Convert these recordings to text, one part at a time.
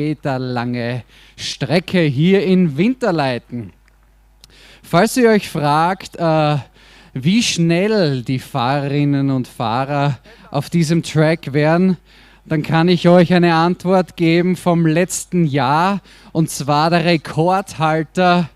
Meter lange Strecke hier in Winterleiten. Falls ihr euch fragt, wie schnell die Fahrerinnen und Fahrer auf diesem Track wären, dann kann ich euch eine Antwort geben vom letzten Jahr. Und zwar der Rekordhalter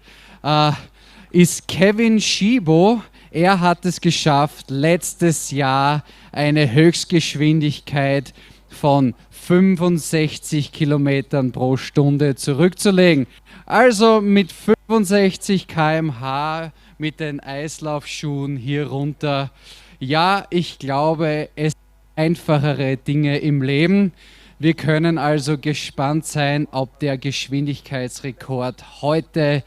ist Kevin Schibo. Er hat es geschafft, letztes Jahr eine Höchstgeschwindigkeit von 65 Kilometern pro Stunde zurückzulegen. Also mit 65 km/h mit den Eislaufschuhen hier runter. Ja, ich glaube, es sind einfachere Dinge im Leben. Wir können also gespannt sein, ob der Geschwindigkeitsrekord heute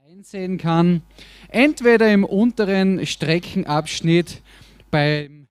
einsehen kann. Entweder im unteren Streckenabschnitt beim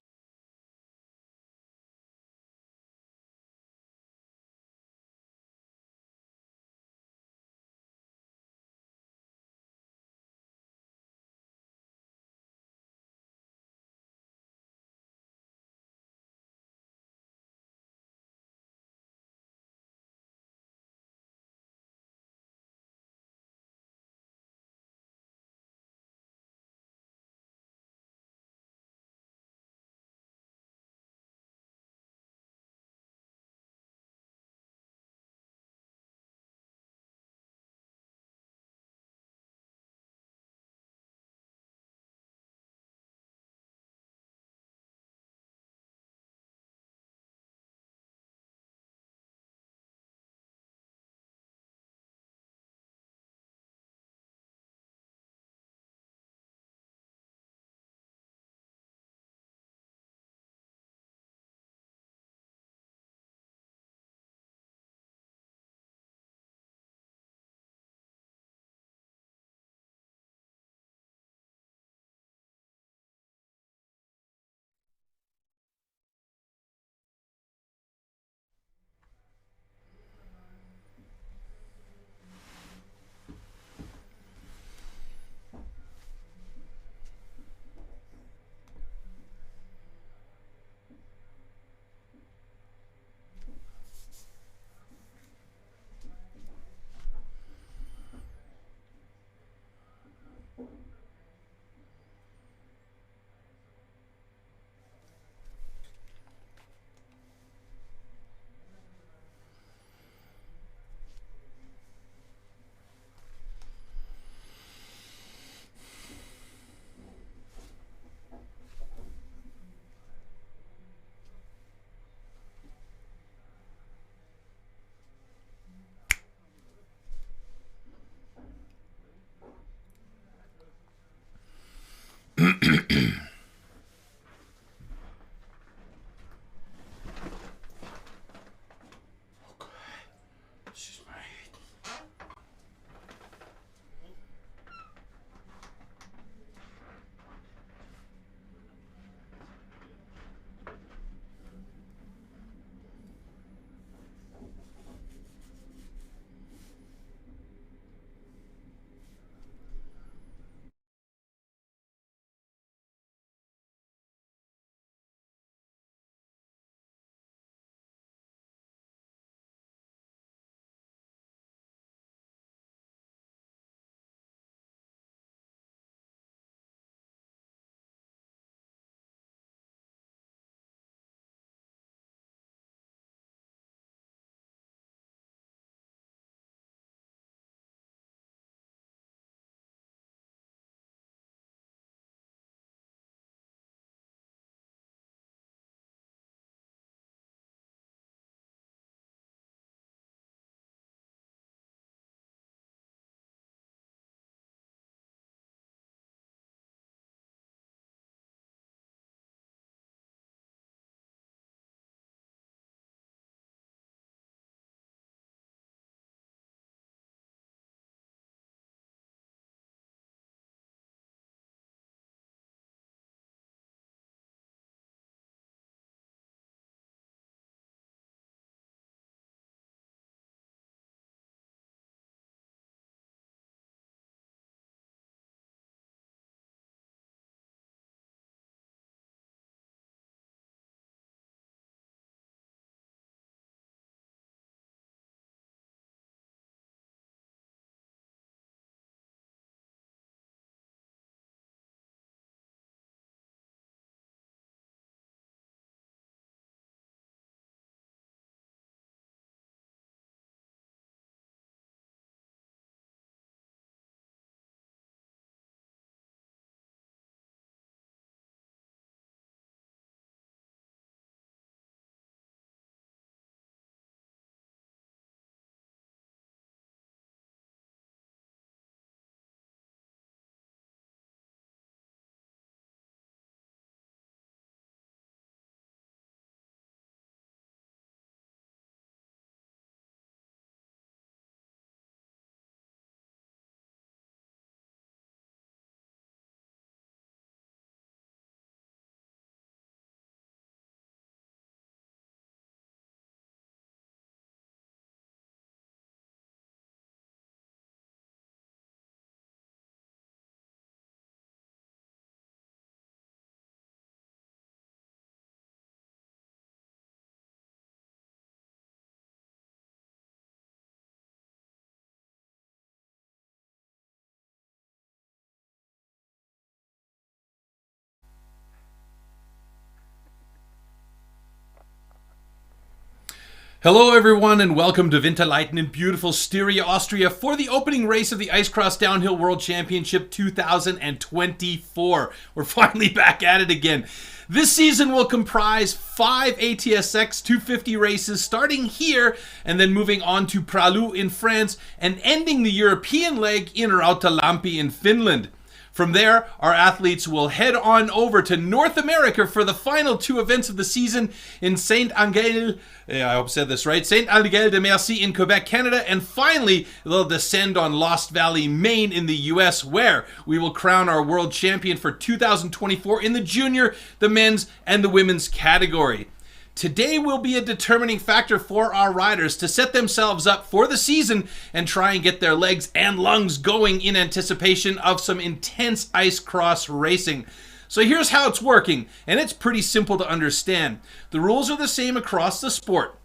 Hello everyone and welcome to Winterleiten in beautiful Styria, Austria for the opening race of the Ice Cross Downhill World Championship 2024. We're finally back at it again. This season will comprise 5 ATSX 250 races starting here and then moving on to Pralu in France and ending the European leg in Rautalampi in Finland. From there, our athletes will head on over to North America for the final 2 events of the season in Saint-Angèle, I hope I said this right, Saint-Angèle-de-Mercy in Quebec, Canada, and finally, they'll descend on Lost Valley, Maine in the US, where we will crown our world champion for 2024 in the junior, the men's, and the women's category. Today will be a determining factor for our riders to set themselves up for the season and try and get their legs and lungs going in anticipation of some intense ice cross racing. So here's how it's working, and it's pretty simple to understand. The rules are the same across the sport.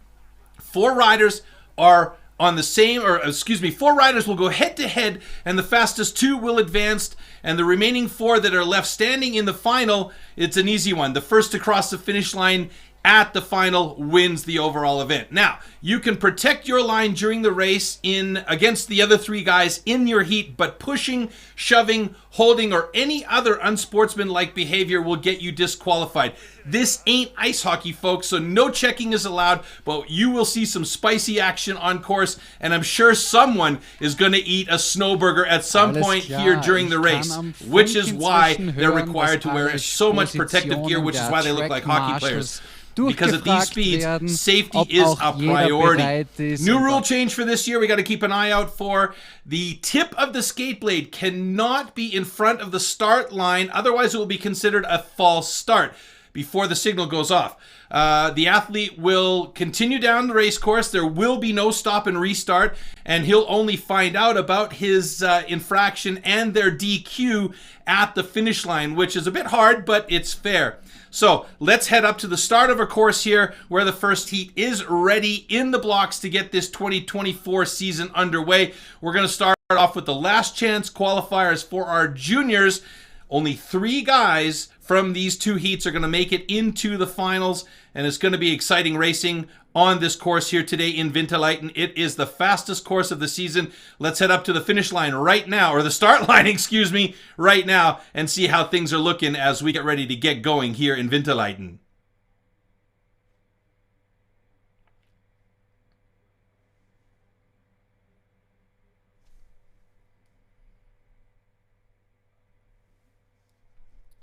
4 riders are on the same, or excuse me, 4 riders will go head to head, and the fastest 2 will advance, and the remaining 4 that are left standing in the final, it's an easy one. The first to cross the finish line at the final wins the overall event. Now, you can protect your line during the race against the other 3 guys in your heat, but pushing, shoving, holding, or any other unsportsmanlike behavior will get you disqualified. This ain't ice hockey, folks, so no checking is allowed, but you will see some spicy action on course, and I'm sure someone is going to eat a snowburger at some point here during the race, which is why they're required to wear so much protective gear, which is why they look like hockey players. Because at these speeds, safety is a priority. New rule change for this year we got to keep an eye out for. The tip of the skate blade cannot be in front of the start line, otherwise it will be considered a false start before the signal goes off. The athlete will continue down the race course. There will be no stop and restart, and he'll only find out about his infraction and their DQ at the finish line, which is a bit hard, but it's fair. So let's head up to the start of our course here, where the first heat is ready in the blocks to get this 2024 season underway. We're going to start off with the last chance qualifiers for our juniors. Only 3 guys from these 2 heats are going to make it into the finals, and it's going to be exciting racing on this course here today in Winterleiten. It is the fastest course of the season. Let's head up to the finish line right now, or the start line, excuse me, right now, and see how things are looking as we get ready to get going here in Winterleiten.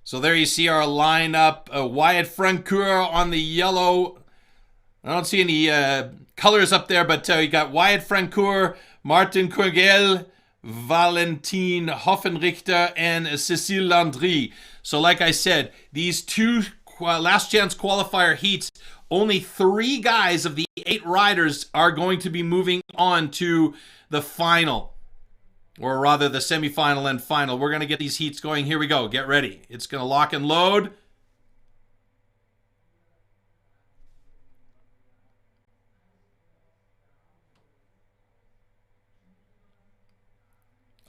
So there you see our lineup. Wyatt Francoeur on the yellow. I don't see any colors up there, but you got Wyatt Francoeur, Martin Kurgel, Valentin Hoffenrichter, and Cécile Landry. So like I said, these 2 last chance qualifier heats, only 3 guys of the 8 riders are going to be moving on to the final. Or rather the semifinal and final. We're going to get these heats going. Here we go. Get ready. It's going to lock and load.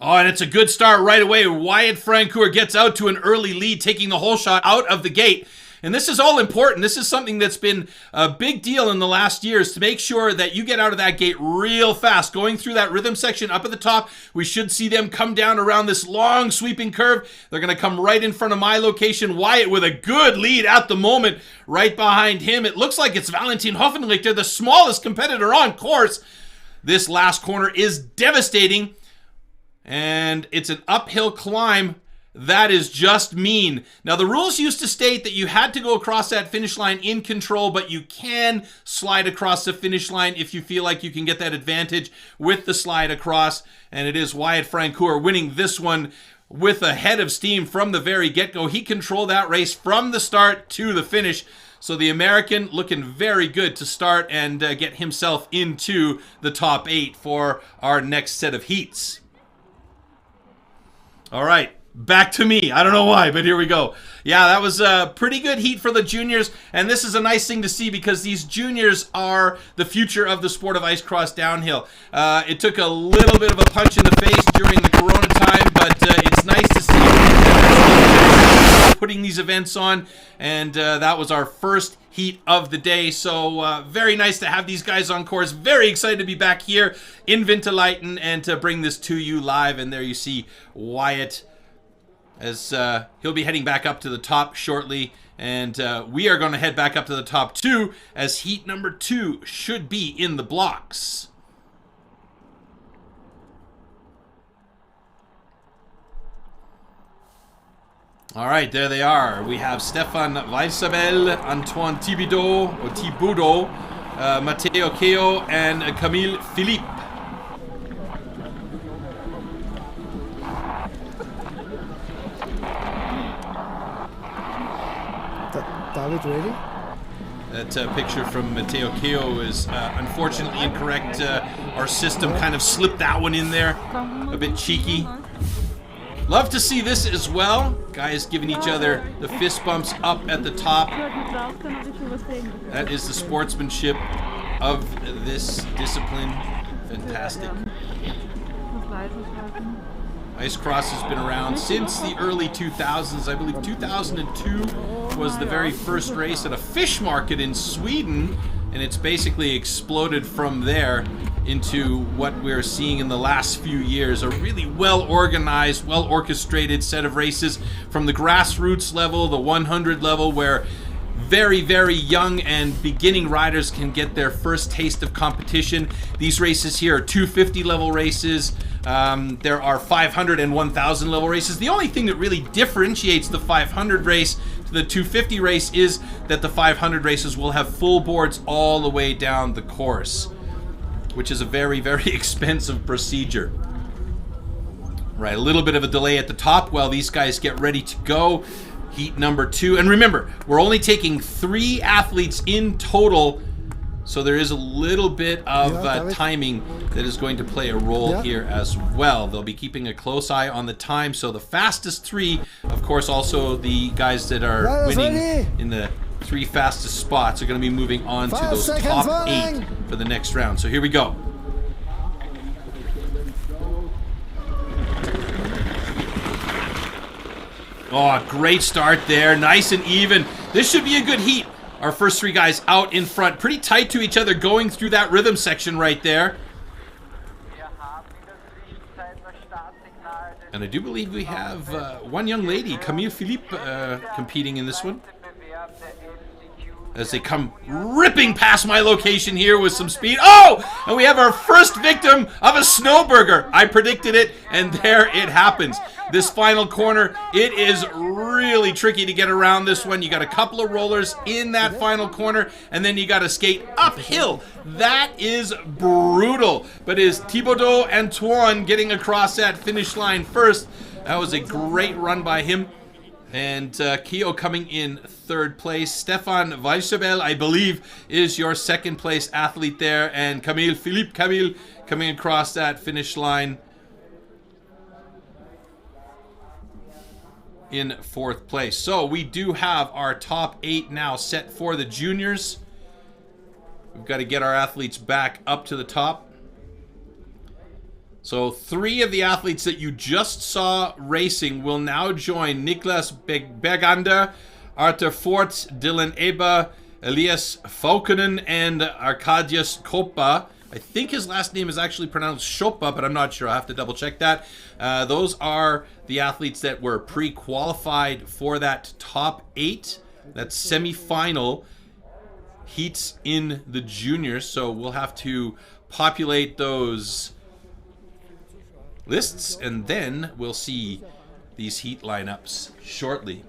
Oh, and it's a good start right away. Wyatt Francoeur gets out to an early lead, taking the whole shot out of the gate. And this is all important. This is something that's been a big deal in the last years, to make sure that you get out of that gate real fast. Going through that rhythm section up at the top, we should see them come down around this long sweeping curve. They're going to come right in front of my location. Wyatt with a good lead at the moment. Right behind him, it looks like it's Valentin Hoffenrichter, the smallest competitor on course. This last corner is devastating, and it's an uphill climb. That is just mean. Now, the rules used to state that you had to go across that finish line in control, but you can slide across the finish line if you feel like you can get that advantage with the slide across. And it is Wyatt Francoeur winning this one with a head of steam from the very get-go. He controlled that race from the start to the finish. So the American looking very good to start and get himself into the top 8 for our next set of heats. All right. Back to me. I don't know why, but here we go. Yeah, that was a pretty good heat for the juniors, and this is a nice thing to see because these juniors are the future of the sport of ice cross downhill. It took a little bit of a punch in the face during the corona time, but it's nice to see putting these events on, and that was our first heat of the day. So very nice to have these guys on course. Very excited to be back here in Winterleiten and to bring this to you live. And there you see Wyatt, as he'll be heading back up to the top shortly. And we are going to head back up to the top too, as heat number 2 should be in the blocks. All right, there they are. We have Stefan Weissabel, Antoine Thibodeau, Matteo Keo, and Camille Philippe. David, ready? That picture from Matteo Keo is unfortunately incorrect. Our system kind of slipped that one in there. A bit cheeky. Love to see this as well. Guys giving each other the fist bumps up at the top. That is the sportsmanship of this discipline. Fantastic. Ice cross has been around since the early 2000s. I believe 2002 was the very first race at a fish market in Sweden, and it's basically exploded from there into what we're seeing in the last few years. A really well-organized, well-orchestrated set of races from the grassroots level, the 100 level, where very, very young and beginning riders can get their first taste of competition. These races here are 250 level races. There are 500 and 1000 level races. The only thing that really differentiates the 500 race to the 250 race is that the 500 races will have full boards all the way down the course, which is a very, very expensive procedure. Right, a little bit of a delay at the top while these guys get ready to go. Heat number 2. And remember, we're only taking 3 athletes in total, so there is a little bit of timing that is going to play a role here as well. They'll be keeping a close eye on the time, so the fastest 3, of course, also the guys that are winning in the 3 fastest spots are going to be moving on to those top 8 for the next round. So here we go. Oh, great start there. Nice and even. This should be a good heat. Our first 3 guys out in front, pretty tight to each other, going through that rhythm section right there. And I do believe we have one young lady, Camille Philippe, competing in this one, as they come ripping past my location here with some speed. Oh! And we have our first victim of a snowburger. I predicted it, and there it happens. This final corner, it is really tricky to get around this one. You got a couple of rollers in that final corner, and then you got to skate uphill. That is brutal. But is Thibodeau Antoine getting across that finish line first? That was a great run by him. And Keo coming in 3rd place. Stefan Weissabel, I believe, is your 2nd place athlete there. And Philippe Camille coming across that finish line in 4th place. So we do have our top 8 now set for the juniors. We've got to get our athletes back up to the top. So 3 of the athletes that you just saw racing will now join Niklas Bergander, Arthur Fort, Dylan Eber, Elias Faukenen, and Arkadiusz Kopa. I think his last name is actually pronounced Shopa, but I'm not sure. I'll have to double check that. Those are the athletes that were pre-qualified for that top 8. That's semi-final heats in the juniors. So we'll have to populate those lists, and then we'll see these heat lineups shortly.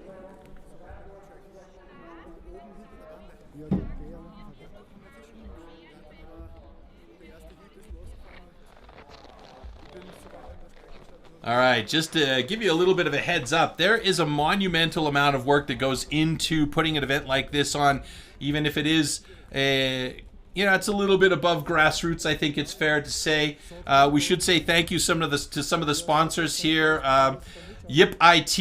All right, just to give you a little bit of a heads up, there is a monumental amount of work that goes into putting an event like this on, even if it is it's a little bit above grassroots, I think it's fair to say. We should say thank you to some of the sponsors here. Yip IT.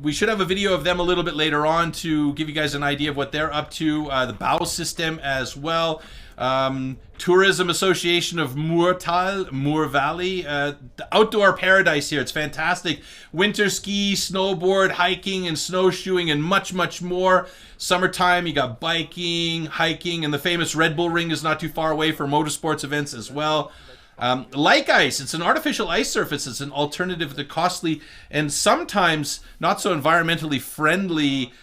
We should have a video of them a little bit later on to give you guys an idea of what they're up to. The BAU system as well. Tourism Association of Murtal, Moor Valley. The outdoor paradise here. It's fantastic. Winter ski, snowboard, hiking, and snowshoeing, and much, much more. Summertime, you got biking, hiking, and the famous Red Bull Ring is not too far away for motorsports events as well. Like ice, it's an artificial ice surface. It's an alternative to costly and sometimes not so environmentally friendly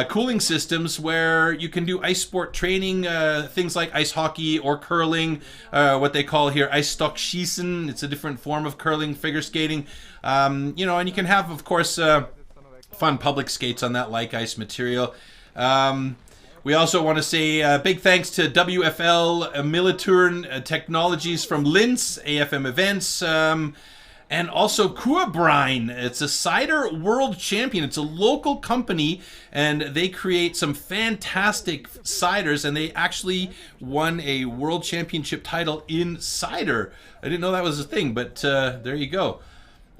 cooling systems where you can do ice sport training, things like ice hockey or curling, what they call here ice stock schießen. It's a different form of curling, figure skating, and you can have, of course, fun public skates on that like ice material. We also want to say big thanks to WFL Militärn Technologies from Linz, AFM Events, and also Kurbrine. It's a cider world champion. It's a local company, and they create some fantastic ciders, and they actually won a world championship title in cider. I didn't know that was a thing, but there you go.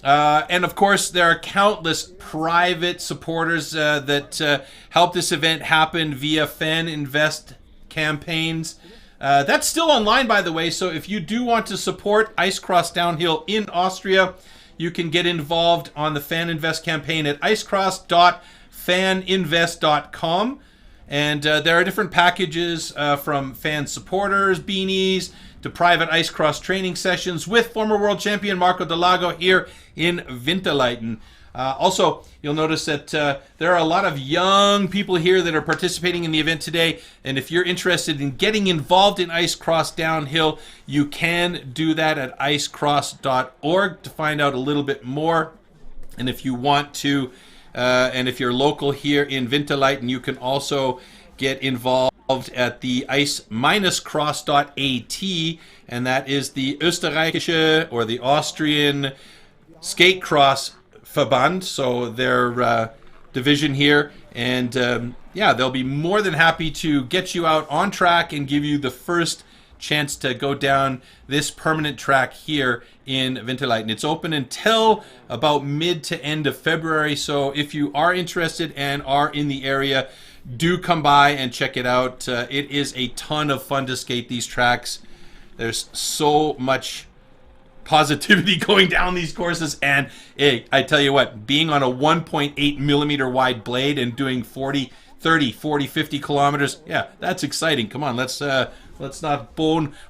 And of course, there are countless private supporters that help this event happen via fan invest campaigns. That's still online, by the way, so if you do want to support Ice Cross Downhill in Austria, you can get involved on the Fan Invest campaign at icecross.faninvest.com. And there are different packages from fan supporters, beanies, to private ice cross training sessions with former world champion Marco Delago here in Winterleiten. Also, you'll notice that there are a lot of young people here that are participating in the event today. And if you're interested in getting involved in Ice Cross Downhill, you can do that at icecross.org to find out a little bit more. And if you want to, and if you're local here in Winterleiten, you can also get involved at the ice-cross.at, and that is the Österreichische or the Austrian Skate Cross Verband, so their division here, and they'll be more than happy to get you out on track and give you the first chance to go down this permanent track here in Winterleiten. It's open until about mid to end of February, so if you are interested and are in the area, do come by and check it out. It is a ton of fun to skate these tracks. There's so much positivity going down these courses, and hey, I tell you what, being on a 1.8 millimeter wide blade and doing 40, 30, 40, 50 kilometers, yeah, that's exciting. Come on, let's not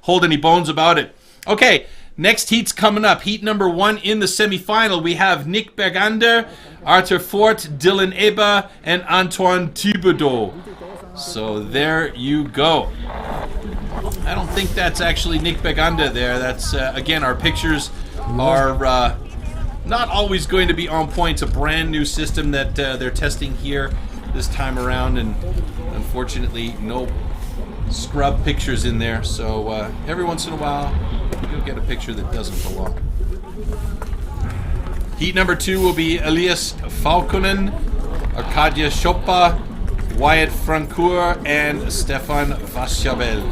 hold any bones about it. Okay, next heat's coming up. Heat number 1 in the semifinal. We have Nick Bergander, Arthur Fort, Dylan Eber, and Antoine Thibodeau. So there you go. I don't think that's actually Nick Bergander there. That's, again, our pictures are not always going to be on point. It's a brand new system that they're testing here this time around, and unfortunately no scrub pictures in there. So every once in a while, you'll get a picture that doesn't belong. Heat number 2 will be Elias Falkonen, Arkadia Choppa, Wyatt Francoeur, and Stefan Vaschabel.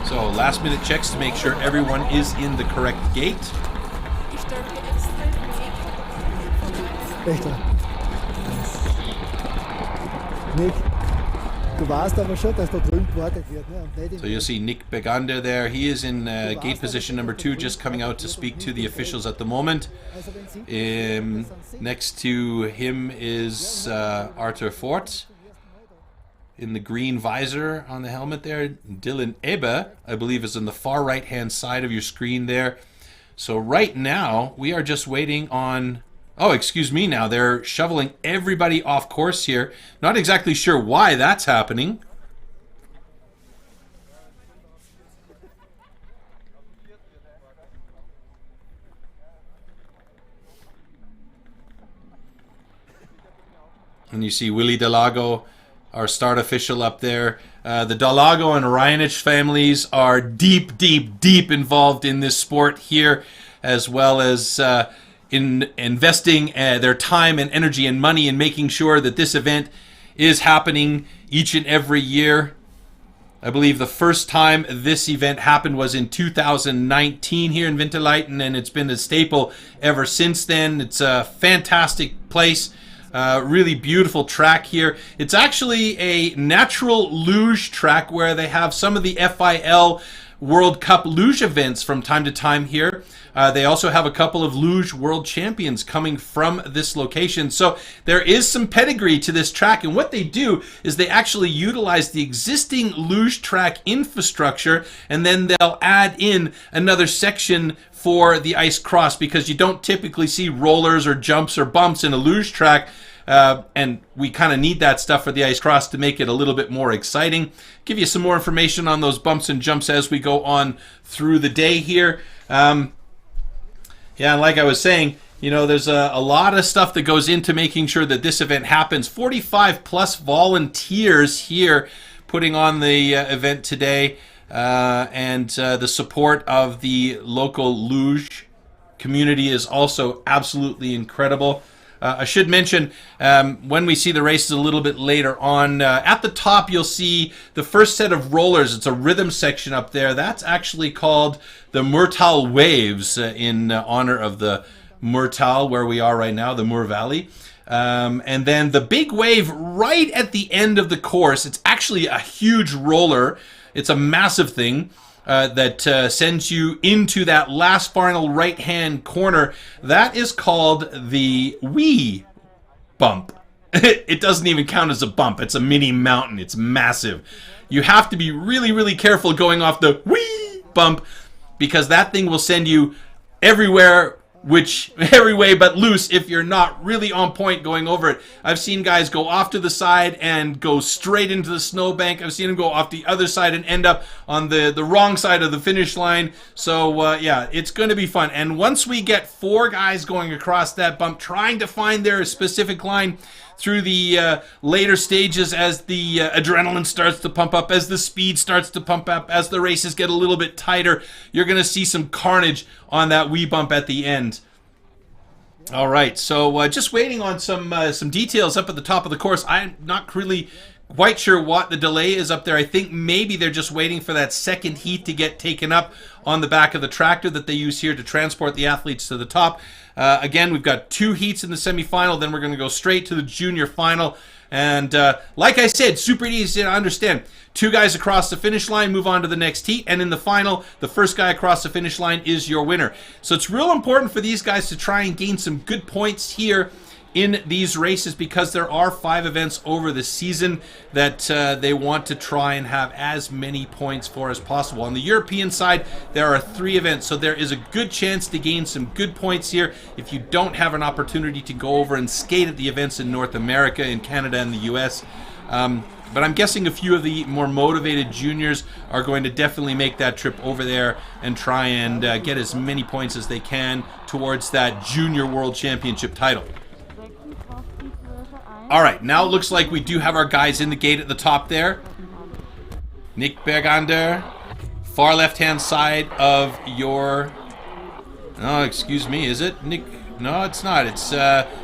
So last minute checks to make sure everyone is in the correct gate. Nick, du weißt aber schon, dass da drüben gewartet wird, ne? Und nicht So you'll see Nick Bergander there. He is in gate position number 2, just coming out to speak to the officials at the moment. Next to him is Arthur Fort in the green visor on the helmet there. Dylan Eber, I believe, is on the far right hand side of your screen there. So right now we are just waiting on... Oh, excuse me now. They're shoveling everybody off course here. Not exactly sure why that's happening. And you see Willie Delago, our start official up there. The Delago and Ryanich families are deep, deep, deep involved in this sport here, as well as in investing their time and energy and money in making sure that this event is happening each and every year. I believe the first time this event happened was in 2019 here in Winterleiten, and it's been a staple ever since then. It's a fantastic place. Really beautiful track here. It's actually a natural luge track where they have some of the FIL World Cup luge events from time to time here. They also have a couple of luge world champions coming from this location. So there is some pedigree to this track. And what they do is they actually utilize the existing luge track infrastructure, and then they'll add in another section for the ice cross, because you don't typically see rollers or jumps or bumps in a luge track. And we kind of need that stuff for the ice cross to make it a little bit more exciting. Give you some more information on those bumps and jumps as we go on through the day here. Yeah, like I was saying, you know, there's a lot of stuff that goes into making sure that this event happens. 45 plus volunteers here putting on the event today, and the support of the local luge community is also absolutely incredible. I should mention, when we see the races a little bit later on, at the top you'll see the first set of rollers. It's a rhythm section up there. That's actually called the Murtal Waves, in honor of the Murtal, where we are right now, the Mur Valley. And then the big wave right at the end of the course, it's actually a huge roller. It's a massive thing. That sends you into that last final right-hand corner. That is called the wee bump. It doesn't even count as a bump. It's a mini mountain. It's massive. You have to be really, really careful going off the wee bump, because that thing will send you everywhere, every way but loose if you're not really on point going over it. I've seen guys go off to the side and go straight into the snowbank. I've seen them go off the other side and end up on the wrong side of the finish line. So yeah, it's going to be fun. And once we get 4 guys going across that bump, trying to find their specific line through the later stages, as the adrenaline starts to pump up, as the speed starts to pump up, as the races get a little bit tighter, you're going to see some carnage on that wee bump at the end. All right, so just waiting on some details up at the top of the course. I'm not really quite sure what the delay is up there. I think maybe they're just waiting for that second heat to get taken up on the back of the tractor that they use here to transport the athletes to the top. Again, we've got 2 heats in the semifinal, then we're going to go straight to the junior final. And like I said, super easy to understand. 2 guys across the finish line move on to the next heat, and in the final, the first guy across the finish line is your winner. So it's real important for these guys to try and gain some good points here in these races, because there are 5 events over the season that they want to try and have as many points for as possible. On the European side, there are 3 events, so there is a good chance to gain some good points here if you don't have an opportunity to go over and skate at the events in North America, in Canada, and the US. But I'm guessing a few of the more motivated juniors are going to definitely make that trip over there and try and get as many points as they can towards that Junior World Championship title. All right, now it looks like we do have our guys in the gate at the top there. Nick Bergander, far left-hand side of your... Oh, excuse me, is it? Nick? No, it's not. It's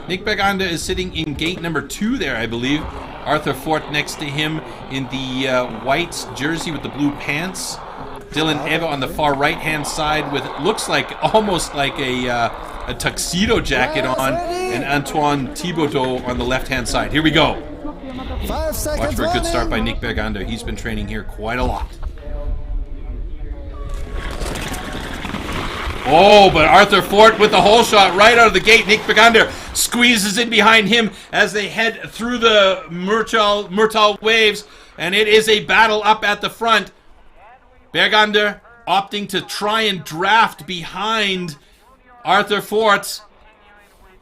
Nick Bergander is sitting in gate number 2 there, I believe. Arthur Fort next to him in the white jersey with the blue pants. Dylan Eva on the far right-hand side with, it looks like, almost like a tuxedo jacket on, and Antoine Thibaudot on the left-hand side. Here we go. 5 seconds. Watch for a good start by Nick Bergander. He's been training here quite a lot. Oh, but Arthur Fort with the hole shot right out of the gate. Nick Bergander squeezes in behind him as they head through the Murtal Waves, and it is a battle up at the front. Bergander opting to try and draft behind Arthur Fort.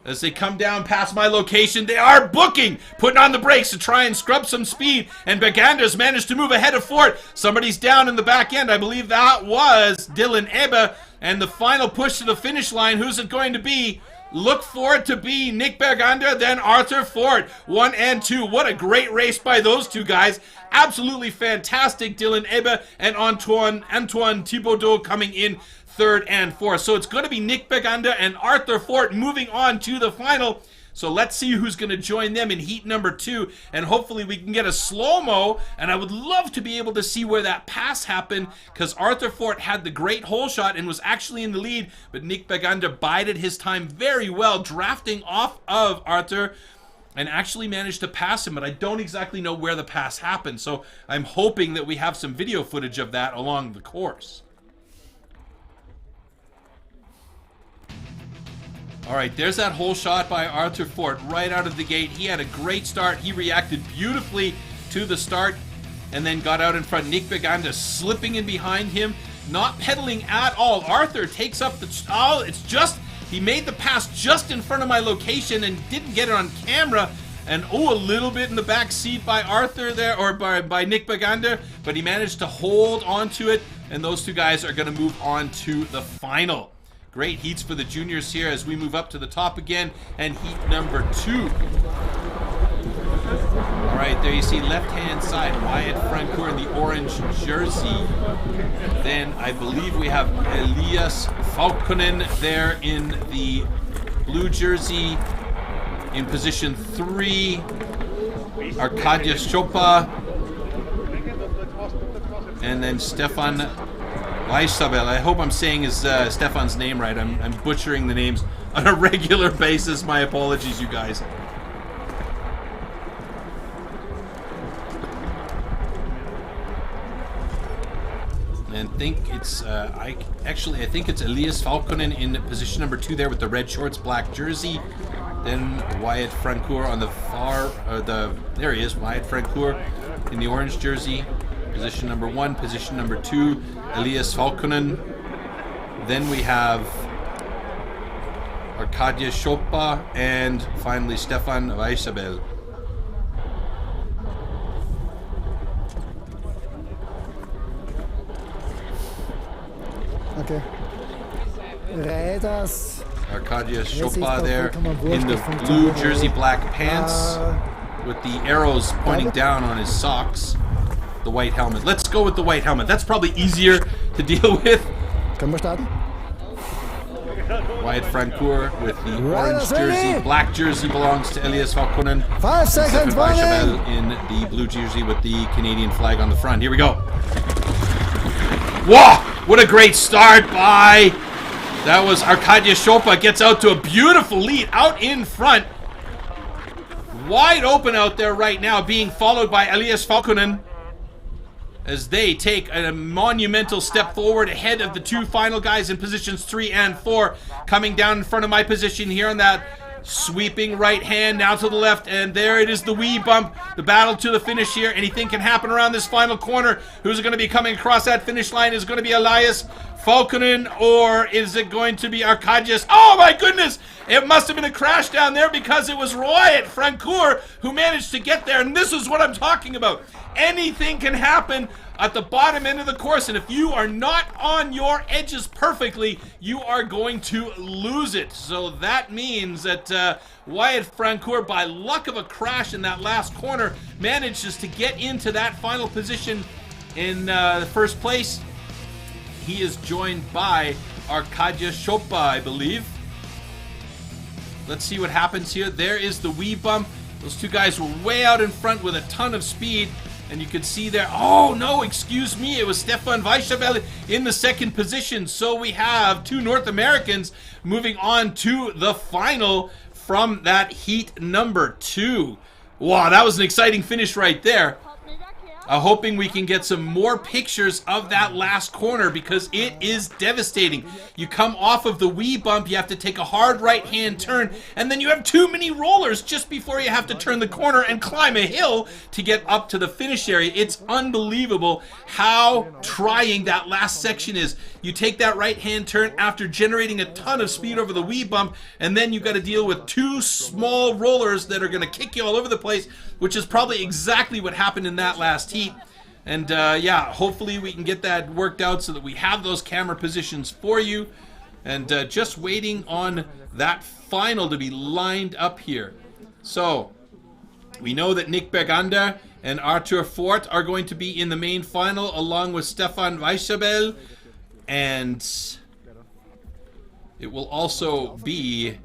As they come down past my location, they are booking, putting on the brakes to try and scrub some speed, and Bergander's managed to move ahead of Fort. Somebody's down in the back end. I believe that was Dylan Eba, and the final push to the finish line, who's it going to be? Look for it to be Nick Bergander, then Arthur Fort. 1 and 2. What a great race by those 2 guys. Absolutely fantastic. Dylan Eba and Antoine Thibaudot coming in 3rd and 4th. So it's going to be Nick Bergander and Arthur Fort moving on to the final. So let's see who's going to join them in heat number 2, and hopefully we can get a slow-mo, and I would love to be able to see where that pass happened, because Arthur Fort had the great hole shot and was actually in the lead, but Nick Bergander bided his time very well, drafting off of Arthur, and actually managed to pass him, but I don't exactly know where the pass happened, so I'm hoping that we have some video footage of that along the course. All right, there's that hole shot by Arthur Fort right out of the gate. He had a great start. He reacted beautifully to the start and then got out in front. Nick Bergander slipping in behind him, not pedaling at all. Arthur takes up the... Oh, it's just... He made the pass just in front of my location and didn't get it on camera. And a little bit in the back seat by Arthur there, or by Nick Bergander, but he managed to hold onto it, and those two guys are going to move on to the final. Great heats for the juniors here as we move up to the top again, and heat number 2. All right, there you see left-hand side, Wyatt Francoeur in the orange jersey. Then I believe we have Elias Falkonen there in the blue jersey. In position 3, Arkadia Chopa. And then Stefan Weissabel. I hope I'm saying his Stefan's name right. I'm butchering the names on a regular basis. My apologies, you guys. And I think it's I think it's Elias Falkonen in position number 2 there with the red shorts, black jersey. Then Wyatt Francoeur on the far, there he is, Wyatt Francoeur in the orange jersey. Position number 1, position number 2, Elias Falkonen. Then we have Arkadia Chopa and finally Stefan Weissabel. Okay. Riders. Arkadia Chopa there in the blue jersey, black pants with the arrows pointing down on his socks. The white helmet. Let's go with the white helmet. That's probably easier to deal with. Können wir starten? Wyatt Francoeur with the orange jersey. Black jersey belongs to Elias Falkonen. 5 seconds, Weissabel in the blue jersey with the Canadian flag on the front. Here we go. Whoa! What a great start by... That was Arkadia Chopa. Gets out to a beautiful lead out in front. Wide open out there right now, being followed by Elias Falkonen as they take a monumental step forward ahead of the 2 final guys in positions 3 and 4. Coming down in front of my position here on that sweeping right hand now to the left, and there it is, the wee bump, the battle to the finish here. Anything can happen around this final corner. Who's going to be coming across that finish line? Is it going to be Elias Falkonen, or is it going to be Arkadia? Oh my goodness! It must have been a crash down there because it was Wyatt Francoeur who managed to get there, and this is what I'm talking about. Anything can happen at the bottom end of the course, and if you are not on your edges perfectly, you are going to lose it. So that means that Wyatt Francoeur, by luck of a crash in that last corner, manages to get into that final position in the first place. He is joined by Arkadia Chopa, I believe. Let's see what happens here. There is the wee bump. Those two guys were way out in front with a ton of speed. And you could see there, oh no, excuse me, it was Stefan Weissabel in the second position. So we have 2 North Americans moving on to the final from that heat number 2. Wow, that was an exciting finish right there. Hoping we can get some more pictures of that last corner because it is devastating. You come off of the wee bump, you have to take a hard right-hand turn, and then you have too many rollers just before you have to turn the corner and climb a hill to get up to the finish area. It's unbelievable how trying that last section is. You take that right-hand turn after generating a ton of speed over the wee bump, and then you've got to deal with 2 small rollers that are going to kick you all over the place, which is probably exactly what happened in that last heat. And yeah, hopefully we can get that worked out so that we have those camera positions for you. And just waiting on that final to be lined up here. So we know that Nick Bergander and Arthur Fort are going to be in the main final along with Stefan Weissabel. And it will also be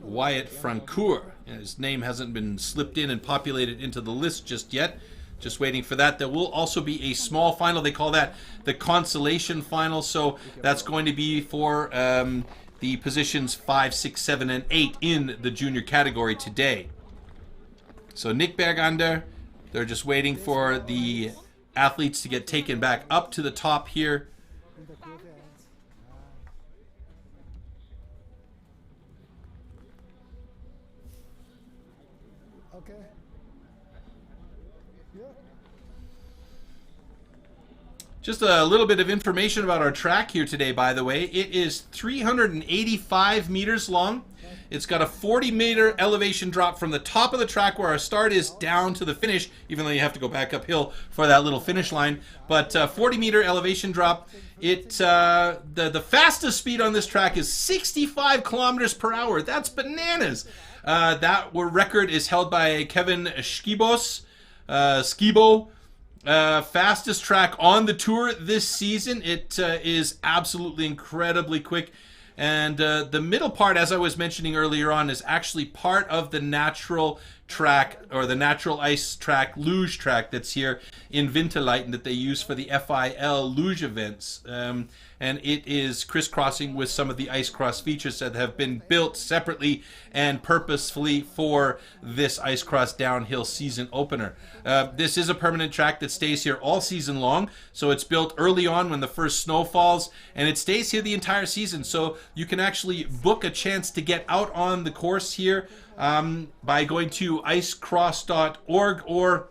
Wyatt Francoeur. His name hasn't been slipped in and populated into the list just yet. Just waiting for that. There will also be a small final. They call that the consolation final. So that's going to be for the positions 5, 6, 7, and 8 in the junior category today. So Nick Bergander, they're just waiting for the athletes to get taken back up to the top here. Okay. Yeah. Just a little bit of information about our track here today, by the way. It is 385 meters long. It's got a 40-meter elevation drop from the top of the track where our start is down to the finish, even though you have to go back uphill for that little finish line. But 40-meter elevation drop. The fastest speed on this track is 65 kilometers per hour. That's bananas. That record is held by Kevin Skibo. Fastest track on the tour this season. It is absolutely incredibly quick. And the middle part, as I was mentioning earlier on, is actually part of the natural track, or the natural ice track, luge track that's here in Winterleiten that they use for the FIL luge events. And it is crisscrossing with some of the ice cross features that have been built separately and purposefully for this ice cross downhill season opener. This is a permanent track that stays here all season long. So it's built early on when the first snow falls, and it stays here the entire season. So you can actually book a chance to get out on the course here by going to icecross.org or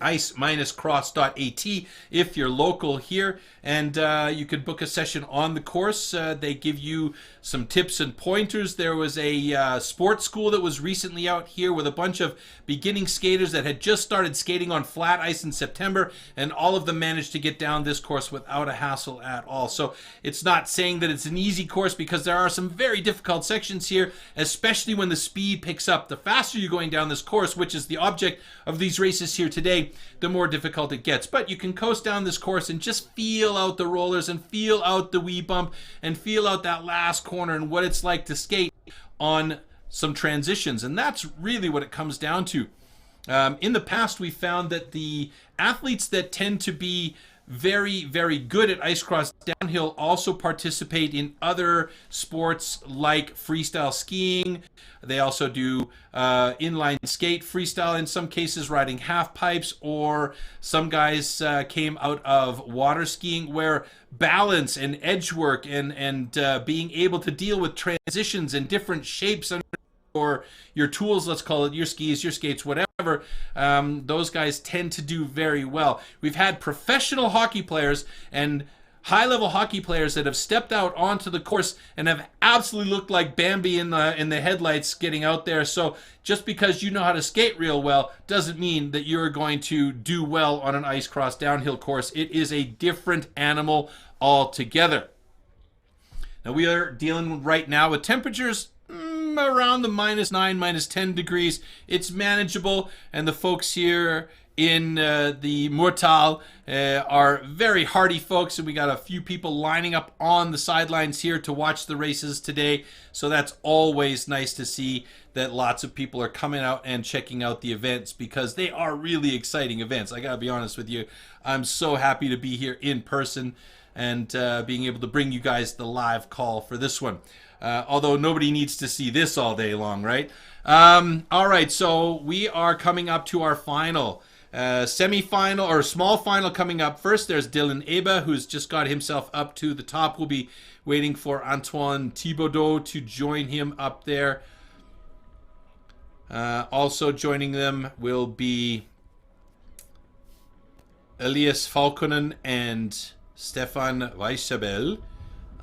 ice-cross.at if you're local here, and you could book a session on the course. They give you some tips and pointers. There was a sports school that was recently out here with a bunch of beginning skaters that had just started skating on flat ice in September, and all of them managed to get down this course without a hassle at all. So it's not saying that it's an easy course, because there are some very difficult sections here, especially when the speed picks up. The faster you're going down this course, which is the object of these races here today, the more difficult it gets. But you can coast down this course and just feel out the rollers and feel out the wee bump and feel out that last corner and what it's like to skate on some transitions. And that's really what it comes down to. In the past, we found that the athletes that tend to be very, very good at ice cross downhill also participate in other sports like freestyle skiing. They also do inline skate, freestyle, in some cases riding half pipes, or some guys came out of water skiing, where balance and edge work and being able to deal with transitions and different shapes or your tools, let's call it, your skis, your skates, whatever, those guys tend to do very well. We've had professional hockey players and high-level hockey players that have stepped out onto the course and have absolutely looked like Bambi in the headlights getting out there. So just because you know how to skate real well doesn't mean that you're going to do well on an ice cross downhill course. It is a different animal altogether. Now, we are dealing right now with temperatures around the -9, -10 degrees. It's manageable, and the folks here in the Murtal are very hardy folks, and we got a few people lining up on the sidelines here to watch the races today. So that's always nice to see that lots of people are coming out and checking out the events, because they are really exciting events. I gotta be honest with you, I'm so happy to be here in person and being able to bring you guys the live call for this one. Although nobody needs to see this all day long, right? All right, so we are coming up to our final. Semi-final, or small final, coming up first. There's Dylan Eber, who's just got himself up to the top. We'll be waiting for Antoine Thibodeau to join him up there. Also joining them will be Elias Falkonen and Stefan Weishabel.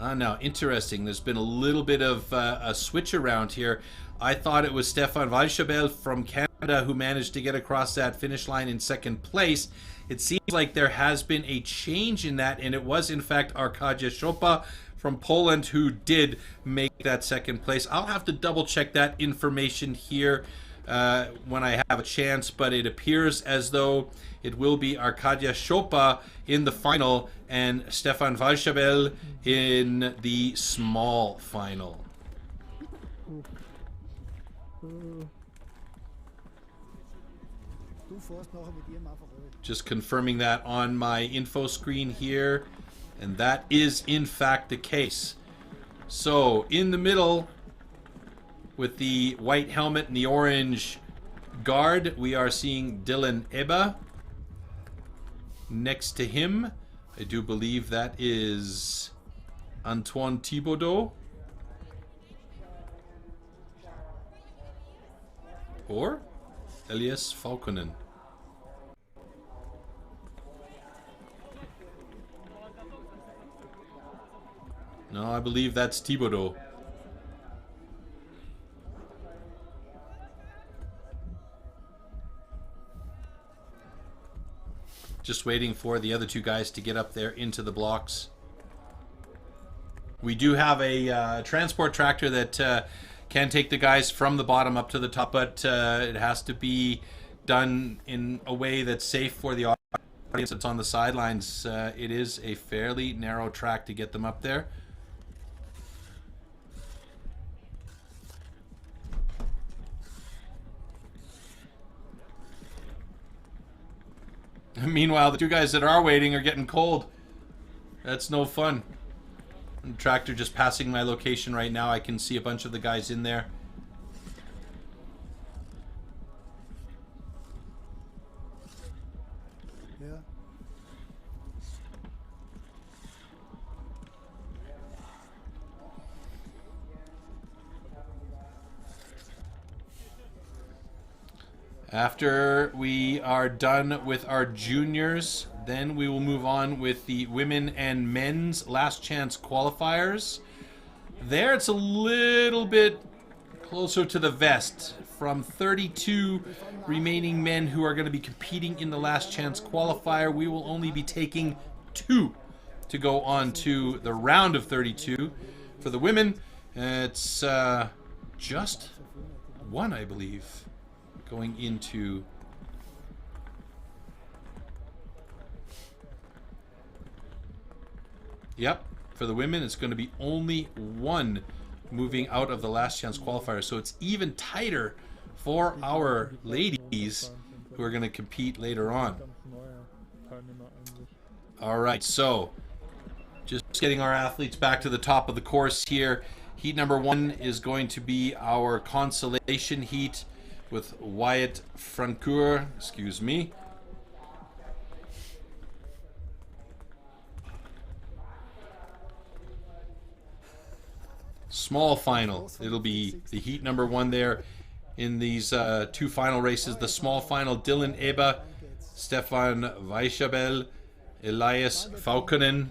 Now, interesting. There's been a little bit of a switch around here. I thought it was Stefan Weishabel from Canada who managed to get across that finish line in second place. It seems like there has been a change in that, and it was, in fact, Arkadia Chopa from Poland who did make that second place. I'll have to double-check that information here when I have a chance, but it appears as though it will be Arkadia Chopa in the final and Stefan Weishabel in the small final. Du fährst nachher mit ihm einfach rein. Just confirming that on my info screen here. And that is in fact the case. So in the middle with the white helmet and the orange guard, we are seeing Dylan Ebba. Next to him, I do believe that is Antoine Thibaudot. Or Elias Falconen. No, I believe that's Thibaudot. Just waiting for the other two guys to get up there into the blocks. We do have a transport tractor that can take the guys from the bottom up to the top, but it has to be done in a way that's safe for the audience that's on the sidelines. It is a fairly narrow track to get them up there. Meanwhile, the two guys that are waiting are getting cold. That's no fun. The tractor just passing my location right now. I can see a bunch of the guys in there. Ja. After we are done with our juniors, then we will move on with the women and men's last chance qualifiers. There it's a little bit closer to the vest. From 32 remaining men who are going to be competing in the last chance qualifier, we will only be taking 2 to go on to the round of 32. For the women, it's just 1, I believe, going into yep, for the women it's going to be only 1 moving out of the last chance qualifier, so it's even tighter for our ladies who are going to compete later on. All right, so just getting our athletes back to the top of the course here. Heat number 1 is going to be our consolation heat with Wyatt Francoeur, excuse me. Small final. It'll be the heat number 1 there in these 2 final races. The small final, Dylan Ebba, Stefan Weichabel, Elias Falconen.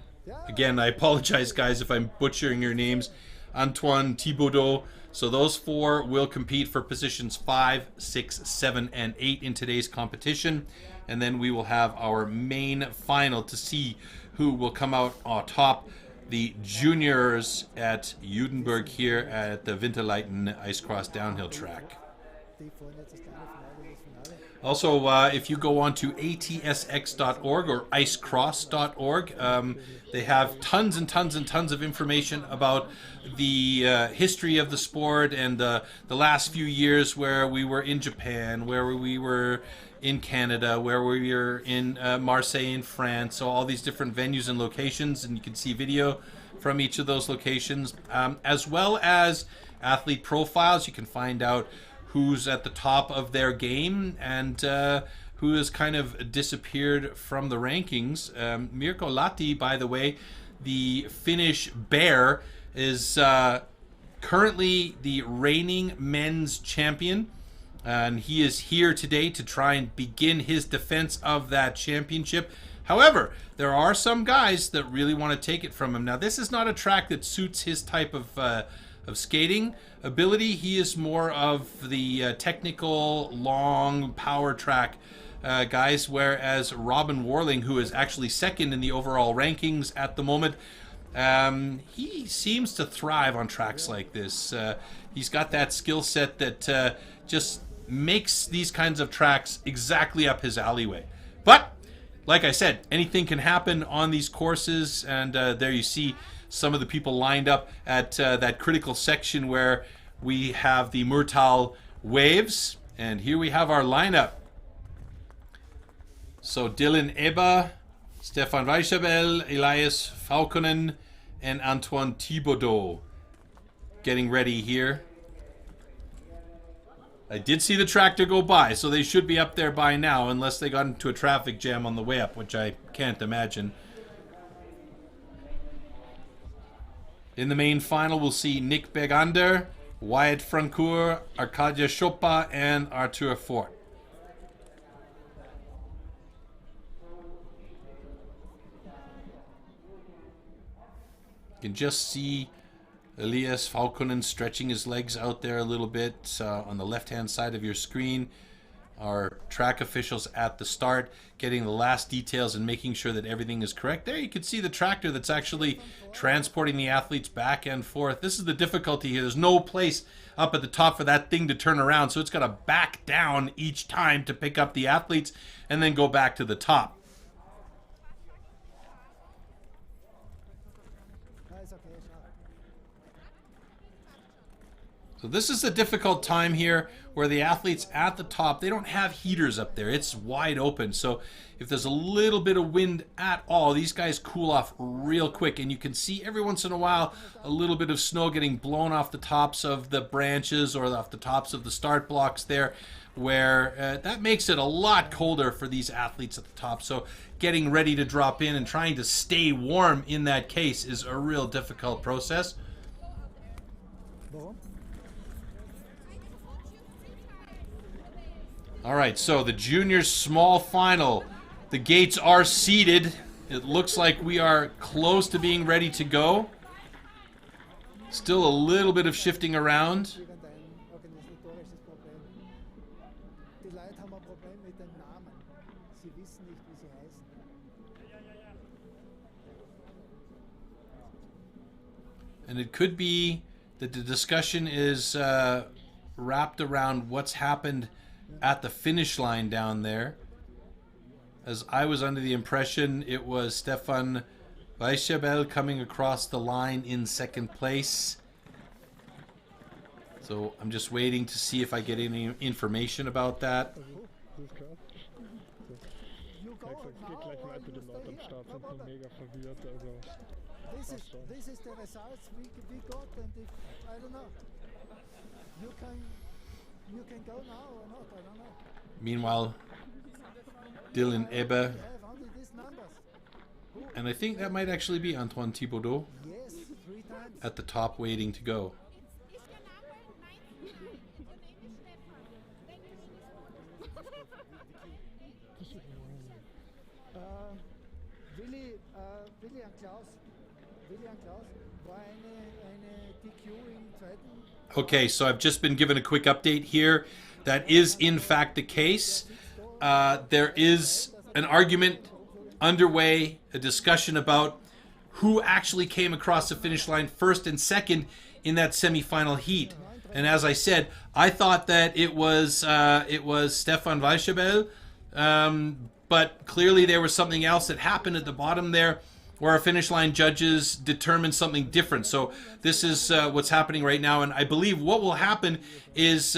Again, I apologize, guys, if I'm butchering your names. Antoine Thibaudot. So those 4 will compete for positions 5, 6, 7, and 8 in today's competition. And then we will have our main final to see who will come out on top. The juniors at Judenburg here at the Winterleiten Ice Cross Downhill Track. Also, if you go on to ATSX.org or icecross.org, they have tons and tons and tons of information about the history of the sport and the last few years where we were in Japan, where we were in Canada, where we were in Marseille in France, so all these different venues and locations, and you can see video from each of those locations, as well as athlete profiles. You can find out who's at the top of their game and who has kind of disappeared from the rankings. Mirko Lahti, by the way, the Finnish bear, is currently the reigning men's champion. And he is here today to try and begin his defense of that championship. However, there are some guys that really want to take it from him. Now, this is not a track that suits his type of skating ability. He is more of the technical, long power track guys, whereas Robin Warling, who is actually second in the overall rankings at the moment, he seems to thrive on tracks like this. He's got that skill set that just makes these kinds of tracks exactly up his alleyway. But like I said, anything can happen on these courses, and there you see some of the people lined up at that critical section where we have the Murtal Waves. And here we have our lineup. So Dylan Eber, Stefan Weichabel, Elias Falconen, and Antoine Thibaudot getting ready here. I did see the tractor go by, so they should be up there by now, unless they got into a traffic jam on the way up, which I can't imagine. In the main final, we'll see Nick Bergander, Wyatt Francoeur, Arcadia Choppa, and Arthur Fort. You can just see Elias Falconen stretching his legs out there a little bit on the left-hand side of your screen. Our track officials at the start getting the last details and making sure that everything is correct. There you can see the tractor that's actually transporting the athletes back and forth. This is the difficulty here. There's no place up at the top for that thing to turn around, so it's got to back down each time to pick up the athletes and then go back to the top. So this is a difficult time here where the athletes at the top, they don't have heaters up there. It's wide open. So if there's a little bit of wind at all, these guys cool off real quick. And you can see every once in a while a little bit of snow getting blown off the tops of the branches or off the tops of the start blocks there, where that makes it a lot colder for these athletes at the top. So getting ready to drop in and trying to stay warm in that case is a real difficult process. All right, so the juniors small final. The gates are seated. It looks like we are close to being ready to go. Still a little bit of shifting around. And it could be that the discussion is wrapped around what's happened at the finish line down there. As I was under the impression it was Stefan Weichabel coming across the line in second place. So I'm just waiting to see if I get any information about that. This is the results we got, and if, I don't know, you can go now or not, I don't know. Meanwhile, Dylan Eber, and I think that might actually be Antoine Thibaudot at the top waiting to go. Okay, so I've just been given a quick update here. That is in fact the case. There is an argument underway, a discussion about who actually came across the finish line first and second in that semifinal heat. And as I said, I thought that it was Stefan Weichabel, but clearly there was something else that happened at the bottom there, where our finish line judges determined something different. So this is what's happening right now. And I believe what will happen is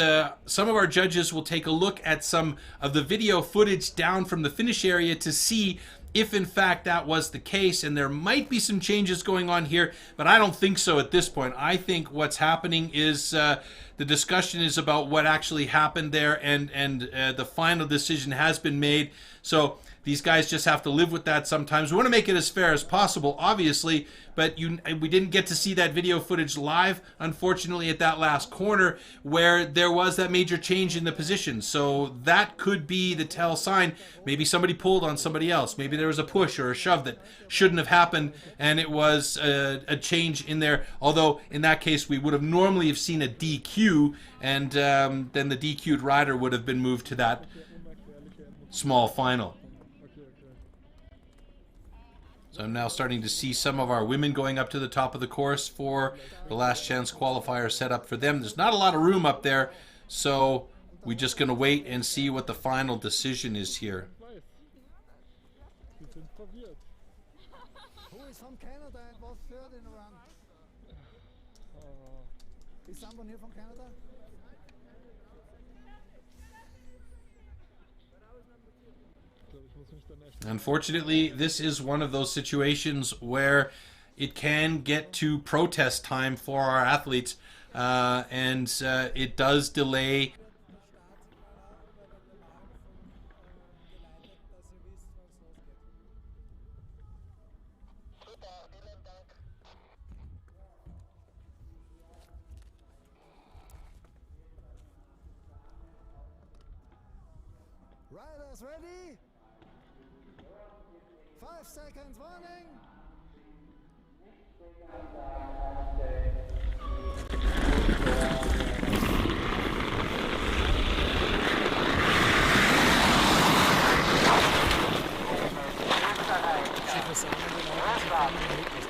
some of our judges will take a look at some of the video footage down from the finish area to see if in fact that was the case. And there might be some changes going on here, but I don't think so at this point. I think what's happening is the discussion is about what actually happened there, and the final decision has been made. So these guys just have to live with that sometimes. We want to make it as fair as possible, obviously, but we didn't get to see that video footage live, unfortunately, at that last corner where there was that major change in the position. So that could be the tell sign. Maybe somebody pulled on somebody else. Maybe there was a push or a shove that shouldn't have happened, and it was a change in there. Although, in that case, we would have normally have seen a DQ, and then the DQ'd rider would have been moved to that small final. So I'm now starting to see some of our women going up to the top of the course for the last chance qualifier set up for them. There's not a lot of room up there, so we're just going to wait and see what the final decision is here. Who is from Canada and was third in the run? Is someone here from Canada? Unfortunately, this is one of those situations where it can get to protest time for our athletes, and it does delay. Riders ready? 5 seconds warning.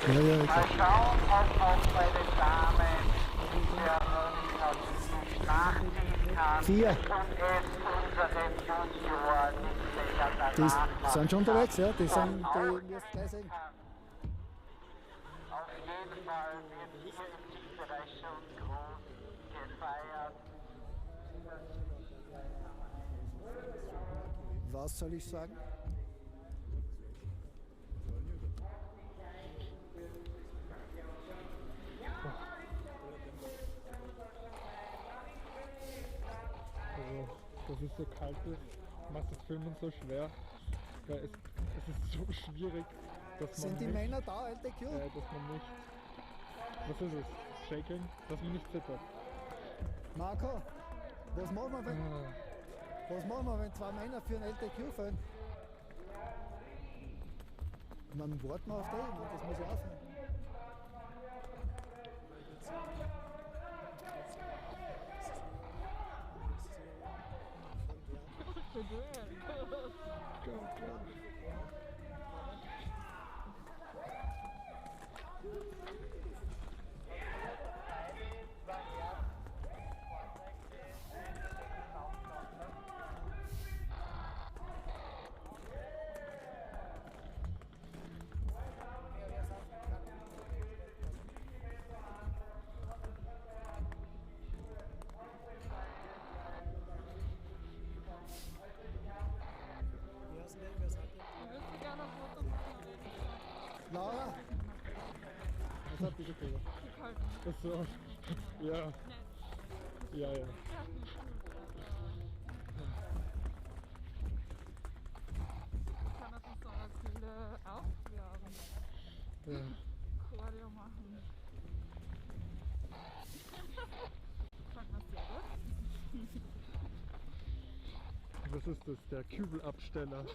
Ja, ja, klar. Schauen, ob auch bei den Damen der natürlich nachziehen kann 4. und es unseren Junior nicht länger Die sind schon unterwegs, ja? Die sind, die wirst gleich sehen. Auf jeden Fall wird hier im Österreich schon groß gefeiert. Was soll ich sagen? Dass es so kalt ist, macht das Filmen so schwer, weil es ist so schwierig, dass man Sind die nicht, Männer da, LTQ? dass man nicht, was ist es, Shaking, dass man nicht zittert. Marco, was machen wir, wenn 2 Männer für ein LTQ fahren? Man warten wir auf den, das muss ja aufhören. Laura? Was habt ihr gekriegt? Ach so, ja. Ja, ja. Kann das nicht so als viele aufwärmen? Ja. Choreo machen. Sag mal sehr gut. Was ist das? Der Kübelabsteller.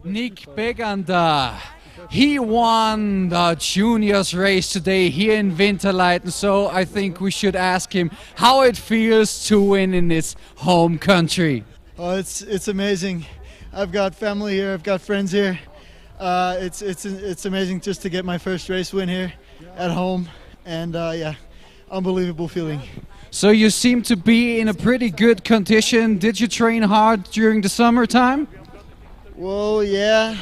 Nick Begander. He won the juniors race today here in Winterleiten, so I think we should ask him how it feels to win in his home country. Oh, it's amazing. I've got family here. I've got friends here. It's amazing just to get my first race win here at home, and yeah, unbelievable feeling. So you seem to be in a pretty good condition. Did you train hard during the summertime? Well, yeah,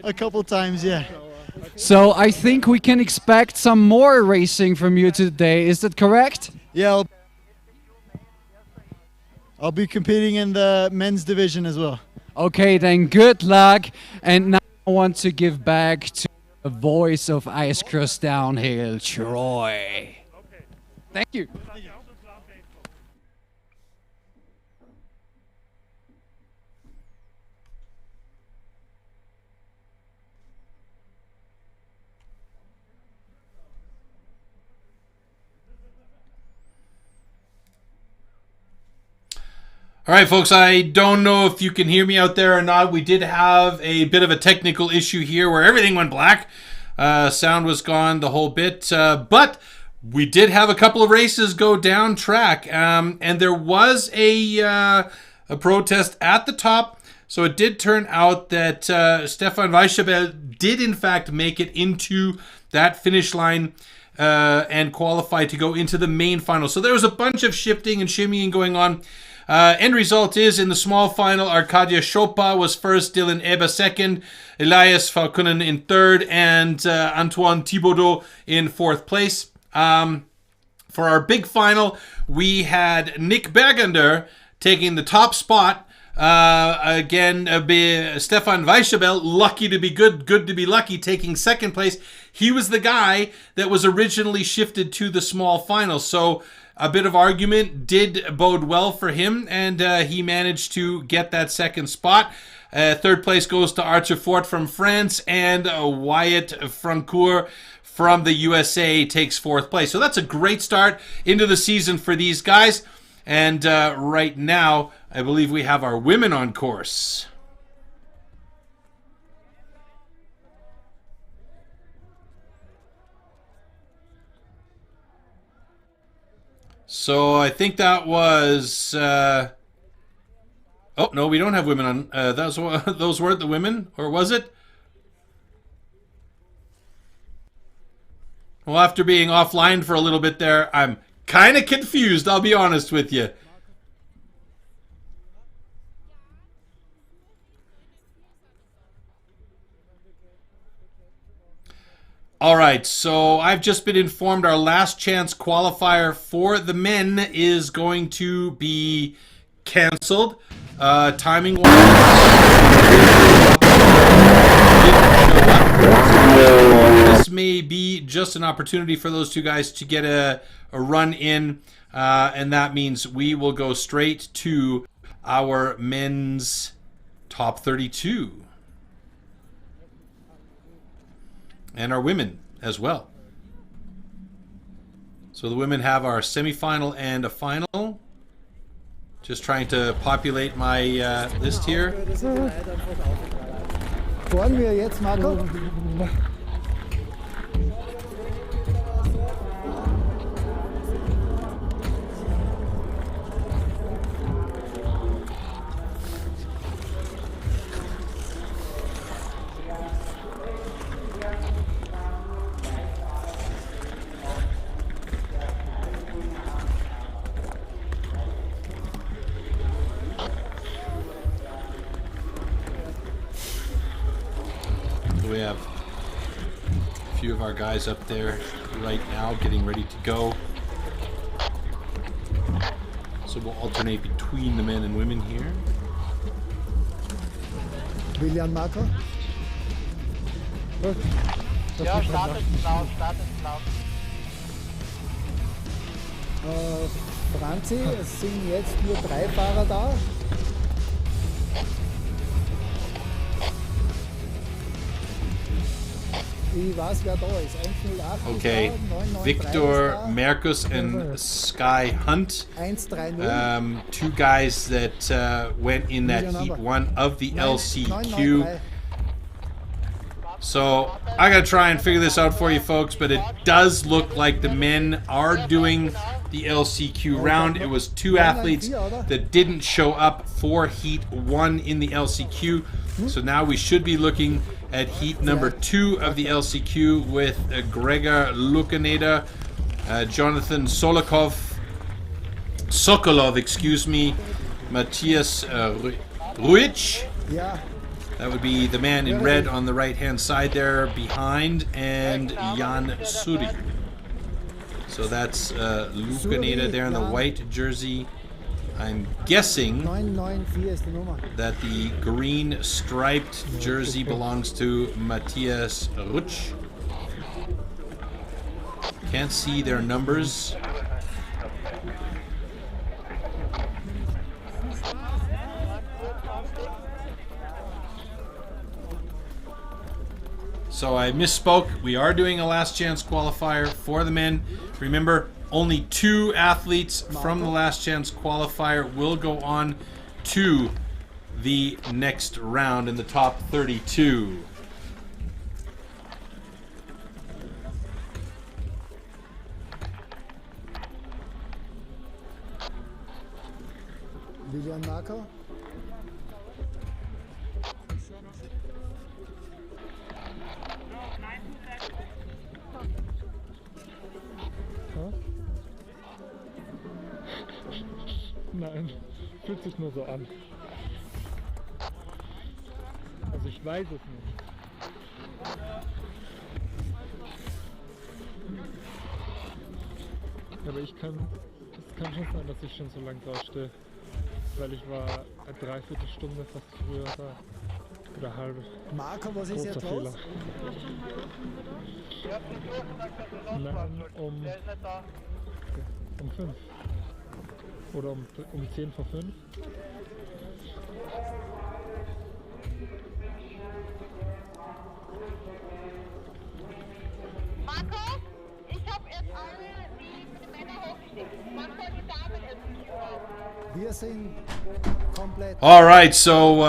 a couple times, yeah. So I think we can expect some more racing from you today. Is that correct? Yeah, I'll be competing in the men's division as well. Okay, then good luck. And now I want to give back to the voice of Ice Cross Downhill, Troy. Thank you. All right, folks, I don't know if you can hear me out there or not. We did have a bit of a technical issue here where everything went black. Sound was gone the whole bit. But we did have a couple of races go down track. And there was a protest at the top. So it did turn out that Stefan Weisschabel did, in fact, make it into that finish line. and qualify to go into the main final. So there was a bunch of shifting and shimmying going on. End result is in the small final, Arkadia Chopa was first, Dylan Eber second, Elias Falkunen in third, and Antoine Thibaudot in fourth place. For our big final, we had Nick Bergender taking the top spot. Again, Stefan Weichabel, lucky to be good to be lucky, taking second place. He was the guy that was originally shifted to the small final. So a bit of argument did bode well for him, and he managed to get that second spot. Third place goes to Arthur Fort from France, and Wyatt Francoeur from the USA takes fourth place. So that's a great start into the season for these guys. And right now, I believe we have our women on course. So I think that was... oh, no, we don't have women on... those weren't the women, or was it? Well, after being offline for a little bit there, I'm kind of confused, I'll be honest with you. All right, so I've just been informed our last chance qualifier for the men is going to be canceled. Timing-wise, this may be just an opportunity for those two guys to get a run in, and that means we will go straight to our men's top 32. And our women as well. So the women have our semifinal and a final. Just trying to populate my list here. Fahren wir jetzt, Marco? We have a few of our guys up there right now getting ready to go. So we'll alternate between the men and women here. William, Marco? Ja, startet laut, Franzi, es sind jetzt nur 3 Fahrer da. Ich weiß, wer da ist. 108 Okay, ist da, 993 Victor ist da. Merkus and Sky Hunt. 130. Two guys that went in that heat 1 of the LCQ. 993. So I gotta try and figure this out for you folks, but it does look like the men are doing the LCQ round. It was 2 athletes that didn't show up for heat 1 in the LCQ. So now we should be looking at heat number 2 of the LCQ with Gregor Lukaneda, Jonathan Sokolov, excuse me, Matthias Ruic. Ja, That would be the man in red on the right-hand side there behind, and Jan Suri. So that's Lukaneda there in the white jersey. I'm guessing 994 ist die Nummer. that the green striped jersey belongs to Matthias Rutsch. Can't see their numbers. So I misspoke. We are doing a last chance qualifier for the men. Remember, only 2 athletes from the last chance qualifier will go on to the next round in the top 32. William, Marco? Nein, fühlt sich nur so an. Also ich weiß es nicht. Aber es kann schon sein, dass ich schon so lange draufstehe. Weil ich war eine Dreiviertelstunde fast früher da. Oder halbe. Marco, was ist jetzt Großer los? Fehler. Nein, um 5. Oder um 10 vor 5. Marco, ich habe jetzt alle, die für die Männer hochstehen. Mach mal die Damen jetzt auf. Wir sind komplett. All right, so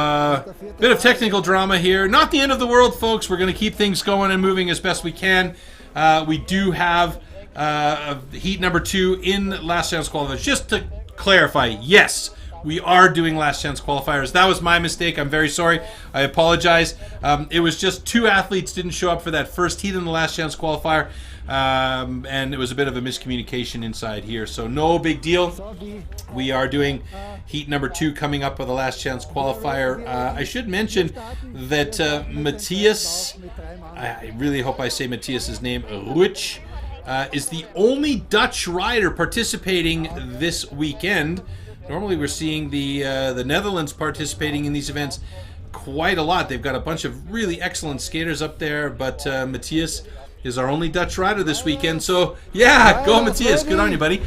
bit of technical drama here. Not the end of the world, folks. We're going to keep things going and moving as best we can. We do have heat number 2 in last chance qualifiers. Just to clarify, yes, we are doing last chance qualifiers. That was my mistake. I'm very sorry. I apologize. It was just 2 athletes didn't show up for that first heat in the last chance qualifier. And it was a bit of a miscommunication inside here. So no big deal. We are doing heat number 2 coming up with the last chance qualifier. I should mention that Matthias, I really hope I say Matthias's name, Rutsch, is the only Dutch rider participating this weekend. Normally we're seeing the Netherlands participating in these events quite a lot. They've got a bunch of really excellent skaters up there, but Matthias is our only Dutch rider this weekend. So yeah, go Matthias, good on you, buddy.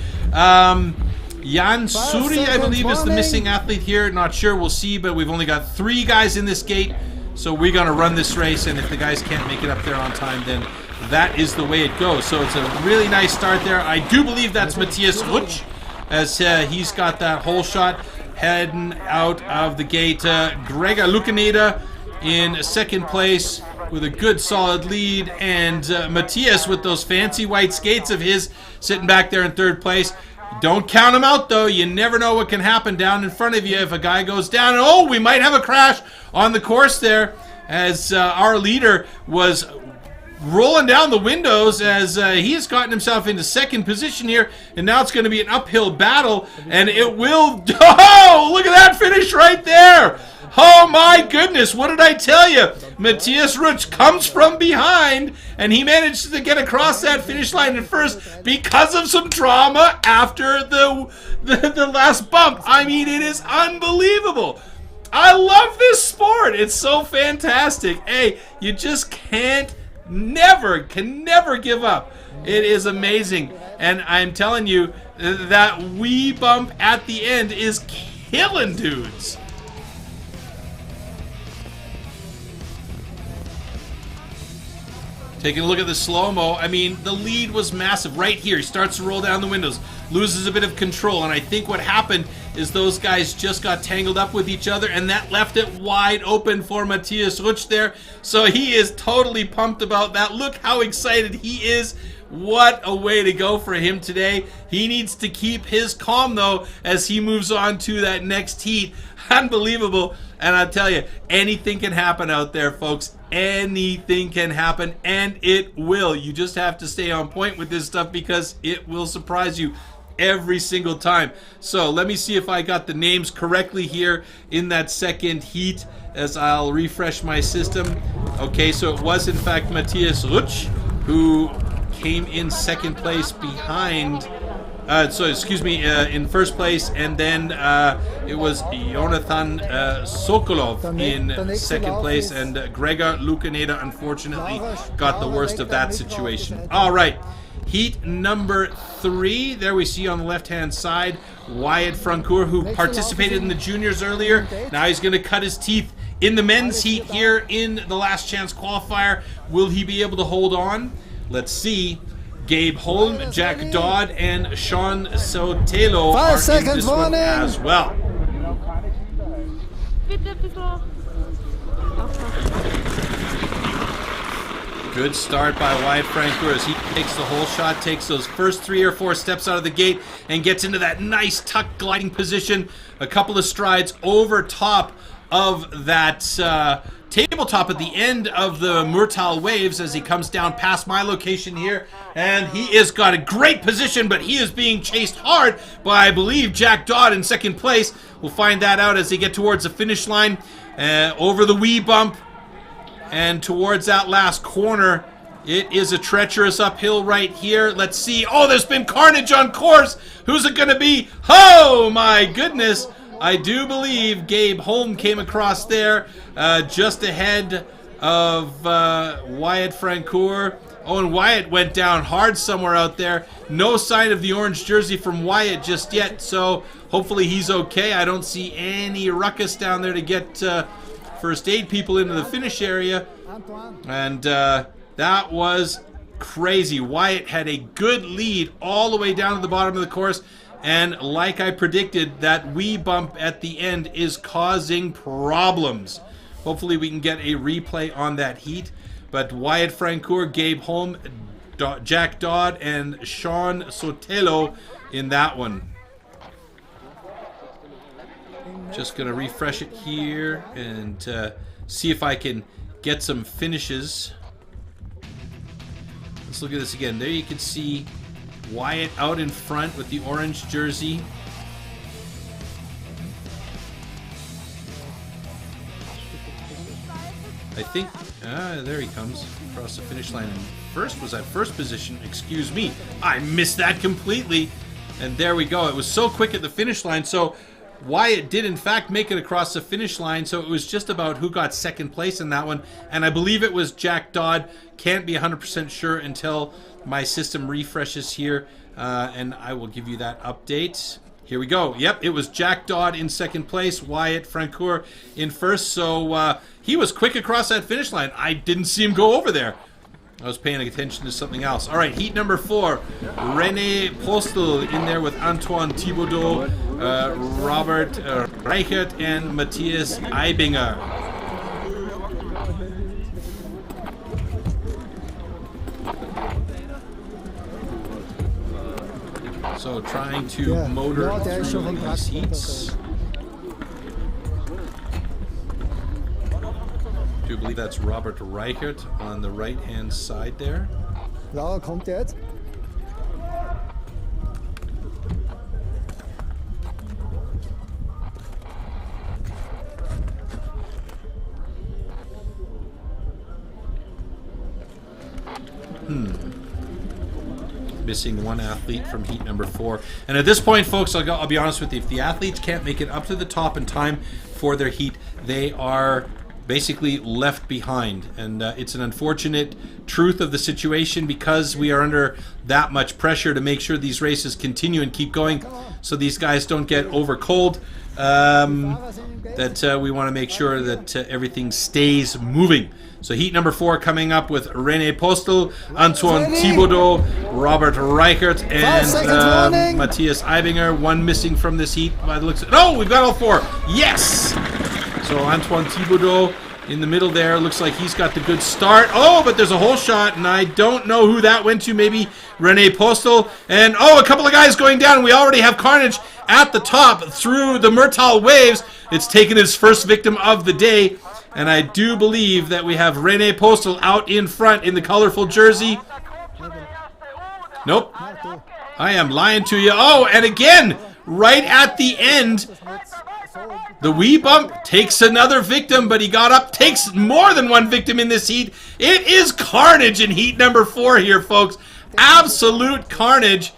Jan Suri, I believe, is the missing athlete here. Not sure, we'll see, but we've only got 3 guys in this gate. So we're gonna run this race, and if the guys can't make it up there on time, then that is the way it goes. So it's a really nice start there. I do believe that's Matthias Rutsch, as he's got that hole shot heading out of the gate. Gregor Lucaneda in second place with a good solid lead, and Matthias with those fancy white skates of his sitting back there in third place. Don't count him out though. You never know what can happen down in front of you if a guy goes down. And oh, we might have a crash on the course there, as our leader was rolling down the windows, as he has gotten himself into second position here, and now it's going to be an uphill battle, and it will. Oh, look at that finish right there. Oh my goodness, what did I tell you? Matthias Rutsch comes from behind, and he managed to get across that finish line at first because of some drama after the last bump. I mean, it is unbelievable. I love this sport. It's so fantastic. Hey, you just can never give up. It is amazing. And I'm telling you, that wee bump at the end is killing dudes. Taking a look at the slow-mo, I mean, the lead was massive. Right here, he starts to roll down the windows, loses a bit of control, and I think what happened is those guys just got tangled up with each other, and that left it wide open for Matthias Rutsch there. So he is totally pumped about that. Look how excited he is. What a way to go for him today. He needs to keep his calm, though, as he moves on to that next heat. Unbelievable. And I'll tell you, anything can happen out there, folks. Anything can happen, and it will. You just have to stay on point with this stuff, because it will surprise you every single time. So let me see if I got the names correctly here in that second heat, as I'll refresh my system. Okay, so it was in fact Matthias Rutsch who came in second place behind in first place, and then it was Jonathan Sokolov in second place, and Gregor Lucaneda unfortunately got the worst of that situation. All right, heat number 3. There we see on the left-hand side Wyatt Francoeur, who participated in the juniors earlier. Now he's going to cut his teeth in the men's heat here in the last chance qualifier. Will he be able to hold on? Let's see. Gabe Holm, Jack Dodd, and Sean Sotelo are in this one as well. Good start by Wyatt Francoeur as he takes the whole shot, takes those first 3 or 4 steps out of the gate, and gets into that nice tuck gliding position. A couple of strides over top of that tabletop at the end of the Murtal waves as he comes down past my location here. And he is got a great position, but he is being chased hard by, I believe, Jack Dodd in second place. We'll find that out as they get towards the finish line. Over the wee bump and towards that last corner. It is a treacherous uphill right here. Let's see. Oh, there's been carnage on course. Who's it going to be? Oh, my goodness. I do believe Gabe Holm came across there just ahead of Wyatt Francoeur. Oh, and Wyatt went down hard somewhere out there. No sign of the orange jersey from Wyatt just yet, so hopefully he's okay. I don't see any ruckus down there to get first aid people into the finish area. And that was crazy. Wyatt had a good lead all the way down to the bottom of the course. And like I predicted, that wee bump at the end is causing problems. Hopefully we can get a replay on that heat. But Wyatt Francoeur, Gabe Holm, Jack Dodd, and Sean Sotelo in that one. Just going to refresh it here and see if I can get some finishes. Let's look at this again. There you can see Wyatt out in front with the orange jersey. I think, there he comes across the finish line. And first was at first position, excuse me. I missed that completely. And there we go. It was so quick at the finish line. So Wyatt did in fact make it across the finish line. So it was just about who got second place in that one. And I believe it was Jack Dodd. Can't be 100% sure until my system refreshes here. And I will give you that update. Here we go. Yep, it was Jack Dodd in second place, Wyatt Francoeur in first. So he was quick across that finish line. I didn't see him go over there. I was paying attention to something else. All right, heat number 4. René Postel in there with Antoine Thibaudot, Robert Reichert, and Matthias Eibinger. So trying to motor through these heats. I do believe that's Robert Reichert on the right-hand side there. Ja, kommt er jetzt? Missing one athlete from heat number 4. And at this point, folks, I'll be honest with you. If the athletes can't make it up to the top in time for their heat, they are basically left behind. And it's an unfortunate truth of the situation because we are under that much pressure to make sure these races continue and keep going so these guys don't get over cold. That we want to make sure that everything stays moving. So heat number 4 coming up with René Postel, Antoine Thibaudot, Robert Reichert, and Matthias Eibinger. One missing from this heat by the looks of it. No, we've got all 4. Yes! So Antoine Thibaudot in the middle there. Looks like he's got the good start. Oh, but there's a hole shot, and I don't know who that went to. Maybe René Postel. And, oh, a couple of guys going down. We already have carnage at the top through the Murtal waves. It's taken its first victim of the day. And I do believe that we have René Postel out in front in the colorful jersey. Nope. I am lying to you. Oh, and again, right at the end, the wee bump takes another victim, but he got up, takes more than one victim in this heat. It is carnage in heat number 4 here, folks. Absolute carnage.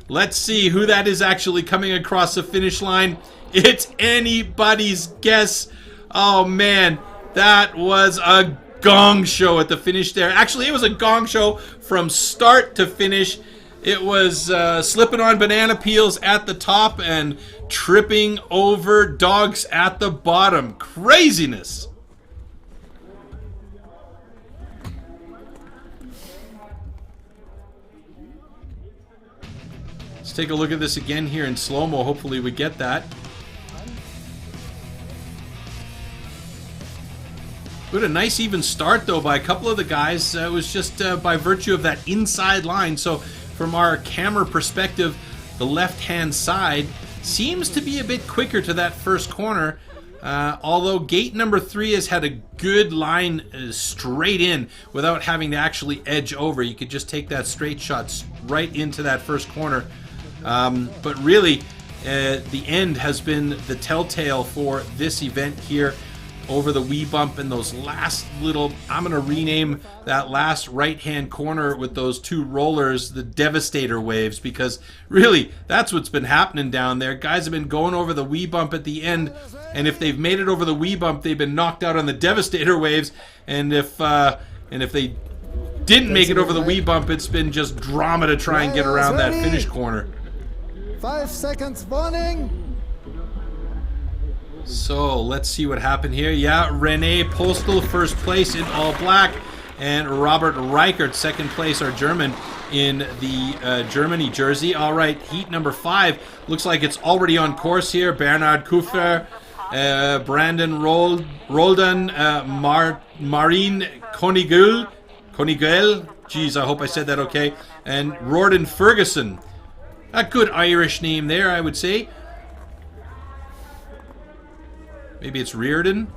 Let's see who that is actually coming across the finish line. It's anybody's guess. Oh, man. That was a gong show at the finish there. Actually, it was a gong show from start to finish. It was slipping on banana peels at the top and tripping over dogs at the bottom. Craziness. Let's take a look at this again here in slow-mo. Hopefully we get that. We had a nice even start, though, by a couple of the guys. It was just by virtue of that inside line. So from our camera perspective, the left-hand side seems to be a bit quicker to that first corner. Although gate number 3 has had a good line straight in without having to actually edge over. You could just take that straight shot right into that first corner. But really, the end has been the telltale for this event here over the wee bump and those last little, I'm going to rename that last right-hand corner with those 2 rollers the Devastator waves, because really that's what's been happening down there. Guys have been going over the wee bump at the end, and if they've made it over the wee bump, they've been knocked out on the Devastator waves, and if they didn't make it over the wee bump, it's been just drama to try and get around that finish corner. 5 seconds warning. So let's see what happened here. Yeah, Rene Postel first place in all black, and Robert Reichert second place, our German, in the Germany jersey. All right, heat number 5 looks like it's already on course here. Bernhard Kuffer, Brandon Roldan, Marine Konigel, geez, I hope I said that okay, and Rorden Ferguson. A good Irish name there, I would say. Maybe it's Reardon.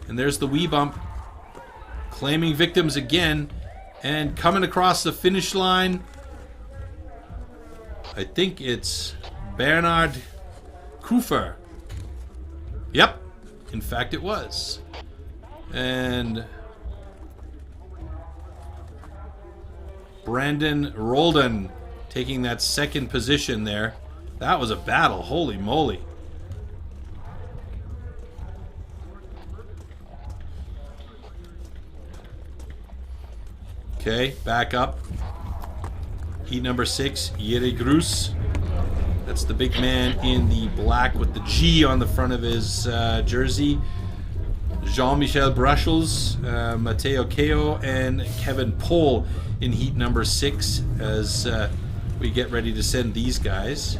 And there's the wee bump. Claiming victims again. And coming across the finish line, I think it's Bernhard Kuffer. Yep. In fact, it was. And Brandon Roldan taking that second position there. That was a battle. Holy moly. Okay, back up. Heat number 6, Jiri Groos. That's the big man in the black with the G on the front of his jersey. Jean-Michel Brussels, Matteo Keo, and Kevin Pohl in heat number 6 as we get ready to send these guys.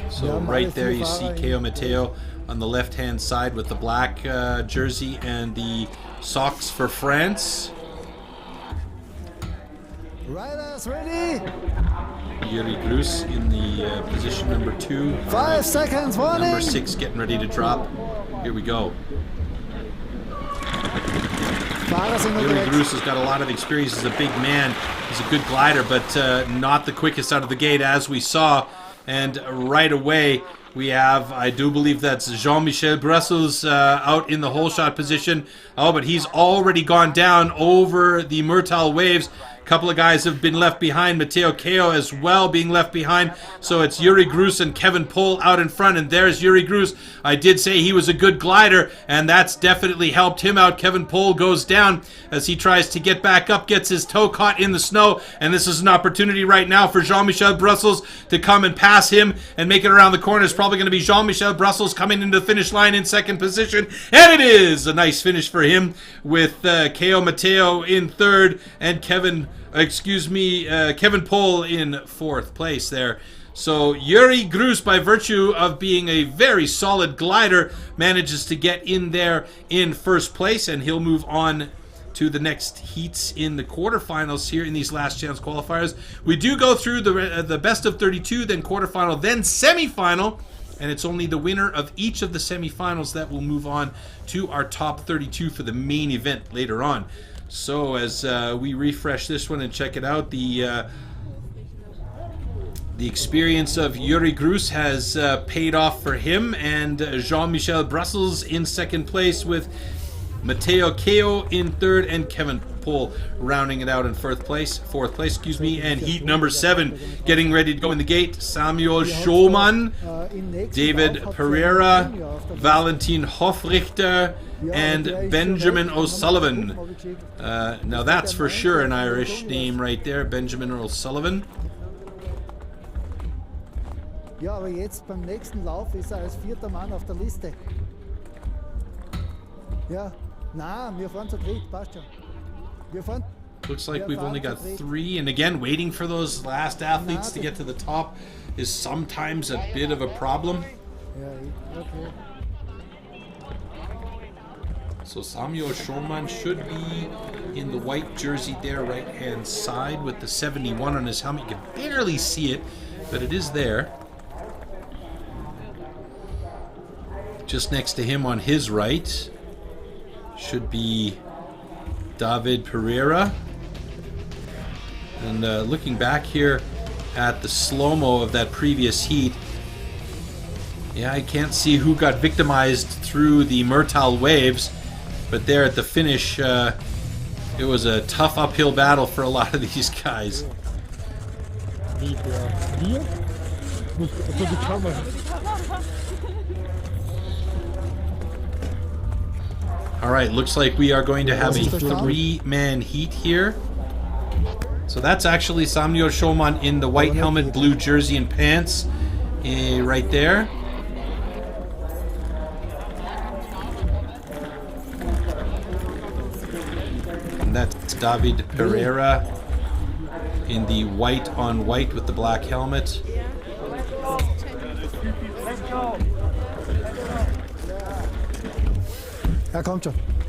So right there you see Keo Matteo on the left-hand side with the black jersey and the socks for France. Riders ready. Jiri Groos in the position number 2. 5 seconds warning. Number 6 getting ready to drop. Here we go. Jiri Groos has got a lot of experience. He's a big man. He's a good glider, but not the quickest out of the gate, as we saw. And right away, we have, I do believe that's Jean-Michel Brussels out in the hole shot position. Oh, but he's already gone down over the Murtal waves. A couple of guys have been left behind. Matteo Keo as well being left behind. So it's Jiri Groos and Kevin Pohl out in front. And there's Jiri Groos. I did say he was a good glider, and that's definitely helped him out. Kevin Pohl goes down as he tries to get back up, gets his toe caught in the snow. And this is an opportunity right now for Jean-Michel Brussels to come and pass him and make it around the corner. It's probably going to be Jean-Michel Brussels coming into the finish line in second position. And it is a nice finish for him with Keo Matteo in third and Kevin Pohl in fourth place there. So Jiri Groos, by virtue of being a very solid glider, manages to get in there in first place, and he'll move on to the next heats in the quarterfinals here in these last chance qualifiers. We do go through the best of 32, then quarterfinal, then semifinal, and it's only the winner of each of the semifinals that will move on to our top 32 for the main event later on. So as we refresh this one and check it out, the experience of Jiri Groos has paid off for him, and Jean-Michel Brussels in second place with Matteo Keo in third and Kevin Pohl rounding it out in fourth place, and heat number 7 getting ready to go in the gate. Samuel Schoemann, David Pereira, Valentin Hofrichter, and Benjamin O'Sullivan. Now that's for sure an Irish name right there, Benjamin O'Sullivan. Ja, aber jetzt beim nächsten Lauf ist als 4. Mann auf der Liste. Ja, na, wir fahren zu dritt, passt schon. Wir fahren. Looks like we've only got 3, and again, waiting for those last athletes to get to the top is sometimes a bit of a problem. Ja, okay. So Samuel Schulman should be in the white jersey there, right-hand side, with the 71 on his helmet. You can barely see it, but it is there. Just next to him on his right should be David Pereira. And looking back here at the slow-mo of that previous heat, yeah, I can't see who got victimized through the Murtal waves, but there at the finish, it was a tough uphill battle for a lot of these guys. All right, looks like we are going to have a three-man heat here. So that's actually Samuel Schulman in the white helmet, blue jersey and pants, right there. And that's David Pereira in the white on white with the black helmet.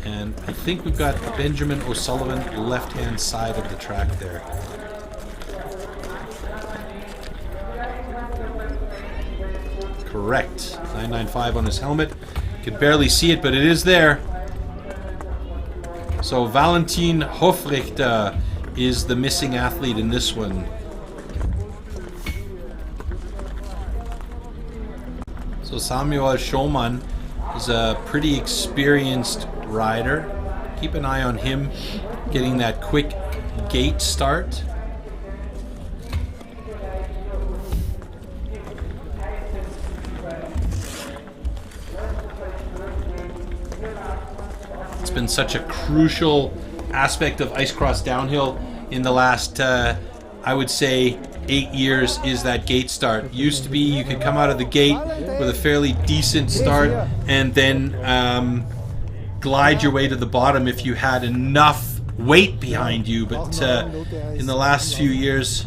And I think we've got Benjamin O'Sullivan left-hand side of the track there. Correct. 995 on his helmet. You can barely see it, but it is there. So Valentin Hofrichter is the missing athlete in this one. So Samuel Schulman is a pretty experienced rider. Keep an eye on him getting that quick gate start. It's been such a crucial aspect of ice cross downhill in the last, I would say, 8 years, is that gate start. Used to be you could come out of the gate with a fairly decent start and then glide your way to the bottom if you had enough weight behind you, but in the last few years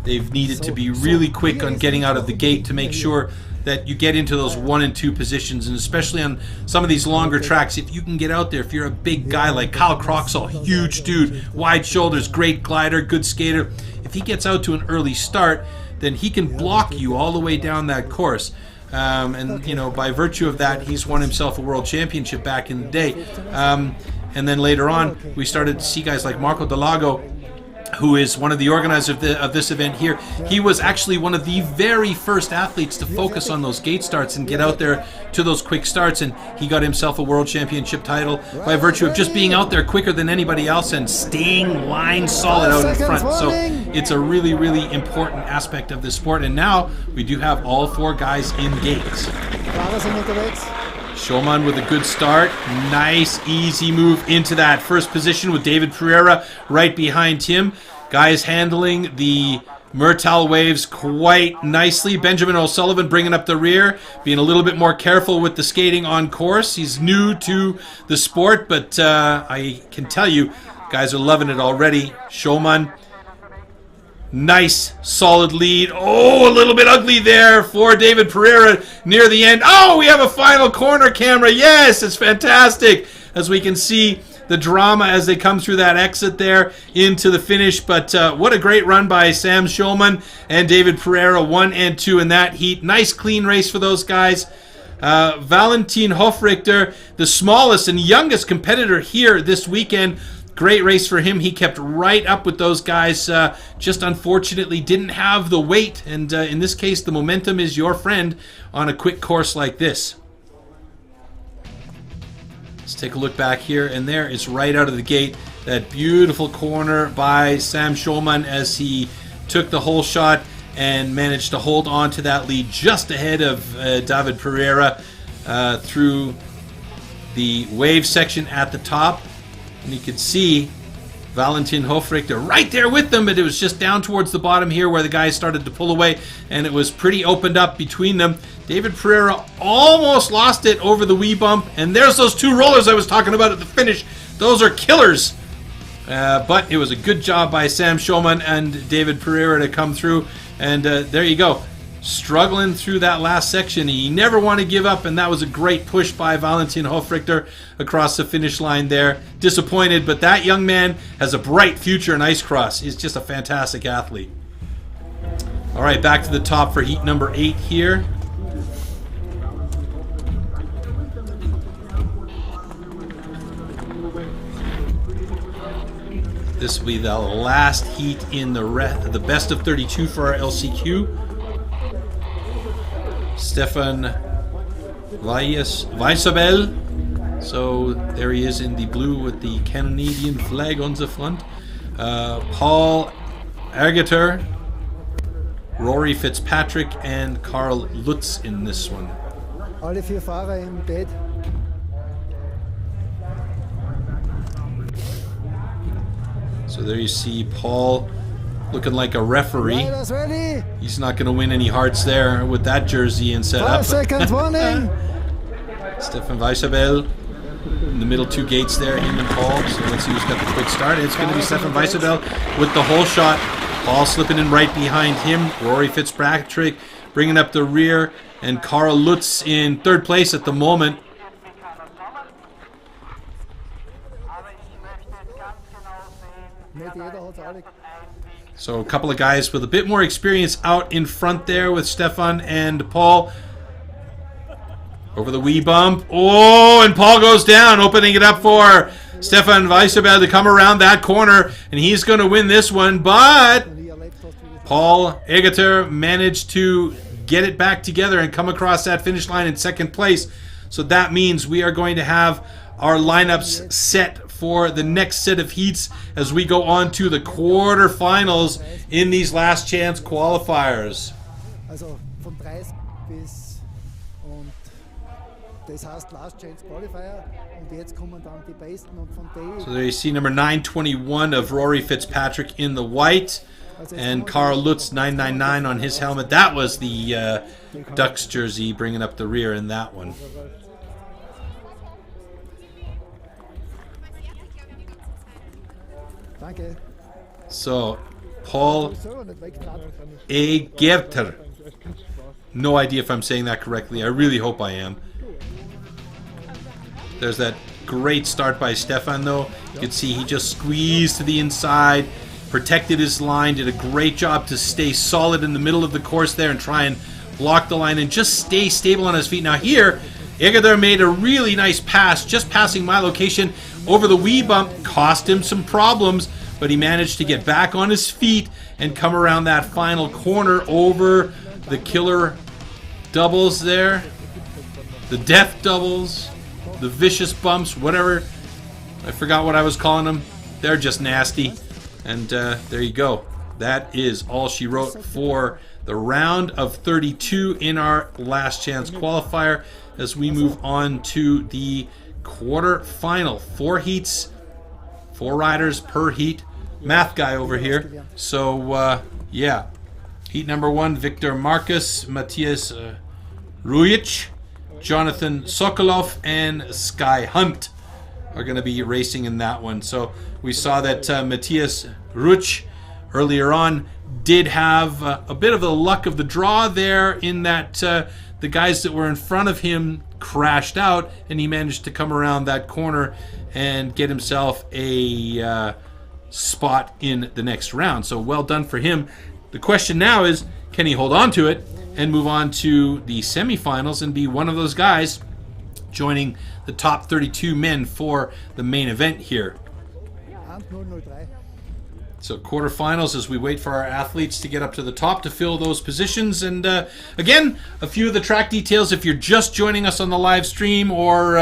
they've needed to be really quick on getting out of the gate to make sure that you get into those 1 and 2 positions, and especially on some of these longer tracks, if you can get out there, if you're a big guy like Kyle Croxall, huge dude, wide shoulders, great glider, good skater, if he gets out to an early start, then he can block you all the way down that course. And, you know, by virtue of that, he's won himself a world championship back in the day. And then later on, we started to see guys like Marco Delago, who is one of the organizers of this event here. He was actually one of the very first athletes to focus on those gate starts and get out there to those quick starts, and he got himself a world championship title by virtue of just being out there quicker than anybody else and staying line solid out in front. So it's a really, really important aspect of this sport, and now we do have all 4 guys in gates. Schulman with a good start. Nice, easy move into that first position with David Pereira right behind him. Guys handling the Murtal waves quite nicely. Benjamin O'Sullivan bringing up the rear, being a little bit more careful with the skating on course. He's new to the sport, but I can tell you, guys are loving it already. Schulman, nice, solid lead. Oh, a little bit ugly there for David Pereira near the end. Oh, we have a final corner camera. Yes, it's fantastic. As we can see the drama as they come through that exit there into the finish. But what a great run by Sam Schulman and David Pereira, 1 and 2 in that heat. Nice, clean race for those guys. Valentin Hofrichter, the smallest and youngest competitor here this weekend. Great race for him. He kept right up with those guys. Just unfortunately didn't have the weight. And in this case, the momentum is your friend on a quick course like this. Let's take a look back here. And there is right out of the gate. That beautiful corner by Sam Schulman as he took the whole shot and managed to hold on to that lead just ahead of David Pereira through the wave section at the top. And you can see Valentin Hofrichter right there with them, but it was just down towards the bottom here where the guys started to pull away, and it was pretty opened up between them. David Pereira almost lost it over the wee bump, and there's those 2 rollers I was talking about at the finish. Those are killers. But it was a good job by Sam Schulman and David Pereira to come through, and there you go. struggling through that last section. He never wanted to give up, and that was a great push by Valentin Hofrichter across the finish line there. Disappointed, but that young man has a bright future in ice cross. He's just a fantastic athlete. All right, back to the top for heat number 8 here. This will be the last heat in the best of 32 for our LCQ. Stefan Weissabel. So there he is in the blue with the Canadian flag on the front. Paul Ergeter, Rory Fitzpatrick, and Karl Lutz in this one. Alle 4 Fahrer im Bett. So there you see Paul looking like a referee. Riders ready. He's not going to win any hearts there with that jersey and set 5 up. seconds warning. Stefan Weissabel in the middle 2 gates there, him and Paul. So let's see who's got the quick start. It's going to be Stefan Weissabel with the whole shot. Paul slipping in right behind him. Rory Fitzpatrick bringing up the rear. And Karl Lutz in 3rd place at the moment. Nicht jeder hat's alle. So a couple of guys with a bit more experience out in front there with Stefan and Paul. Over the wee bump. Oh, and Paul goes down, opening it up for Stefan Weissabel to come around that corner, and he's going to win this one. But Paul Egeter managed to get it back together and come across that finish line in 2nd place. So that means we are going to have our lineups set for the next set of heats as we go on to the quarterfinals in these last chance qualifiers. Also von 30 bis und das heißt Last Chance Qualifier und jetzt kommen dann die Besten und von denen. So there you see number 921 of Rory Fitzpatrick in the white, and Karl Lutz 999 on his helmet. That was the Ducks jersey bringing up the rear in that one. Danke. So Paul So nicht wegklappen. Egerter. No idea if I'm saying that correctly. I really hope I am. There's that great start by Stefan though. You can see he just squeezed to the inside, protected his line, did a great job to stay solid in the middle of the course there and try and block the line and just stay stable on his feet. Now here, Egerter made a really nice pass, just passing my location over the wee bump, cost him some problems, but he managed to get back on his feet and come around that final corner over the killer doubles there, the death doubles, the vicious bumps, whatever. I forgot what I was calling them. They're just nasty. And there you go. That is all she wrote for the round of 32 in our last chance qualifier as we move on to the quarter-final. 4 heats, 4 riders per heat. Math guy over here. So, yeah. Heat number 1, Victor Marcus, Matthias Rujic, Jonathan Sokolov, and Sky Hunt are going to be racing in that one. So we saw that Matthias Rujic earlier on did have a bit of the luck of the draw there in that the guys that were in front of him crashed out, and he managed to come around that corner and get himself a spot in the next round. So well done for him. The question now is, can he hold on to it and move on to the semifinals and be one of those guys joining the top 32 men for the main event here? And 003. So quarterfinals as we wait for our athletes to get up to the top to fill those positions. And again, a few of the track details if you're just joining us on the live stream, or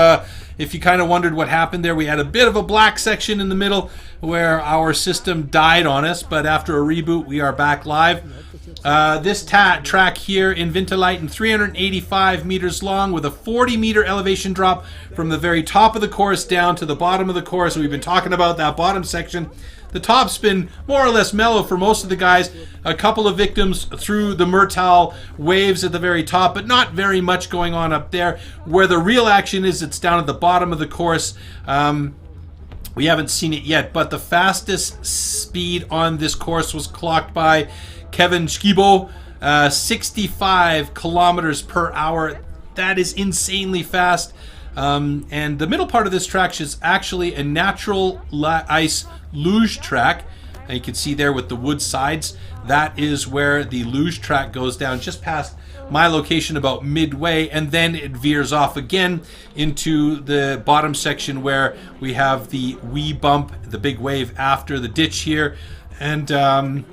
if you kind of wondered what happened there. We had a bit of a black section in the middle where our system died on us, but after a reboot we are back live. This track here in Winterleiten, 385 meters long with a 40-meter elevation drop from the very top of the course down to the bottom of the course. We've been talking about that bottom section. The top's been more or less mellow for most of the guys. A couple of victims through the Murtal waves at the very top, but not very much going on up there. Where the real action is, it's down at the bottom of the course. We haven't seen it yet, but the fastest speed on this course was clocked by Kevin Schibo 65 kilometers per hour. That is insanely fast. And the middle part of this track is actually a natural ice luge track. And you can see there with the wood sides, that is where the luge track goes down just past my location about midway, and then it veers off again into the bottom section where we have the wee bump, the big wave after the ditch here. And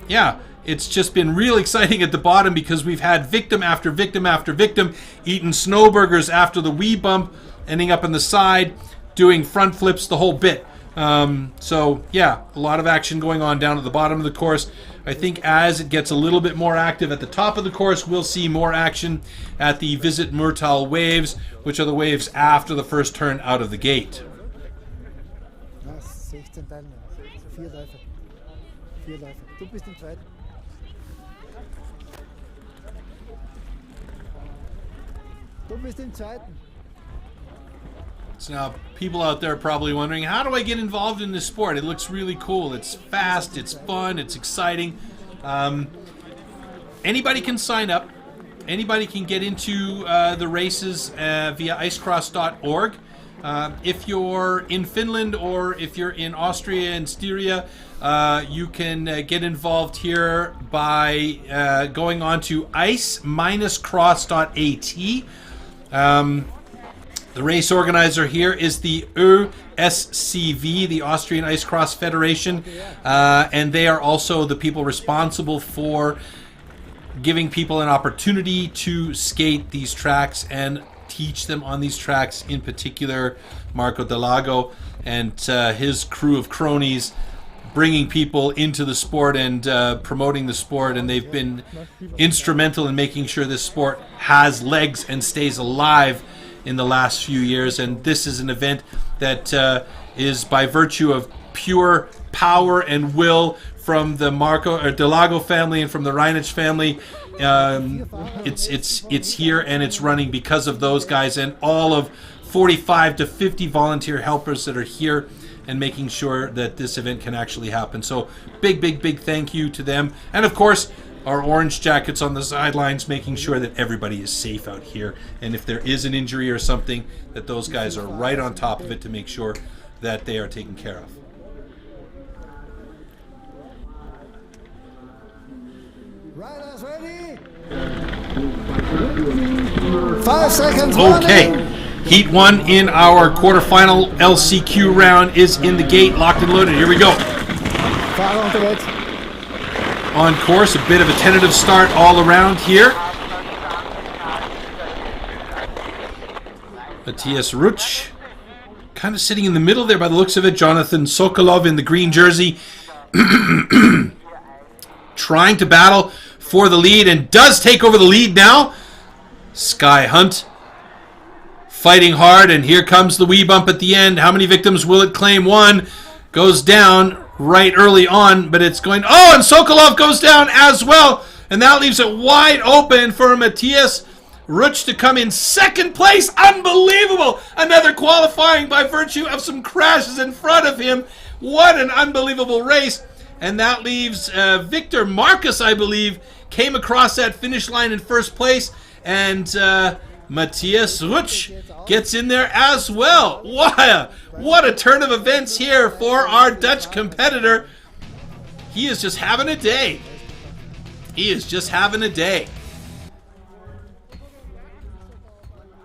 yeah, it's just been real exciting at the bottom because we've had victim after victim after victim eating snowburgers after the wee bump, ending up on the side, doing front flips, the whole bit. So yeah, a lot of action going on down at the bottom of the course. I think as it gets a little bit more active at the top of the course, we'll see more action at the Visit Murtal waves, which are the waves after the first turn out of the gate. Ja, 16 Teilnehmer, 4 Läufer. 4 Läufer. Du bist im zweiten. Du bist im zweiten. So now people out there are probably wondering, how do I get involved in this sport? It looks really cool. It's fast, it's fun, it's exciting. Anybody can sign up. Anybody can get into the races via icecross.org. If you're in Finland or if you're in Austria and Styria, you can get involved here by going on to ice-cross.at. The race organizer here is the ÖSCV, the Austrian Ice Cross Federation, and they are also the people responsible for giving people an opportunity to skate these tracks and teach them on these tracks, in particular Marco Delago and his crew of cronies, bringing people into the sport and promoting the sport, and they've been instrumental in making sure this sport has legs and stays alive in the last few years. And this is an event that is by virtue of pure power and will from the Marco or Delago family and from the Reinich family. It's here and it's running because of those guys and all of 45 to 50 volunteer helpers that are here and making sure that this event can actually happen. So big thank you to them, and of course our orange jackets on the sidelines, making sure that everybody is safe out here, and if there is an injury or something, that those guys are right on top of it to make sure that they are taken care of. Riders ready? 5 seconds. Okay, Heat 1 in our quarterfinal LCQ round is in the gate, locked and loaded. Here we go. Fahrer unterwegs. On course, a bit of a tentative start all around here. Matthias Rutsch kind of sitting in the middle there by the looks of it. Jonathan Sokolov in the green jersey trying to battle for the lead and does take over the lead now. Sky Hunt fighting hard, and here comes the wee bump at the end. How many victims will it claim? One goes down right early on, but it's going... Oh, and Sokolov goes down as well, and that leaves it wide open for Matthias Rutsch to come in second place. Unbelievable! Another qualifying by virtue of some crashes in front of him. What an unbelievable race. And that leaves Victor Marcus, I believe, came across that finish line in first place, and Matthias Rutsch gets in there as well. What a turn of events here for our Dutch competitor. He is just having a day. He is just having a day.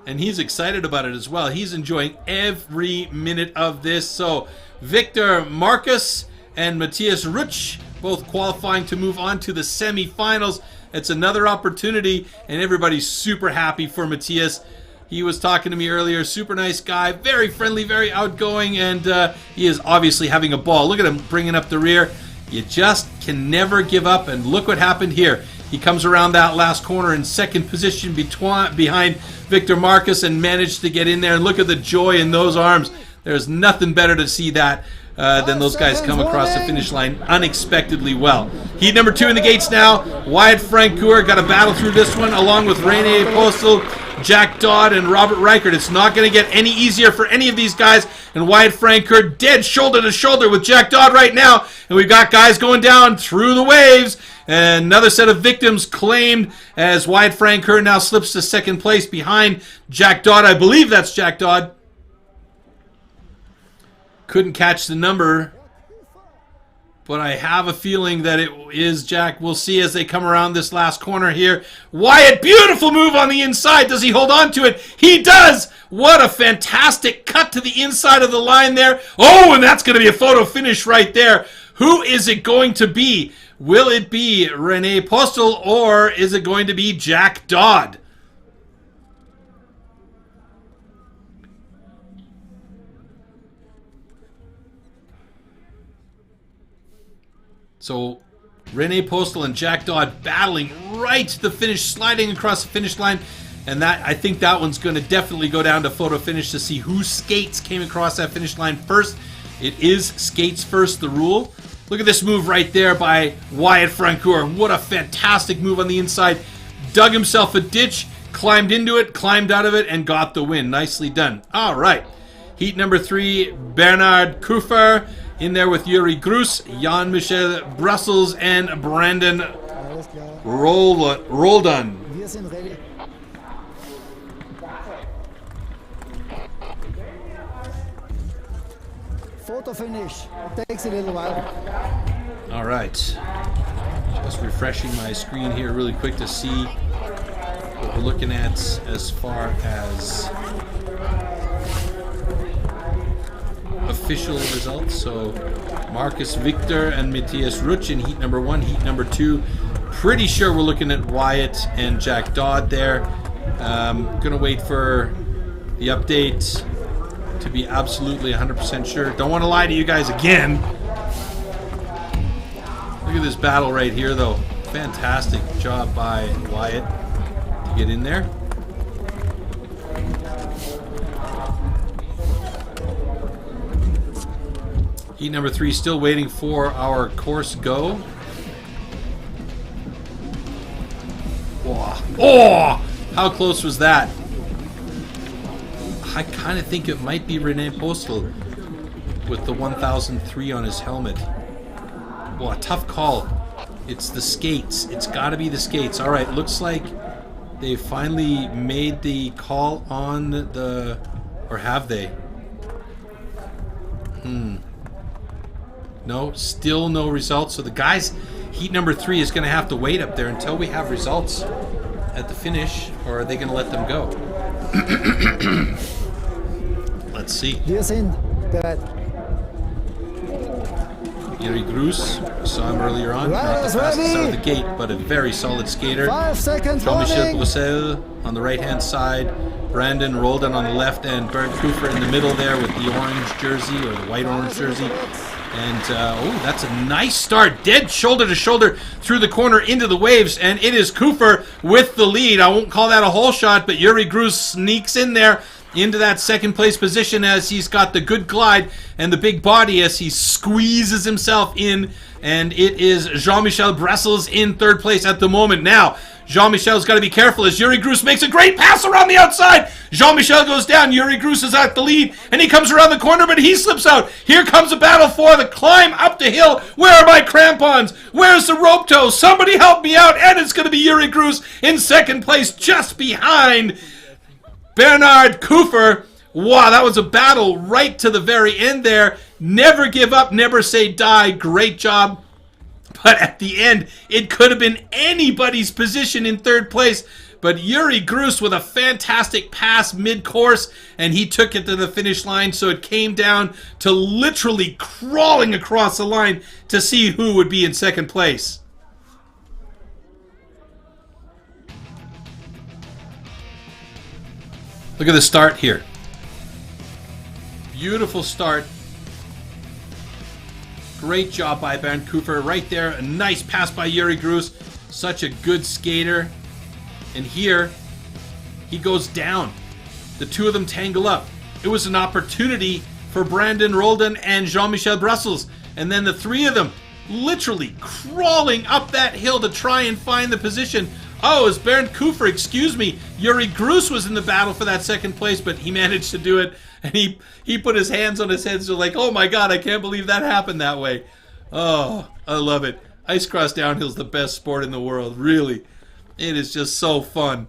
And he's excited about it as well. He's enjoying every minute of this. So Victor Marcus and Matthias Rutsch both qualifying to move on to the semifinals. It's another opportunity, and everybody's super happy for Matthias. He was talking to me earlier, super nice guy, very friendly, very outgoing, and he is obviously having a ball. Look at him bringing up the rear. You just can never give up, and look what happened here. He comes around that last corner in second position behind Victor Marcus and managed to get in there, and look at the joy in those arms. There's nothing better to see that than those guys come across the finish line unexpectedly well. Heat number 2 in the gates now. Wyatt Francoeur got a battle through this one, along with Rene Postel, Jack Dodd, and Robert Reichert. It's not going to get any easier for any of these guys. And Wyatt Francoeur dead shoulder to shoulder with Jack Dodd right now. And we've got guys going down through the waves. Another set of victims claimed as Wyatt Francoeur now slips to second place behind Jack Dodd. I believe that's Jack Dodd. Couldn't catch the number, but I have a feeling that it is Jack. We'll see as they come around this last corner here. Wyatt, beautiful move on the inside. Does he hold on to it? He does! What a fantastic cut to the inside of the line there. Oh, and that's going to be a photo finish right there. Who is it going to be? Will it be Rene Postel or is it going to be Jack Dodd? So Rene Postel and Jack Dodd battling right to the finish, sliding across the finish line. And that, I think that one's going to definitely go down to photo finish to see whose skates came across that finish line first. It is skates first, the rule. Look at this move right there by Wyatt Francoeur. What a fantastic move on the inside. Dug himself a ditch, climbed into it, climbed out of it, and got the win. Nicely done. All right. Heat number 3, Bernard Kuffer in there with Yuri Grus, Jan-Michel Brussels, and Brandon Roldan. Wir sind ready. Photo finish. Takes a little while. All right. Just refreshing my screen here really quick to see what we're looking at as far as official results. So Marcus Victor and Matthias Rutsch in heat number 1, heat number 2. Pretty sure we're looking at Wyatt and Jack Dodd there. Gonna wait for the update to be absolutely 100% sure. Don't want to lie to you guys again. Look at this battle right here though. Fantastic job by Wyatt to get in there. Heat number 3 still waiting for our course go. Oh, how close was that? I kind of think it might be Rene Postel with the 1003 on his helmet. Well, tough call. It's the skates. It's got to be the skates. All right, looks like they finally made the call on the... Or have they? No, still no results. So the guys, heat number 3 is going to have to wait up there until we have results at the finish, or are they going to let them go? Let's see. Wir sind bereit. Yuri Grus, saw him earlier on. Not the fastest out of the gate, but a very solid skater. 5 seconds Jean-Michel running. Brussels on the right-hand side. Brandon Roldan on the left, and Bernd Kuffer in the middle there with the orange jersey, or the white-orange jersey. And, oh, that's a nice start. Dead shoulder to shoulder through the corner into the waves. And it is Kuffer with the lead. I won't call that a hole shot, but Yuri Grus sneaks in there into that second place position as he's got the good glide and the big body as he squeezes himself in. And it is Jean-Michel Brussels in third place at the moment. Now, Jean-Michel's got to be careful as Yuri Grus makes a great pass around the outside. Jean-Michel goes down. Yuri Grus is at the lead, and he comes around the corner, but he slips out. Here comes a battle for the climb up the hill. Where are my crampons? Where's the rope toe? Somebody help me out, and it's going to be Yuri Grus in second place just behind Bernard Kuffer. Wow, that was a battle right to the very end there. Never give up, never say die. Great job. But at the end, it could have been anybody's position in third place. But Yuri Grus with a fantastic pass mid-course, and he took it to the finish line. So it came down to literally crawling across the line to see who would be in second place. Look at the start here. Beautiful start. Great job by Bernd Kuffer right there. A nice pass by Yuri Grus. Such a good skater. And here, he goes down. The two of them tangle up. It was an opportunity for Brandon Roldan and Jean-Michel Brussels. And then the three of them literally crawling up that hill to try and find the position. Oh, it's Bernd Kuffer, excuse me. Yuri Grus was in the battle for that second place, but he managed to do it. And he put his hands on his head, so like, oh my God, I can't believe that happened that way. Oh, I love it. Ice cross downhill is the best sport in the world, really. It is just so fun.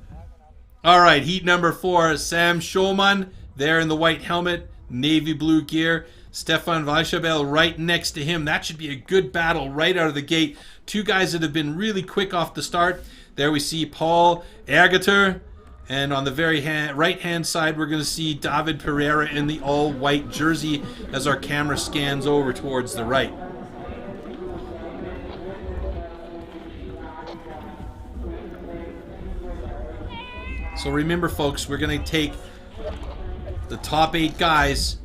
All right, heat number 4, Sam Schoemann there in the white helmet, navy blue gear. Stefan Weichabel right next to him. That should be a good battle right out of the gate. Two guys that have been really quick off the start. There we see Paul Ergeter. And on the very right-hand side, we're going to see David Pereira in the all-white jersey as our camera scans over towards the right. So remember, folks, we're going to take the top 8 guys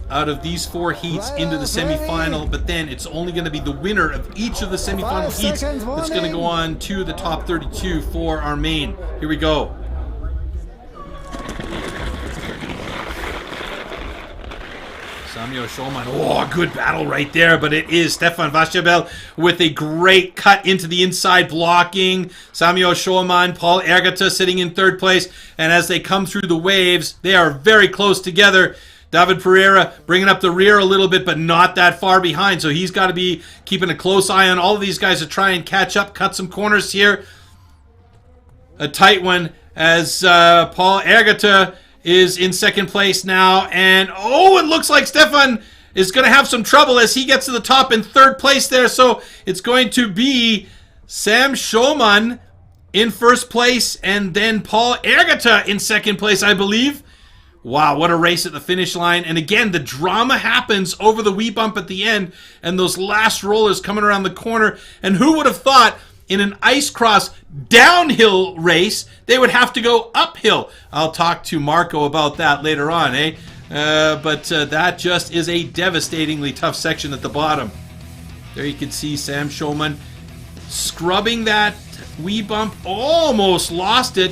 out of these 4 heats into the semifinal, but then it's only going to be the winner of each of the semifinal heats that's going to go on to the top 32 for our main. Here we go. Samuel Schoemann. Oh, good battle right there, but it is Stefan Weichabel with a great cut into the inside blocking. Samuel Schoemann, Paul Ergeter sitting in 3rd place, and as they come through the waves, they are very close together. David Pereira bringing up the rear a little bit, but not that far behind, so he's got to be keeping a close eye on all of these guys to try and catch up, cut some corners here. A tight one as Paul Ergeter is in 2nd place now, and oh, it looks like Stefan is going to have some trouble as he gets to the top in 3rd place there, so it's going to be Sam Schoemann in 1st place, and then Paul Ergeter in 2nd place, I believe. Wow, what a race at the finish line, and again, the drama happens over the wee bump at the end, and those last rollers coming around the corner, and who would have thought in an ice cross downhill race, they would have to go uphill. I'll talk to Marco about that later on, but that just is a devastatingly tough section at the bottom. There you can see Sam Schoemann scrubbing that wee bump, almost lost it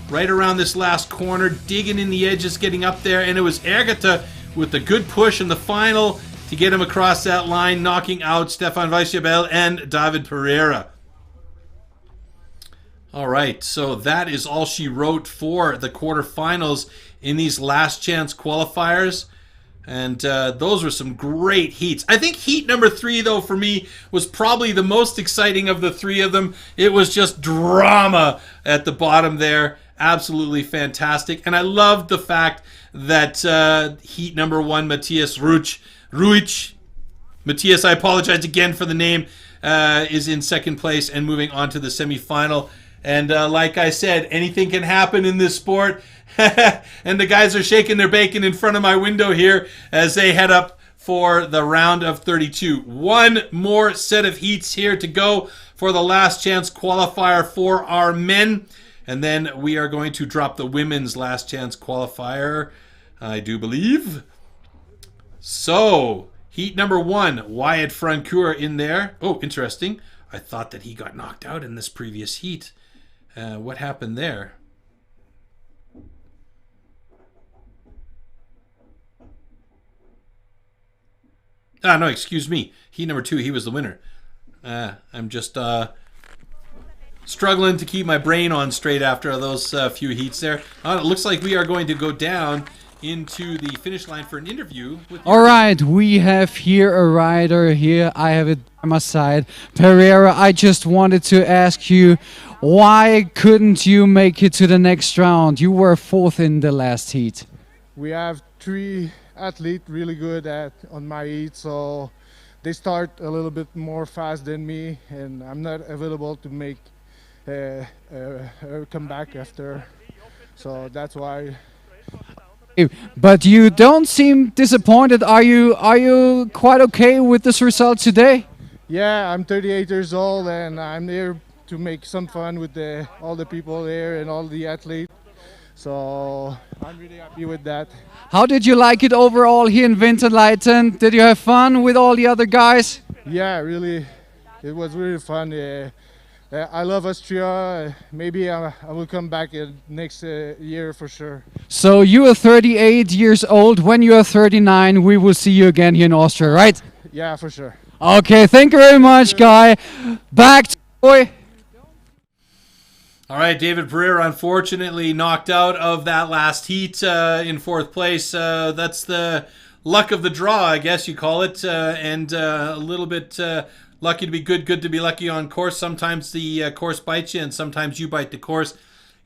right around this last corner, digging in the edges, getting up there, and it was Ergeter with a good push in the final to get him across that line, knocking out Stefan Weichabel and David Pereira. All right, so that is all she wrote for the quarterfinals in these last chance qualifiers. And those were some great heats. I think heat number 3, though, for me, was probably the most exciting of the 3 of them. It was just drama at the bottom there. Absolutely fantastic. And I loved the fact that heat number 1, Matthias Ruiz, Matthias, I apologize again for the name, is in 2nd place and moving on to the semifinal. And like I said, anything can happen in this sport. And the guys are shaking their bacon in front of my window here as they head up for the round of 32. One more set of heats here to go for the last chance qualifier for our men. And then we are going to drop the women's last chance qualifier, I do believe. So, heat number 1, Wyatt Francoeur in there. Oh, interesting. I thought that he got knocked out in this previous heat. What happened there? No, excuse me. Heat number 2, he was the winner. I'm just struggling to keep my brain on straight after those few heats there. It looks like we are going to go down into the finish line for an interview. All right, we have here a rider here. I have it by my side. Pereira, I just wanted to ask you, why couldn't you make it to the next round? You were 4th in the last heat. We have 3 athletes really good on my heat, so they start a little bit more fast than me, and I'm not available to make a comeback after. So that's why. But you don't seem disappointed. Are you quite okay with this result today? Yeah, I'm 38 years old and I'm there to make some fun with all the people there and all the athletes. So I'm really happy with that. How did you like it overall here in Winterleiten? Did you have fun with all the other guys? Yeah, really. It was really fun. I love Austria. Maybe I will come back next year for sure. So you are 38 years old. When you are 39, we will see you again here in Austria, right? Yeah, for sure. Okay, thank you very much, Guy. Back to boy. All right, David Pereira unfortunately knocked out of that last heat in 4th place. That's the luck of the draw, I guess you call it, and a little bit Lucky to be good, good to be lucky on course. Sometimes the course bites you, and sometimes you bite the course.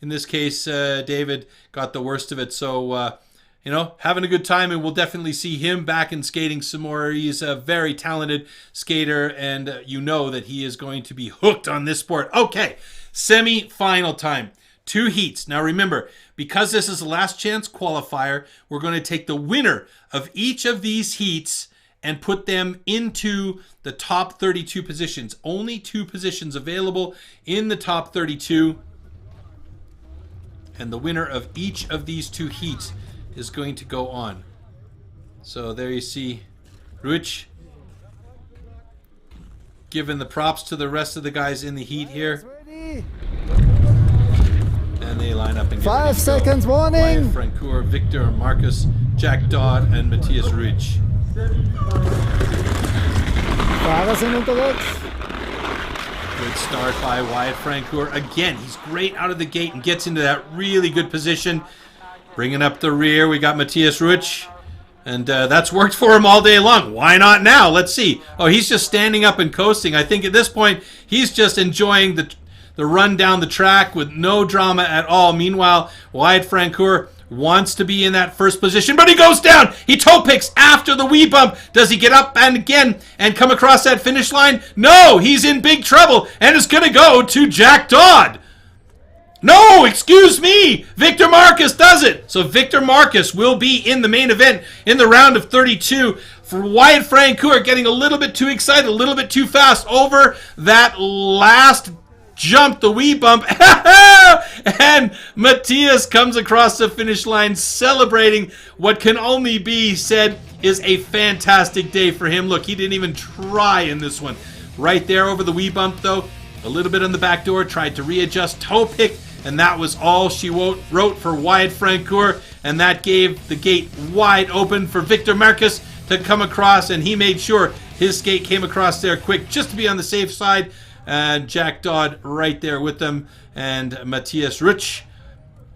In this case, David got the worst of it. So, you know, having a good time, and we'll definitely see him back in skating some more. He's a very talented skater, and you know that he is going to be hooked on this sport. Okay, semi-final time. 2 heats. Now remember, because this is the last chance qualifier, we're going to take the winner of each of these heats and put them into the top 32 positions. Only 2 positions available in the top 32. And the winner of each of these 2 heats is going to go on. So there you see Ruch giving the props to the rest of the guys in the heat here. And they line up and 5 seconds warning. Wyatt Francoeur, Victor Marcus, Jack Dodd, and Matthias Ruch. Fahrer sind unterwegs. Good start by Wyatt Francoeur. Again, he's great out of the gate and gets into that really good position. Bringing up the rear, we got Matthias Ruch. And that's worked for him all day long. Why not now? Let's see. Oh, he's just standing up and coasting. I think at this point, he's just enjoying the run down the track with no drama at all. Meanwhile, Wyatt Francoeur wants to be in that first position, but he goes down. He toe picks after the wee bump. Does he get up and again and come across that finish line? No, he's in big trouble, and it's going to go to Jack Dodd. No, excuse me. Victor Marcus does it. So Victor Marcus will be in the main event in the round of 32. For Wyatt Francoeur getting a little bit too excited, a little bit too fast over that last jump, the wee bump. And Matthias comes across the finish line celebrating what can only be said is a fantastic day for him. Look, he didn't even try in this one. Right there over the wee bump, though. A little bit on the back door, tried to readjust, toe pick, and that was all she wrote for Wyatt Francoeur, and that gave the gate wide open for Victor Marcus to come across, and he made sure his skate came across there quick just to be on the safe side. And Jack Dodd right there with them, and Matthias Ruch.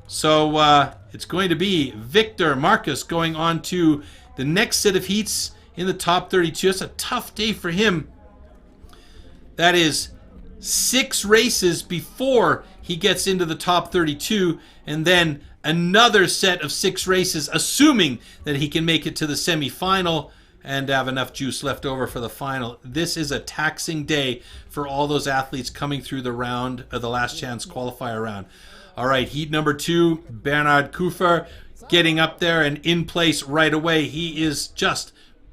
So it's going to be Victor Marcus going on to the next set of heats in the top 32. It's a tough day for him. That is 6 races before he gets into the top 32, and then another set of 6 races, assuming that he can make it to the semifinal and have enough juice left over for the final. This is a taxing day for all those athletes coming through the round of the last chance qualifier round. All right, heat number 2, Bernard Kufer getting up there and in place right away. He is just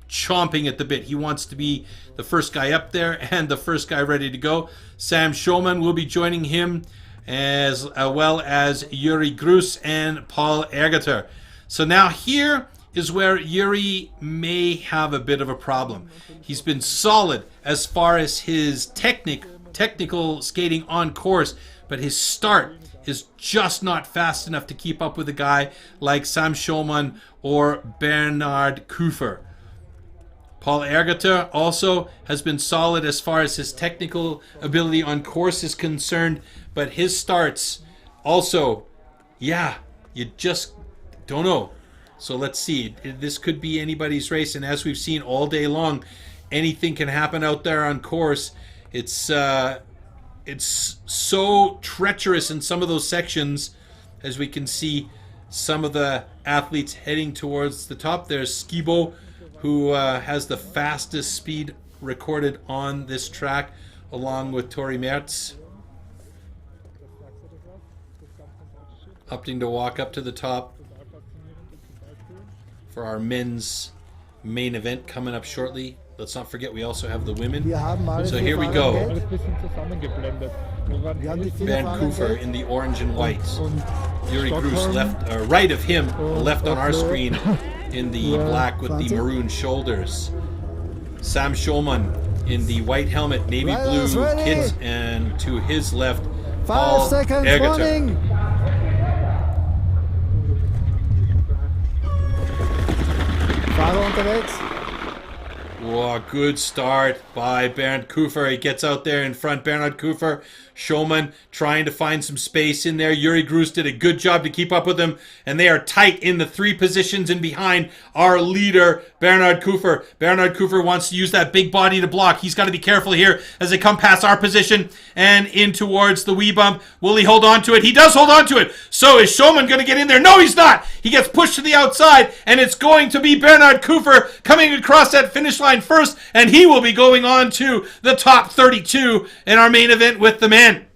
chomping at the bit. He wants to be the first guy up there and the first guy ready to go. Sam Schulman will be joining him, as well as Yuri Grus and Paul Ergater. So now here is where Yuri may have a bit of a problem. He's been solid as far as his technical skating on course, but his start is just not fast enough to keep up with a guy like Sam Schulman or Bernard Kufer. Paul Ergater also has been solid as far as his technical ability on course is concerned, but his starts also, yeah, you just don't know. So let's see. This could be anybody's race, and as we've seen all day long, anything can happen out there on course. It's so treacherous in some of those sections, as we can see some of the athletes heading towards the top. There's Skibo, who has the fastest speed recorded on this track, along with Tori Mertz, opting to walk up to the top for our men's main event coming up shortly. Let's not forget we also have the women. So here we go. Bernd Kufer in the orange and white. Yuri Grus left, right of him, left on our screen in the black with the maroon shoulders. Sam Schulman in the white helmet, navy blue kit, and to his left, Paul Ergater. Oh, good start by Bernd Kufer. He gets out there in front. Bernhard Kufer, Schoman trying to find some space in there. Yuri Grus did a good job to keep up with him, and they are tight in the 3 positions and behind our leader, Bernhard Kufer. Bernhard Kufer wants to use that big body to block. He's got to be careful here as they come past our position and in towards the wee bump. Will he hold on to it? He does hold on to it. So is Schoman going to get in there? No, he's not. He gets pushed to the outside, and it's going to be Bernhard Kufer coming across that finish line first, and he will be going on to the top 32 in our main event with the men.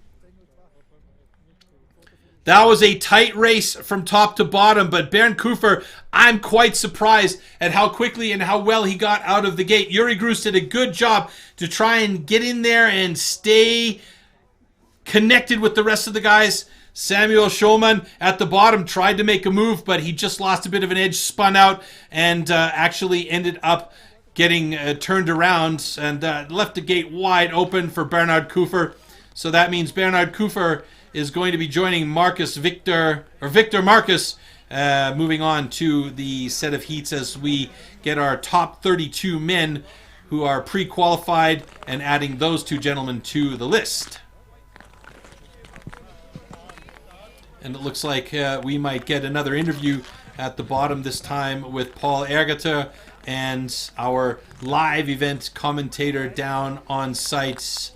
That was a tight race from top to bottom, but Bernd Kufer, I'm quite surprised at how quickly and how well he got out of the gate. Yuri Grus did a good job to try and get in there and stay connected with the rest of the guys. Samuel Schoman at the bottom tried to make a move, but he just lost a bit of an edge, spun out, and actually ended up getting turned around and left the gate wide open for Bernhard Kufer. So that means Bernhard Kufer is going to be joining Victor Marcus, moving on to the set of heats as we get our top 32 men who are pre-qualified and adding those 2 gentlemen to the list. And it looks like we might get another interview at the bottom this time with Paul Ergater and our live event commentator down on site.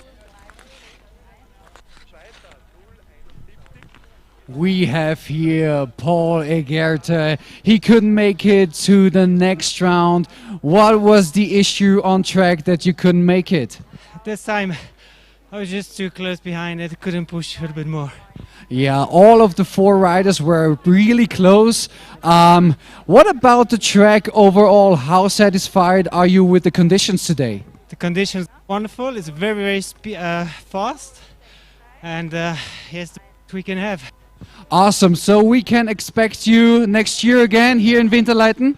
We have here Paul Egerte. He couldn't make it to the next round. What was the issue on track that you couldn't make it? This time I was just too close behind it, couldn't push a little bit more. Yeah, all of the 4 riders were really close. What about the track overall? How satisfied are you with the conditions today? The conditions are wonderful. It's very fast, and here's the best we can have. Awesome. So we can expect you next year again here in Winterleiten?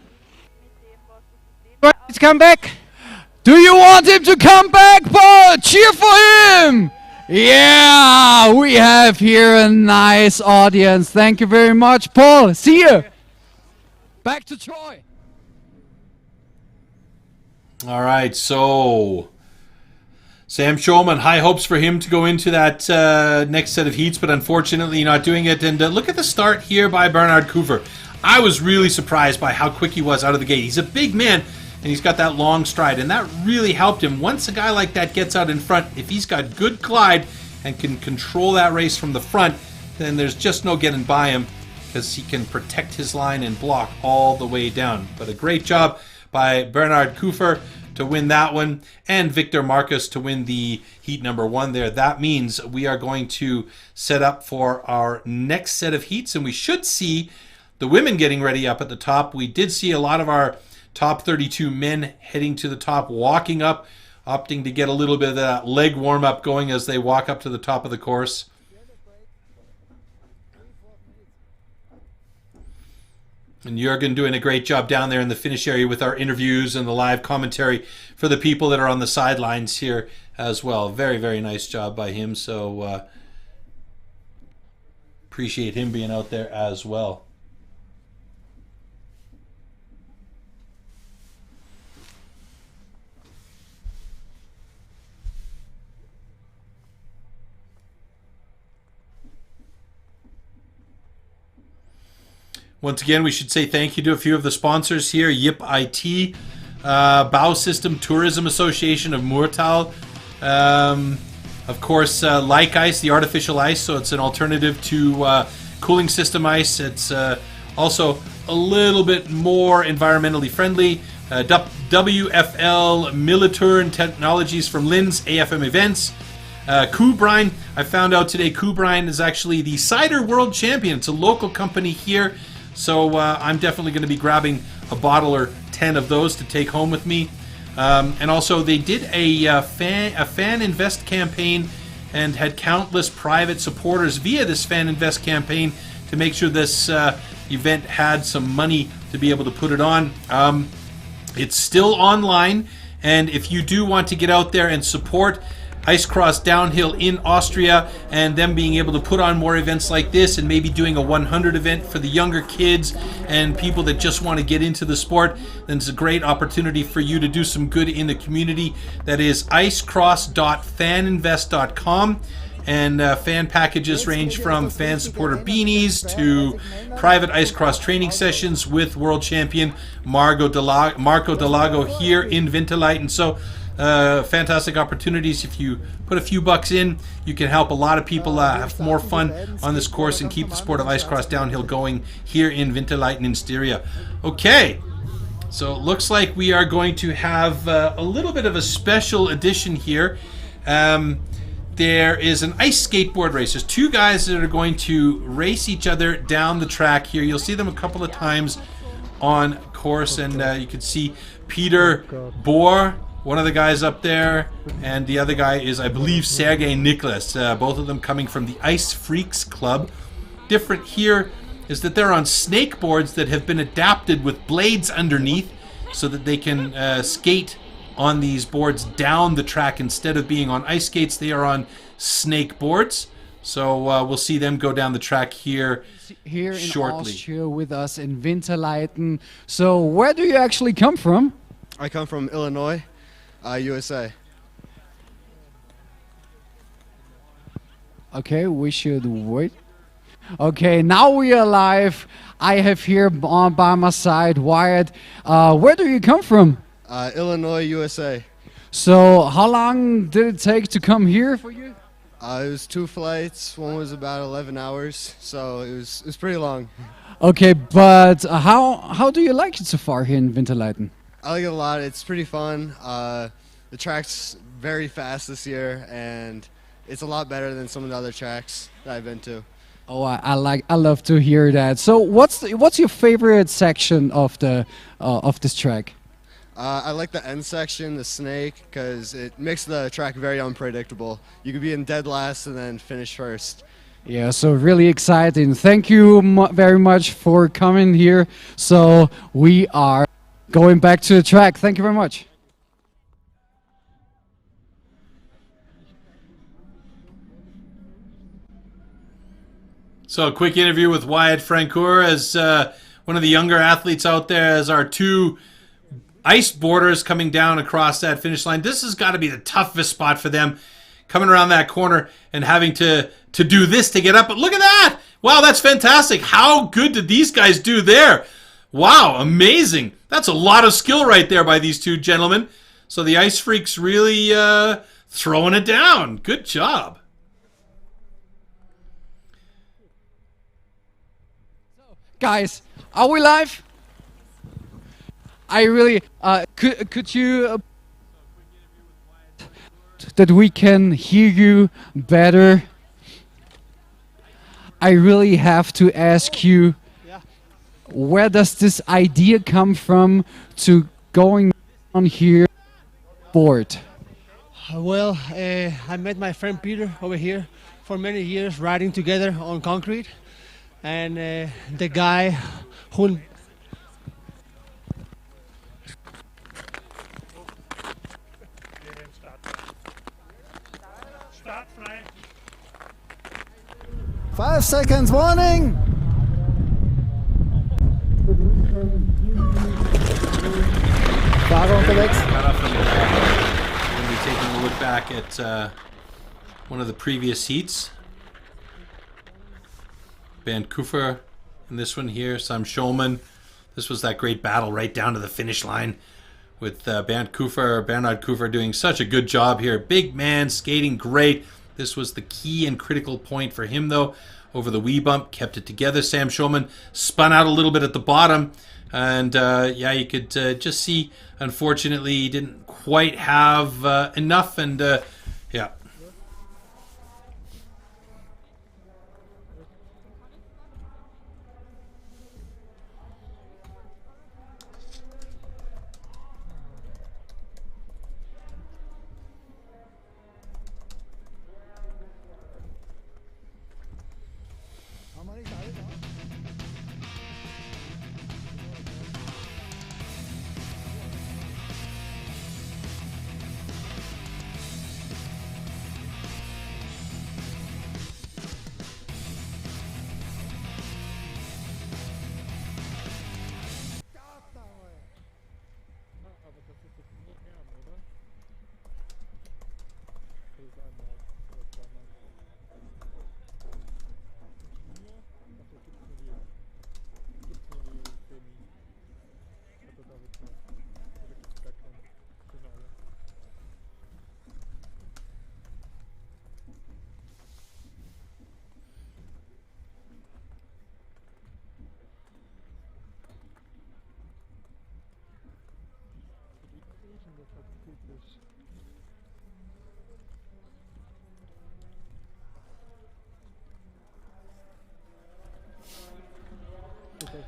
Let's come back. Do you want him to come back, Paul? Cheer for him! Yeah, we have here a nice audience. Thank you very much, Paul. See you. Back to Troy. All right, so Sam Schoman, high hopes for him to go into that next set of heats, but unfortunately not doing it. And look at the start here by Bernhard Kufer. I was really surprised by how quick he was out of the gate. He's a big man, and he's got that long stride, and that really helped him. Once a guy like that gets out in front, if he's got good glide and can control that race from the front, then there's just no getting by him because he can protect his line and block all the way down. But a great job by Bernhard Kufer to win that one, and Victor Marcus to win the heat number 1 there. That means we are going to set up for our next set of heats, and we should see the women getting ready up at the top. We did see a lot of our top 32 men heading to the top, walking up, opting to get a little bit of that leg warm-up going as they walk up to the top of the course. And Jürgen doing a great job down there in the finish area with our interviews and the live commentary for the people that are on the sidelines here as well. Very, very nice job by him. So appreciate him being out there as well. Once again, we should say thank you to a few of the sponsors here. Yip IT, Bow System Tourism Association of Murtal. Of course, Like Ice, the artificial ice, so it's an alternative to cooling system ice. It's also a little bit more environmentally friendly. WFL Militurn Technologies from Linz, AFM Events. Kuhbrine, I found out today Kuhbrine is actually the cider world champion. It's a local company here. So I'm definitely going to be grabbing a bottle or 10 of those to take home with me. And also they did a fan invest campaign and had countless private supporters via this fan invest campaign to make sure this event had some money to be able to put it on. It's still online, and if you do want to get out there and support ice cross downhill in Austria, and them being able to put on more events like this, and maybe doing a 100 event for the younger kids and people that just want to get into the sport, then it's a great opportunity for you to do some good in the community. That is icecross.faninvest.com. And fan packages range from fan supporter beanies to private ice cross training sessions with world champion Marco Delago here in Winterleiten. So fantastic opportunities. If you put a few bucks in, you can help a lot of people have more fun on this course and keep the sport of ice cross downhill going here in Winterleiten in Styria. Okay, so it looks like we are going to have a little bit of a special edition here. There is an ice skateboard race. There's two guys that are going to race each other down the track here. You'll see them a couple of times on course, and you can see Peter Bohr, one of the guys up there, and the other guy is, I believe, Sergei Niklas, both of them coming from the Ice Freaks Club. Different here is that they're on snake boards that have been adapted with blades underneath so that they can skate on these boards down the track. Instead of being on ice skates, they are on snake boards. So we'll see them go down the track here shortly. In Austria with us in Winterleiten. So where do you actually come from? I come from Illinois, USA. Okay, we should wait. Okay, now we are live. I have here by my side Wyatt. Where do you come from? Illinois, USA. So how long did it take to come here for you? It was 2 flights. One was about 11 hours, so it was pretty long. Okay, but how do you like it so far here in Winterleiten? I like it a lot. It's pretty fun. The track's very fast this year, and it's a lot better than some of the other tracks that I've been to. Oh, I love to hear that. So what's your favorite section of this track? I like the end section, the snake, because it makes the track very unpredictable. You could be in dead last and then finish first. Yeah, so really exciting. Thank you very much for coming here. So we are going back to the track. Thank you very much. So a quick interview with Wyatt Francoeur as one of the younger athletes out there, as our two ice boarders coming down across that finish line. This has got to be the toughest spot for them, coming around that corner and having to do this to get up. But look at that! Wow, that's fantastic. How good did these guys do there? Wow, amazing. That's a lot of skill right there by these two gentlemen. So the Ice Freaks really throwing it down. Good job. Guys, are we live? I really could you that we can hear you better. I really have to ask you, where does this idea come from to going on here board? Well, I met my friend Peter over here for many years, riding together on concrete, and the guy who Five seconds warning. Fahrer unterwegs. We'll be taking a look back at one of the previous heats. Vancouver in this one here, Sam Schulman. This was that great battle right down to the finish line with Bernhard Kufer doing such a good job here. Big man, skating great. This was the key and critical point for him, though. Over the wee bump, kept it together. Sam Schulman spun out a little bit at the bottom. And, yeah, you could just see, unfortunately, he didn't quite have enough. And, yeah.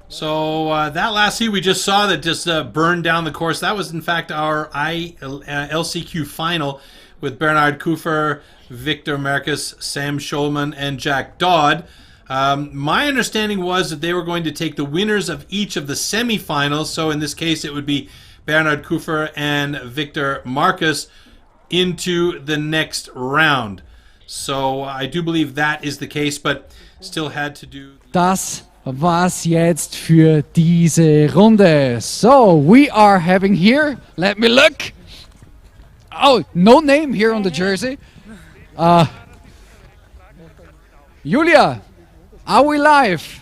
So that last heat we just saw that just burned down the course, that was in fact our LCQ final with Bernhard Kufer, Victor Marcus, Sam Schulman, and Jack Dodd. My understanding was that they were going to take the winners of each of the semifinals, so in this case it would be Bernhard Kufer and Victor Marcus into the next round. So I do believe that is the case, but still had to do... Das war's jetzt für diese Runde. So, we are having here, let me look. Oh, no name here on the jersey. Julia, are we live?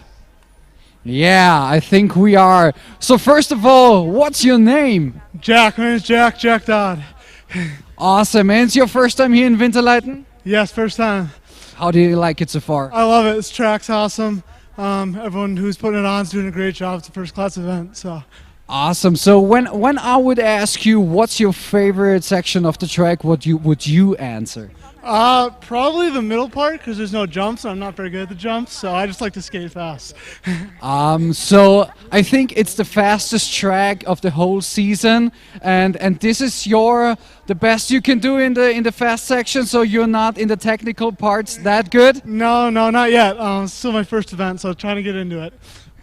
Yeah, I think we are. So first of all, what's your name? Jack, my name is Jack Dodd. Awesome, and it's your first time here in Winterleiten? Yes, first time. How do you like it so far? I love it, this track's awesome. Everyone who's putting it on is doing a great job. It's a first class event, so. Awesome. So when I would ask you what's your favorite section of the track, what would you answer? Probably the middle part, because there's no jumps. I'm not very good at the jumps, so I just like to skate fast. So I think it's the fastest track of the whole season, and this is the best you can do in the fast section. So you're not in the technical parts that good? No, not yet. It's still my first event, so trying to get into it.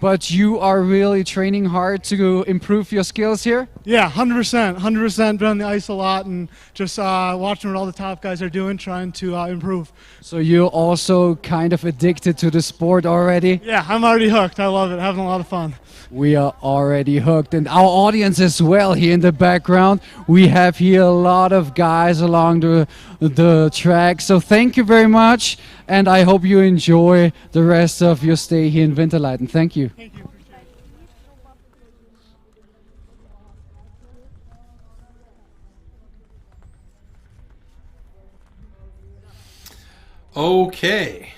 But you are really training hard to improve your skills here? Yeah, 100%. Been on the ice a lot and just watching what all the top guys are doing, trying to improve. So you're also kind of addicted to the sport already? Yeah, I'm already hooked. I love it. Having a lot of fun. We are already hooked, and our audience as well here in the background. We have here a lot of guys along the track. So thank you very much, and I hope you enjoy the rest of your stay here in Winterleiten. Thank you. Thank you. Okay.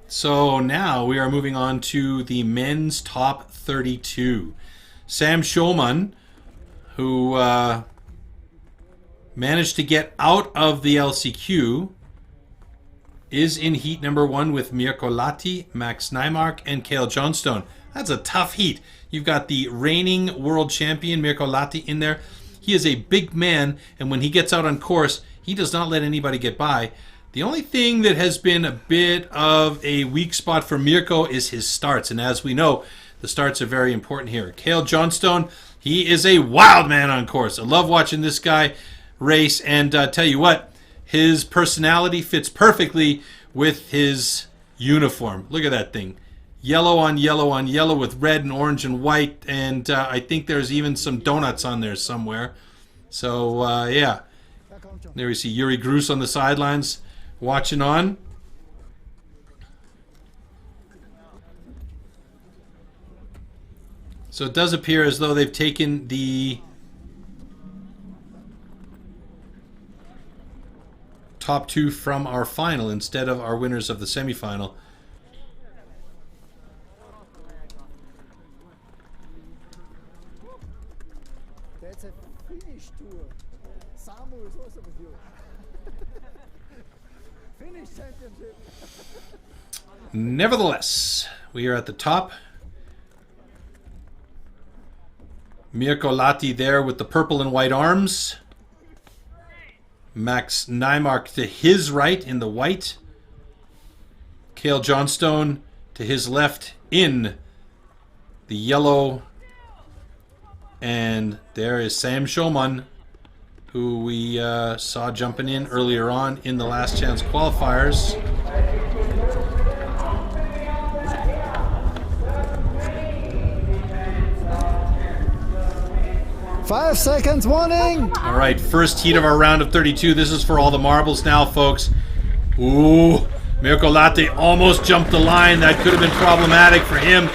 So now we are moving on to the men's top 32. Sam Schulman, who managed to get out of the LCQ, is in heat number 1 with Mirko Lahti, Max Nymark, and Cale Johnstone. That's a tough heat. You've got the reigning world champion Mirko Lahti in there. He is a big man, and when he gets out on course, he does not let anybody get by. The only thing that has been a bit of a weak spot for Mirko is his starts, and as we know, the starts are very important here. Cale Johnstone, he is a wild man on course. I love watching this guy race, and tell you what, his personality fits perfectly with his uniform. Look at that thing. Yellow on yellow on yellow with red and orange and white, and I think there's even some donuts on there somewhere. So, yeah. There we see Yuri Grus on the sidelines watching on. So it does appear as though they've taken the top 2 from our final instead of our winners of the semifinal. That's a Finnish tour. Samu is also with you. Finnish championship. Nevertheless, we are at the top. Mirko Lahti there with the purple and white arms. Max Nymark to his right in the white. Cale Johnstone to his left in the yellow. And there is Sam Schulman, who we saw jumping in earlier on in the last chance qualifiers. 5 seconds warning. All right, first heat of our round of 32. This is for all the marbles now, folks. Ooh, Mirko Lahti almost jumped the line. That could have been problematic for him.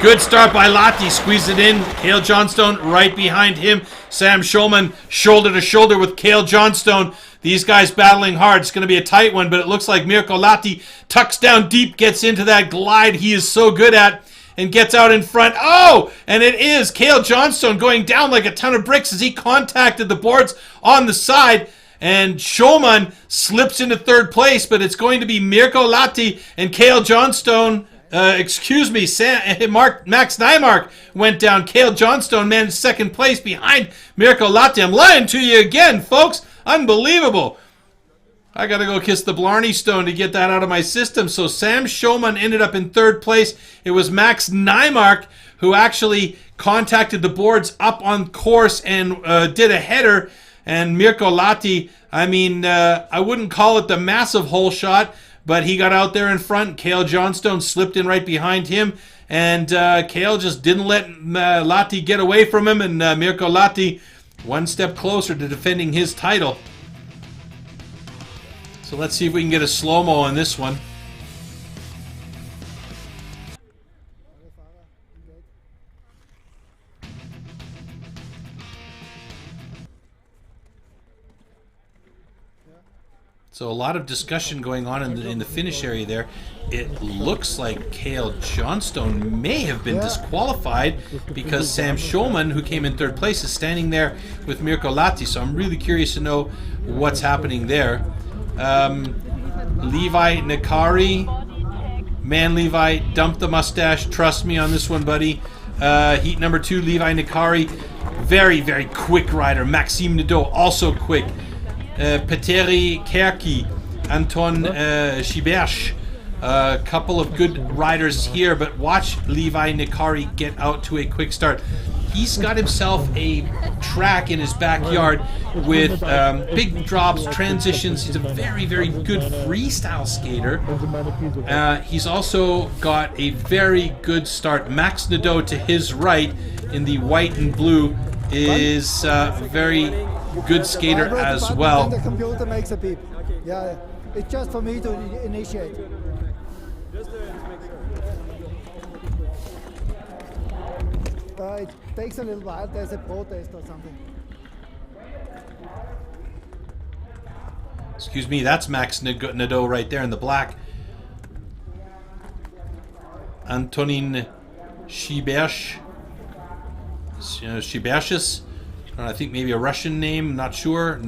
Good start by Lahti, squeezed it in. Cale Johnstone right behind him. Sam Schulman shoulder to shoulder with Cale Johnstone. These guys battling hard. It's going to be a tight one, but it looks like Mirko Lahti tucks down deep, gets into that glide he is so good at, and gets out in front. Oh, and it is Cale Johnstone going down like a ton of bricks as he contacted the boards on the side. And Schoemann slips into third place, but it's going to be Mirko Latti and Cale Johnstone. Max Nymark went down. Cale Johnstone managed second place behind Mirko Latti. I'm lying to you again, folks. Unbelievable. I got to go kiss the Blarney Stone to get that out of my system. So Sam Schoemann ended up in third place. It was Max Nymark who actually contacted the boards up on course and did a header. And Mirko Latti, I mean, I wouldn't call it the massive hole shot, but he got out there in front. Cale Johnstone slipped in right behind him. And Cale just didn't let Latti get away from him. And Mirko Latti one step closer to defending his title. So let's see if we can get a slow-mo on this one. So a lot of discussion going on in the finish area there. It looks like Cale Johnstone may have been disqualified because Sam Schoemann, who came in third place, is standing there with Mirko Latti. So I'm really curious to know what's happening there. Levi Nakari. Man, Levi, dump the mustache. Trust me on this one, buddy. Heat number 2, Levi Nakari. Very, very quick rider. Maxime Nadeau, also quick. Petteri Kärki, Anton Shibersh. A couple of good riders here, but watch Levi Nakari get out to a quick start. He's got himself a track in his backyard with big drops, transitions. He's a very, very good freestyle skater. He's also got a very good start. Max Nadeau to his right in the white and blue is a very good skater as well. The computer makes a beep. Yeah, it's just for me to initiate. It takes a little while. There's a protest or something. Excuse me, that's Max Nadeau right there in the black. Antonin Shibersh. Shibershis. I think maybe a Russian name, not sure.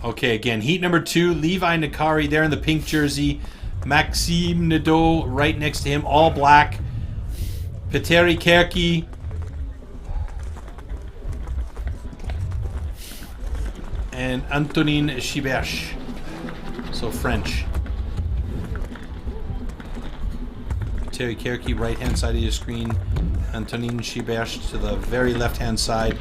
Okay, again, heat number 2, Levi Nakari there in the pink jersey. Maxime Nadeau right next to him, all black. Petteri Kärki. And Antonin Shibersh. So French. Petteri Kärki, right hand side of your screen. Antonin Shibersh to the very left hand side.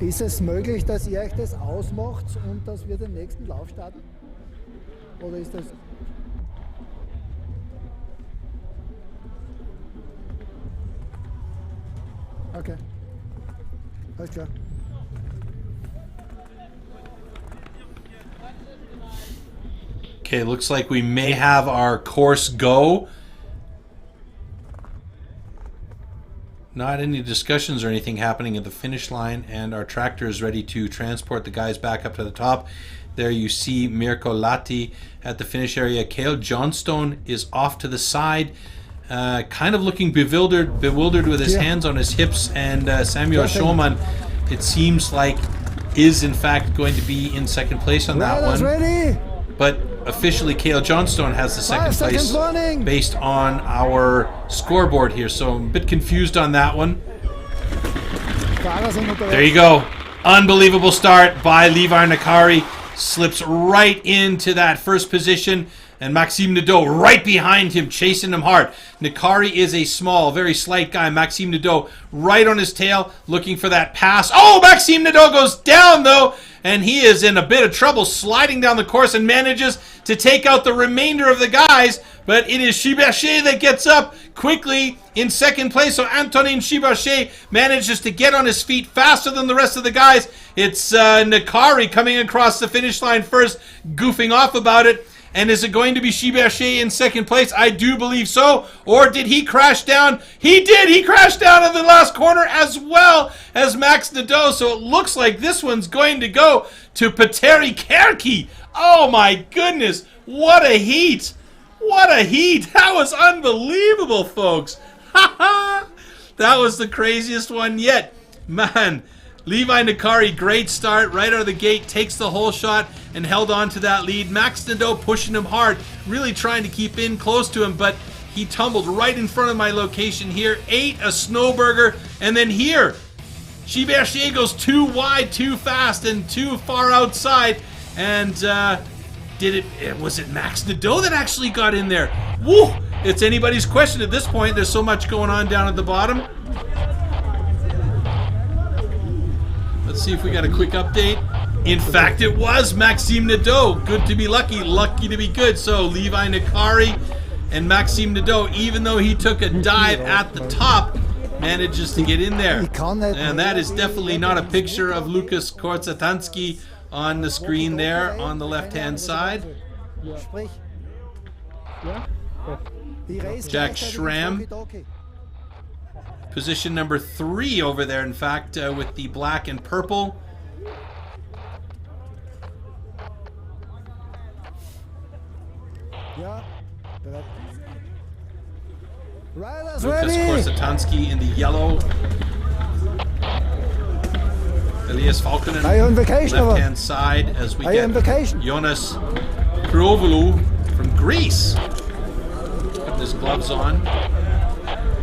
Ist es möglich, dass ihr euch das ausmacht und dass wir den nächsten Lauf starten? Oder ist das... Okay. Alles klar. Okay, looks like we may have our course go. Not any discussions or anything happening at the finish line, and our tractor is ready to transport the guys back up to the top. There you see Mirko Latti at the finish area. Cale Johnstone is off to the side, kind of looking bewildered with his hands on his hips, and Samuel Schoemann, it seems like, is in fact going to be in second place on that one. Ready? But officially Cale Johnstone has the second place based on our scoreboard here, so I'm a bit confused on that one. There you go. Unbelievable start by Levi Nakari. Slips right into that first position, and Maxime Nadeau right behind him, chasing him hard. Nakari is a small, very slight guy. Maxime Nadeau right on his tail, looking for that pass. Oh, Maxime Nadeau goes down, though, and he is in a bit of trouble sliding down the course and manages to take out the remainder of the guys, but it is Chibache that gets up quickly in second place. So Antonin Chibache manages to get on his feet faster than the rest of the guys. It's Nakari coming across the finish line first, goofing off about it. And is it going to be Chibache in second place? I do believe so. Or did he crash down? He did! He crashed down in the last corner as well as Max Nadeau. So it looks like this one's going to go to Petteri Kärki. Oh my goodness. What a heat. What a heat. That was unbelievable, folks. That was the craziest one yet. Man, Levi Nakari, great start right out of the gate, takes the whole shot and held on to that lead. Max Nadeau pushing him hard, really trying to keep in close to him, but he tumbled right in front of my location here, ate a snowburger, and then here, Chibache goes too wide, too fast, and too far outside, and was it Max Nadeau that actually got in there? Woo! It's anybody's question at this point. There's so much going on down at the bottom. Let's see if we got a quick update. In fact, it was Maxime Nadeau. Good to be lucky, lucky to be good. So Levi Nakari and Maxime Nadeau, even though he took a dive at the top, manages to get in there. And that is definitely not a picture of Lukas Korzatanski on the screen there on the left-hand side. Jack Schramm, position number 3 over there, in fact, with the black and purple. Lukas Korzatanski in the yellow. Elias Falkonen, left-hand side, as we get Jonas Krovolu from Greece. Putting his gloves on.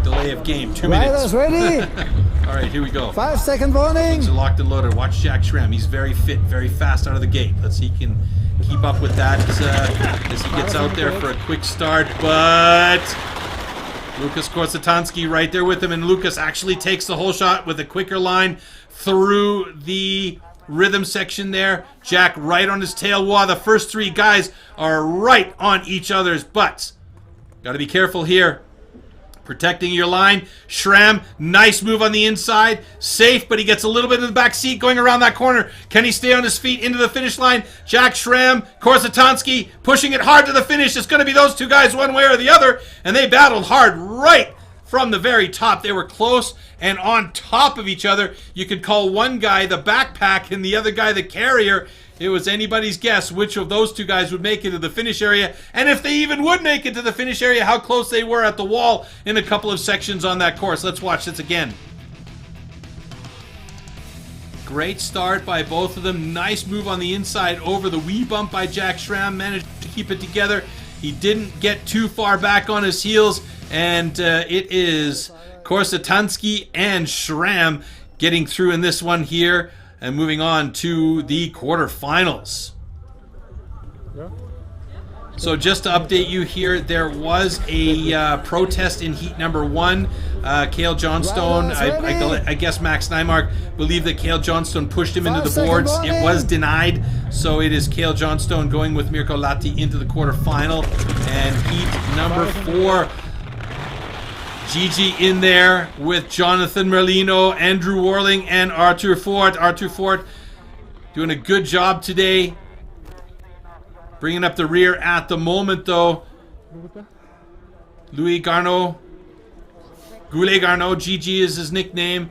Delay of game, 2 minutes. Ready? All right, here we go. 5-second warning. Things are locked and loaded. Watch Jack Schramm. He's very fit, very fast out of the gate. Let's see if he can keep up with that as he gets out there for a quick start. But Lukas Korzatanski right there with him, and Lukas actually takes the whole shot with a quicker line through the rhythm section there. Jack right on his tail. Wow, the first 3 guys are right on each other's butts. Got to be careful here. Protecting your line. Schramm, nice move on the inside. Safe, but he gets a little bit in the back seat going around that corner. Can he stay on his feet into the finish line? Jack Schramm, Korzatanski pushing it hard to the finish. It's going to be those 2 guys one way or the other, and they battled hard right from the very top. They were close and on top of each other. You could call one guy the backpack and the other guy the carrier. It was anybody's guess which of those 2 guys would make it to the finish area, and if they even would make it to the finish area, how close they were at the wall in a couple of sections on that course. Let's watch this again. Great start by both of them. Nice move on the inside over the wee bump by Jack Schramm. Managed to keep it together. He didn't get too far back on his heels, and it is Korzatanski and Schramm getting through in this one here. And moving on to the quarterfinals. So just to update you here, there was a protest in heat number 1. Cale Johnstone, I guess Max Nymark believed that Cale Johnstone pushed him into the boards. It was denied, so it is Cale Johnstone going with Mirko Lahti into the quarterfinal. And heat number 4, Gigi in there with Jonathan Merlino, Andrew Warling, and Arthur Fort. Arthur Fort doing a good job today. Bringing up the rear at the moment, though. Louis Garneau. Goulet Garneau, Gigi is his nickname.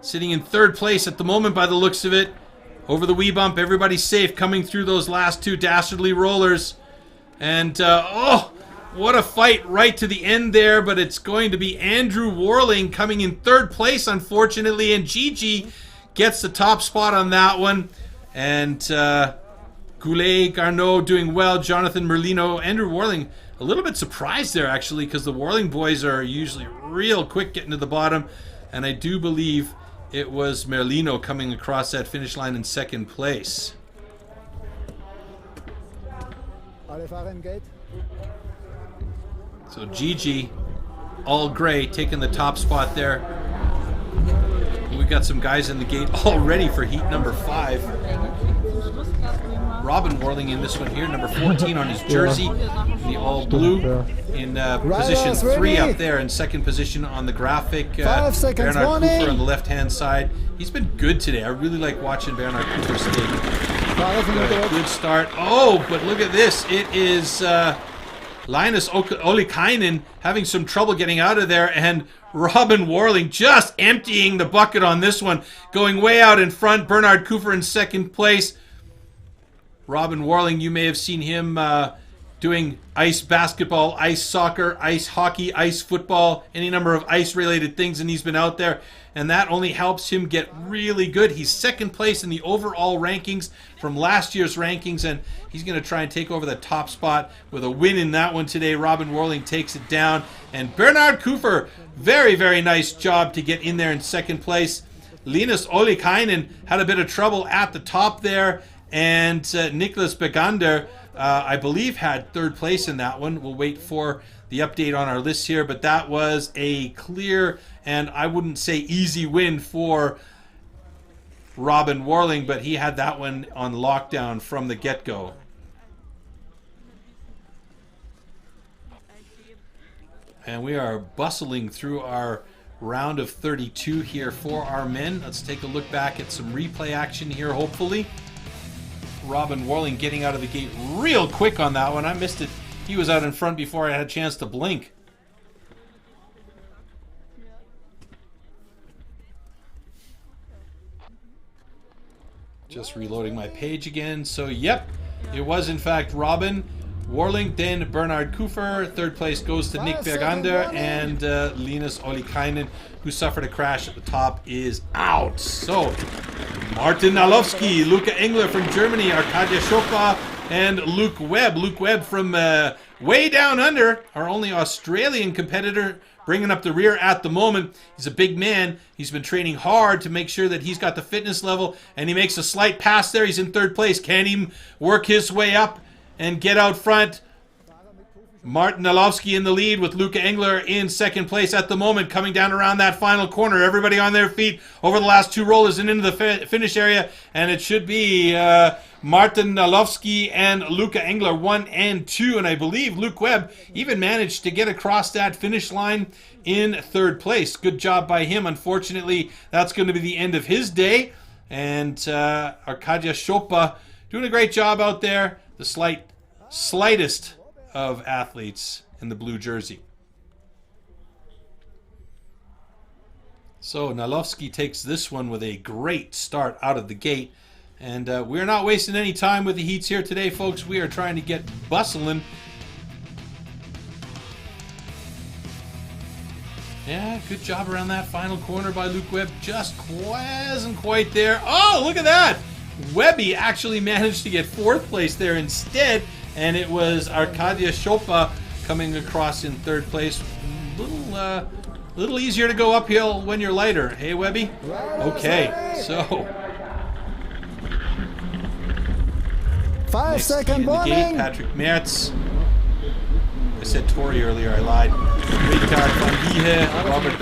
Sitting in 3rd place at the moment by the looks of it. Over the wee bump, everybody's safe coming through those last 2 dastardly rollers. And, what a fight right to the end there, but it's going to be Andrew Warling coming in 3rd place, unfortunately, and Gigi gets the top spot on that one. And Goulet, Garneau doing well, Jonathan Merlino, Andrew Warling, a little bit surprised there, actually, because the Warling boys are usually real quick getting to the bottom, and I do believe it was Merlino coming across that finish line in 2nd place. So Gigi, all gray, taking the top spot there. We got some guys in the gate already for heat number 5. Robin Warling in this one here, number 14 on his jersey, the all blue. In position 3 up there, in second position on the graphic. 5 seconds, Bernhard Kuffer on the left-hand side. He's been good today. I really like watching Bernhard Kuffer skate. Good start. Oh, but look at this. It is Linus Olikainen having some trouble getting out of there, and Robin Warling just emptying the bucket on this one, going way out in front. Bernhard Kuffer in second place. Robin Warling, you may have seen him doing ice basketball, ice soccer, ice hockey, ice football, any number of ice-related things, and he's been out there, and that only helps him get really good. He's second place in the overall rankings from last year's rankings, and he's going to try and take over the top spot with a win in that one today. Robin Warling takes it down, and Bernhard Kuffer, very, very nice job to get in there in second place. Linus Olikainen had a bit of trouble at the top there, and Niklas Begander, I believe, had third place in that one. We'll wait for the update on our list here, but that was a clear and I wouldn't say easy win for Robin Warling, but he had that one on lockdown from the get-go. And we are bustling through our round of 32 here for our men. Let's take a look back at some replay action here, hopefully. Robin Warling getting out of the gate real quick on that one. I missed it. He was out in front before I had a chance to blink. Just reloading my page again. So, yep, it was in fact Robin Warling, then Bernhard Kuffer. Third place goes to Nick Bergander, and Linus Olikainen, who suffered a crash at the top, is out. So, Martin Nalowski, Luca Engler from Germany, Arkadia Schopa, and Luke Webb. Luke Webb from way down under, our only Australian competitor, bringing up the rear at the moment. He's a big man. He's been training hard to make sure that he's got the fitness level, and he makes a slight pass there. He's in third place. Can't even work his way up and get out front. Martin Nalowski in the lead with Luca Engler in second place at the moment, coming down around that final corner. Everybody on their feet over the last two rollers and into the finish area, and it should be Martin Nalowski and Luca Engler 1 and 2, and I believe Luke Webb even managed to get across that finish line in third place. Good job by him. Unfortunately, that's going to be the end of his day, and Arkadia Schopa doing a great job out there. The slightest of athletes in the blue jersey. So Nalowski takes this one with a great start out of the gate. And we're not wasting any time with the heats here today, folks. We are trying to get bustling. Yeah, good job around that final corner by Luke Webb. Just wasn't quite there. Oh, look at that! Webby actually managed to get fourth place there instead, and it was Arkadia Schopa coming across in third place. Little easier to go uphill when you're lighter. Hey, Webby? Okay, so 5 second warning. Patrick Mertz. I said Tori earlier, I lied. Ricard van Wiehe, Robert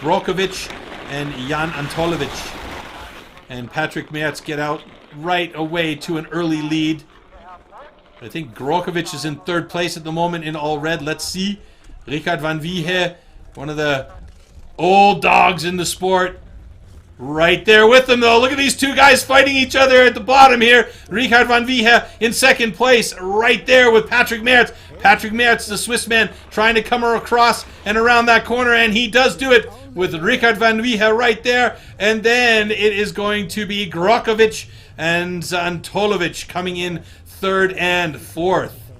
Grokovic, and Jan Antolovic. And Patrick Mertz get out right away to an early lead. I think Grokovic is in third place at the moment in all red. Let's see. Ricard van Wiehe, one of the old dogs in the sport. Right there with them, though. Look at these two guys fighting each other at the bottom here. Ricard van Wiehe in second place, right there with Patrick Mertz. Patrick Mertz, the Swiss man, trying to come across and around that corner, and he does do it with Ricard van Wiehe right there. And then it is going to be Grokovic and Antolovic coming in third and fourth.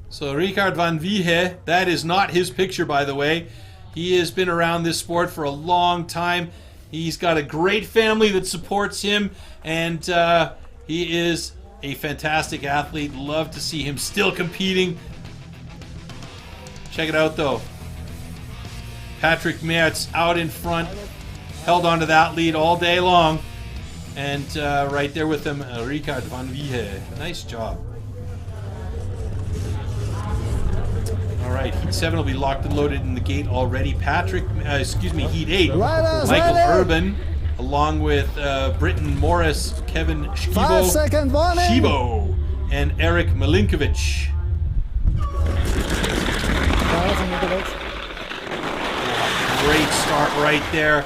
So Ricard van Wiehe, that is not his picture, by the way. He has been around this sport for a long time. He's got a great family that supports him, and he is a fantastic athlete. Love to see him still competing. Check it out, though. Patrick Mertz out in front, held on to that lead all day long, and right there with him, Ricard van Wiehe. Nice job. All right, Heat 7 will be locked and loaded in the gate already. Heat 8. Riders Michael ready. Urban, along with Britton Morris, Kevin 5-second warning. Shibo, and Eric Milinkovic. Great start right there.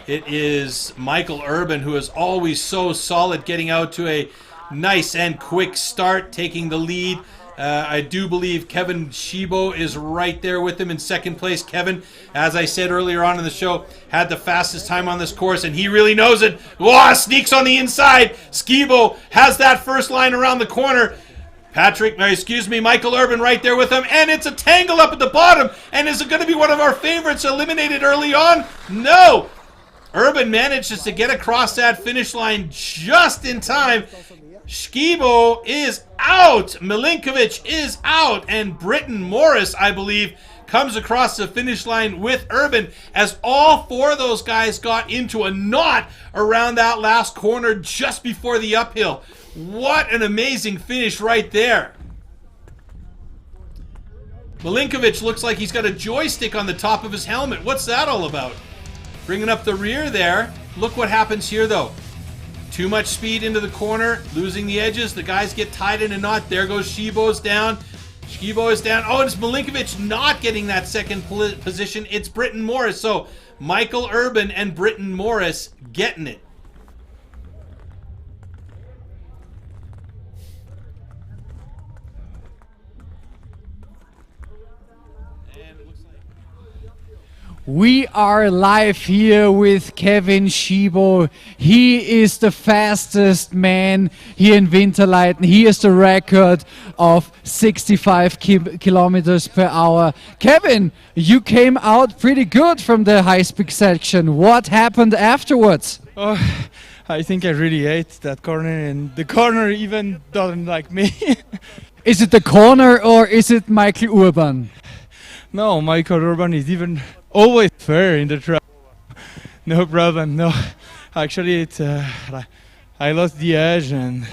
It is Michael Urban, who is always so solid, getting out to a nice and quick start, taking the lead. I do believe Kevin Shibo is right there with him in second place. Kevin, as I said earlier on in the show, had the fastest time on this course, and he really knows it. Whoa, sneaks on the inside. Shibo has that first line around the corner. Michael Urban right there with him, and it's a tangle up at the bottom. And is it going to be one of our favorites eliminated early on? No! Urban manages to get across that finish line just in time. Shibo is out. Milinkovic is out. And Britton Morris, I believe, comes across the finish line with Urban, as all four of those guys got into a knot around that last corner just before the uphill. What an amazing finish right there. Milinkovic looks like he's got a joystick on the top of his helmet. What's that all about? Bringing up the rear there. Look what happens here, though. Too much speed into the corner, losing the edges. The guys get tied in a knot. There goes Shibo's down. Shibo is down. Oh, it's Milinkovic not getting that second position. It's Britton Morris. So Michael Urban and Britton Morris getting it. We are live here with Kevin Shibo. He is the fastest man here in Winterleiten. He has the record of 65 kilometers per hour. Kevin, you came out pretty good from the high-speed section. What happened afterwards? Oh, I think I really ate that corner, and the corner even doesn't like me. Is it the corner or is it Michael Urban? No, Michael Urban is even always fair in the track. No problem. No, actually, it's I lost the edge, and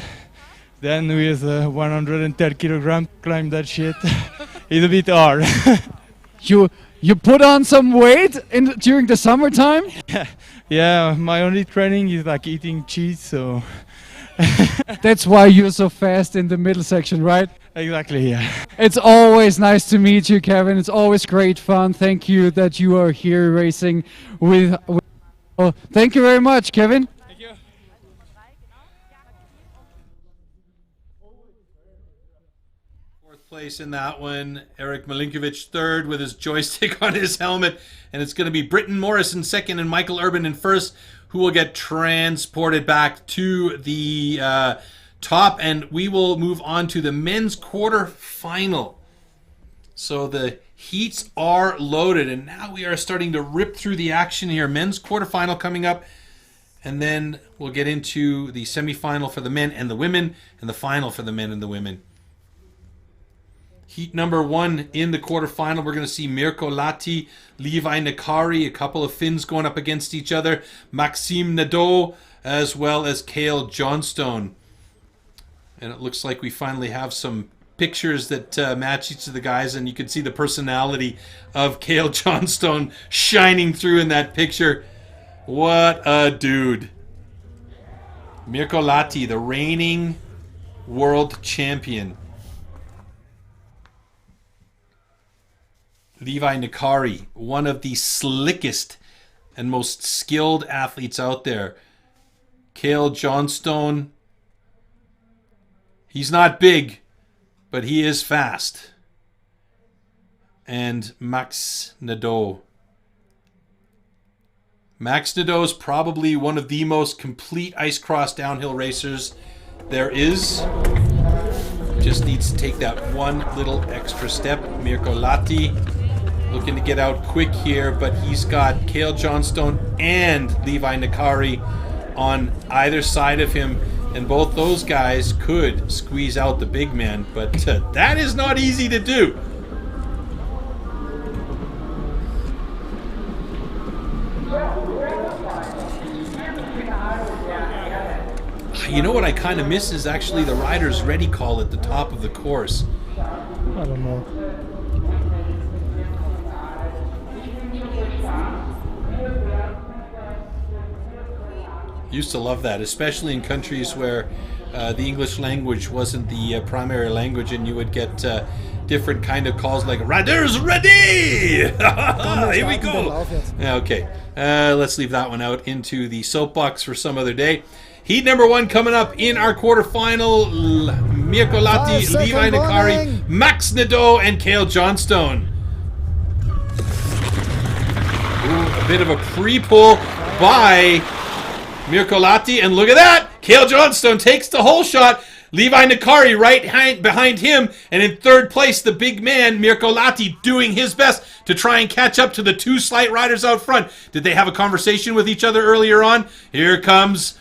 then with 110 kilogram climb that shit. It's a bit hard. You put on some weight during the summertime? Yeah, my only training is like eating cheese, so. That's why you're so fast in the middle section, right? Exactly, yeah. It's always nice to meet you, Kevin. It's always great fun. Thank you that you are here racing with oh, thank you very much, Kevin. Thank you. Fourth place in that one. Eric Milinkovic third with his joystick on his helmet. And it's going to be Britton Morris in second and Michael Urban in first, who will get transported back to the top, and we will move on to the men's quarterfinal. So the heats are loaded, and now we are starting to rip through the action here. Men's quarterfinal coming up, and then we'll get into the semifinal for the men and the women, and the final for the men and the women. Heat number 1 in the quarterfinal, we're going to see Mirko Latti, Levi Nakari, a couple of Finns going up against each other, Maxime Nadeau, as well as Cale Johnstone. And it looks like we finally have some pictures that match each of the guys, and you can see the personality of Cale Johnstone shining through in that picture. What a dude. Mirko Latti, the reigning world champion. Levi Nakari, one of the slickest and most skilled athletes out there. Cale Johnstone, he's not big, but he is fast. And Max Nadeau. Max Nadeau is probably one of the most complete ice cross downhill racers there is. Just needs to take that one little extra step. Mirko Latti looking to get out quick here, but he's got Cale Johnstone and Levi Nakari on either side of him, and both those guys could squeeze out the big man, but that is not easy to do. You know what I kind of miss is actually the rider's ready call at the top of the course. I don't know. Used to love that, especially in countries where the English language wasn't the primary language, and you would get different kind of calls like "Rader's ready!" Here we go. Okay, let's leave that one out into the soapbox for some other day. Heat number 1 coming up in our quarterfinal. Mirko Lahti, Levi Nakari, Max Nadeau, and Cale Johnstone. Ooh, a bit of a pre-pull by Mirko Lahti, and look at that! Cale Johnstone takes the whole shot. Levi Nakari right behind him, and in third place, the big man, Mirko Lahti, doing his best to try and catch up to the 2 slight riders out front. Did they have a conversation with each other earlier on? Here comes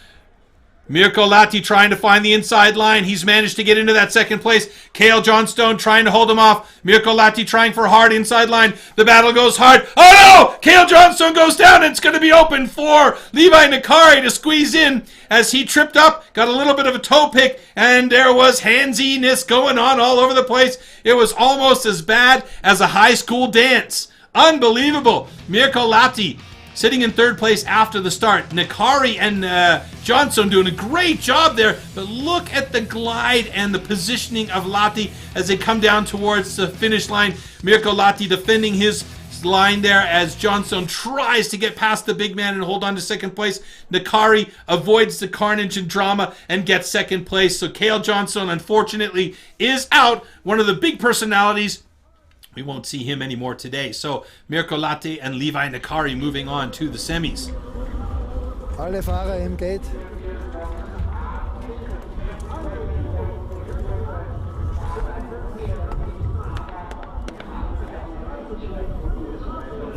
Mirko Lahti trying to find the inside line. He's managed to get into that second place. Cale Johnstone trying to hold him off. Mirko Lahti trying for a hard inside line. The battle goes hard. Oh no! Cale Johnstone goes down, and it's going to be open for Levi Nakari to squeeze in as he tripped up, got a little bit of a toe pick, and there was handsiness going on all over the place. It was almost as bad as a high school dance. Unbelievable. Mirko Lahti sitting in third place after the start. Nakari and Johnstone doing a great job there, but look at the glide and the positioning of Lahti as they come down towards the finish line. Mirko Lahti defending his line there as Johnstone tries to get past the big man and hold on to second place. Nakari avoids the carnage and drama and gets second place. So Cale Johnstone, unfortunately, is out. One of the big personalities. We won't see him anymore today. So Mirko Lahti and Levi Nakari moving on to the semis. Alle Fahrer im Gate.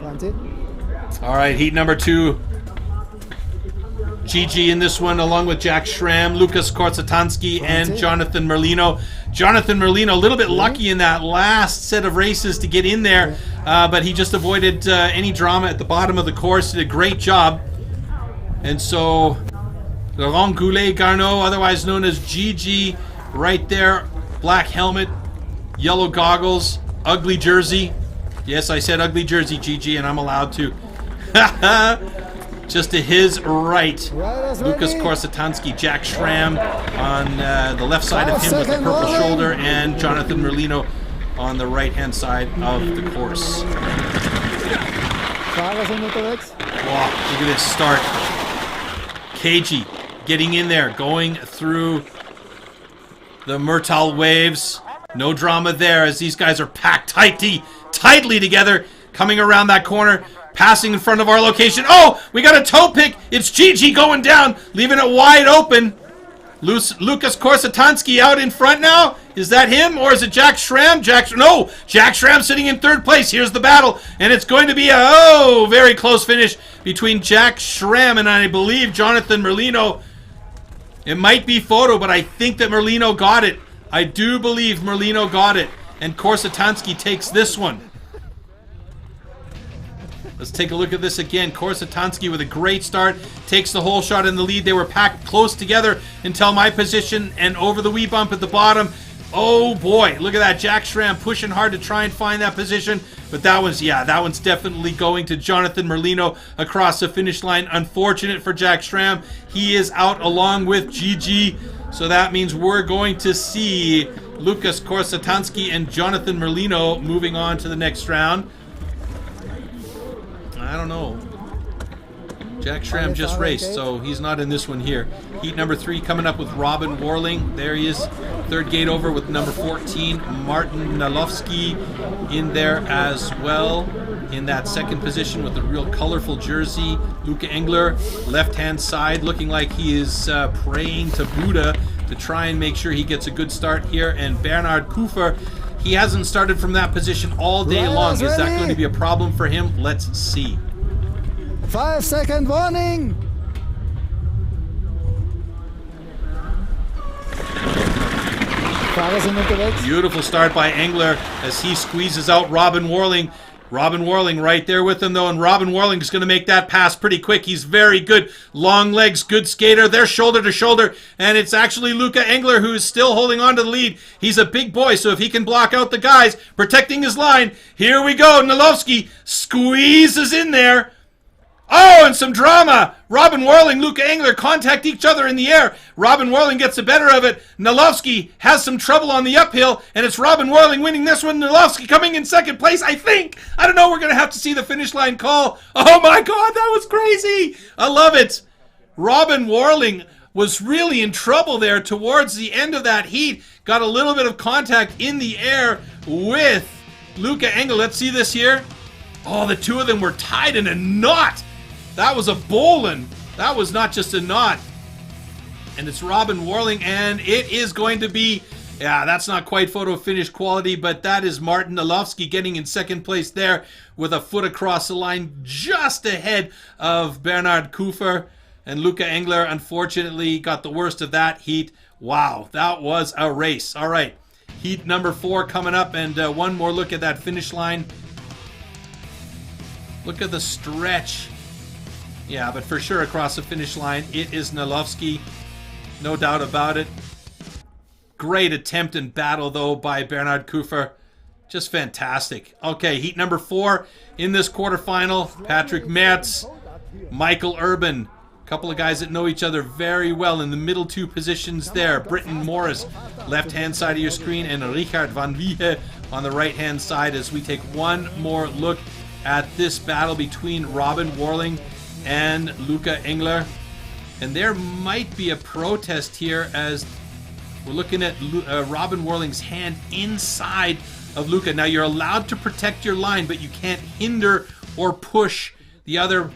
Franzi. All right, heat number 2. Gigi in this one, along with Jack Schramm, Lukas Korsatansky, and Jonathan Merlino. Jonathan Merlino, a little bit lucky in that last set of races to get in there, but he just avoided any drama at the bottom of the course. Did a great job. And so, Laurent Goulet-Garneau, otherwise known as Gigi, right there. Black helmet, yellow goggles, ugly jersey. Yes, I said ugly jersey, Gigi, and I'm allowed to. Just to his right, Lukas Korsatansky, Jack Schramm on the left side of him with the purple shoulder, and Jonathan Merlino on the right-hand side of the course. Wow, look at this start. KG getting in there, going through the Murtal waves. No drama there as these guys are packed tightly together, coming around that corner. Passing in front of our location. Oh, we got a toe pick. It's Gigi going down, leaving it wide open. Lukas Korsatansky out in front now. Is that him or is it Jack Schramm? No, Jack Schramm sitting in third place. Here's the battle, and it's going to be a very close finish between Jack Schramm and I believe Jonathan Merlino. It might be photo, but I think that Merlino got it. I do believe Merlino got it, and Korsatansky takes this one. Let's take a look at this again. Korsatansky with a great start. Takes the whole shot in the lead. They were packed close together until my position and over the wee bump at the bottom. Oh boy, look at that. Jack Schramm pushing hard to try and find that position. But that one's definitely going to Jonathan Merlino across the finish line. Unfortunate for Jack Schramm. He is out along with Gigi. So that means we're going to see Lukas Korsatansky and Jonathan Merlino moving on to the next round. I don't know. Jack Schramm just raced, so he's not in this one here. Heat number 3 coming up with Robin Warling. There he is. Third gate over with number 14, Martin Nalowski in there as well. In that second position with the real colorful jersey. Luca Engler, left-hand side, looking like he is praying to Buddha to try and make sure he gets a good start here. And Bernard Kufer, he hasn't started from that position all day long. Is that going to be a problem for him? Let's see. 5-second warning. Beautiful start by Engler as he squeezes out Robin Warling. Robin Warling right there with him though, and Robin Warling is going to make that pass pretty quick. He's very good. Long legs, good skater. They're shoulder to shoulder, and it's actually Luca Engler who is still holding on to the lead. He's a big boy, so if he can block out the guys, protecting his line. Here we go. Nalowski squeezes in there. Oh, and some drama. Robin Warling, Luca Engler contact each other in the air. Robin Warling gets the better of it. Nalovsky has some trouble on the uphill, and it's Robin Warling winning this one. Nalovsky coming in second place, I think. I don't know. We're going to have to see the finish line call. Oh, my God. That was crazy. I love it. Robin Warling was really in trouble there towards the end of that heat. Got a little bit of contact in the air with Luca Engler. Let's see this here. Oh, the two of them were tied in a knot. That was a bowline. That was not just a knot. And it's Robin Warling, and it is going to be, yeah, that's not quite photo finish quality, but that is Martin Nalovsky getting in second place there with a foot across the line just ahead of Bernhard Kufer. And Luca Engler, unfortunately, got the worst of that heat. Wow, that was a race. All right, heat number 4 coming up, and one more look at that finish line. Look at the stretch. Yeah, but for sure across the finish line, it is Nalovsky. No doubt about it. Great attempt and battle, though, by Bernhard Kufer. Just fantastic. Okay, heat number 4 in this quarterfinal. Patrick Merz, Michael Urban. A couple of guys that know each other very well in the middle 2 positions there. Britton Morris, left-hand side of your screen, and Richard van Wiehe on the right-hand side as we take one more look at this battle between Robin Warling and Luca Engler. And there might be a protest here as we're looking at Robin Warling's hand inside of Luca. Now, you're allowed to protect your line, but you can't hinder or push the other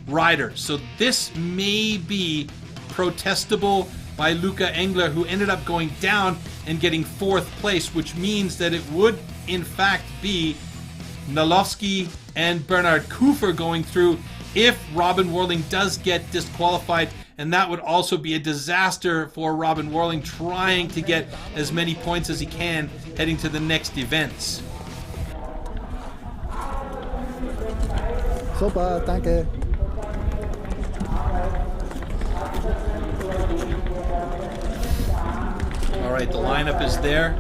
rider. So this may be protestable by Luca Engler, who ended up going down and getting 4th place, which means that it would, in fact, be Nalovsky and Bernhard Kufer going through if Robin Warling does get disqualified, and that would also be a disaster for Robin Warling trying to get as many points as he can heading to the next events. Super, danke. All right, the lineup is there.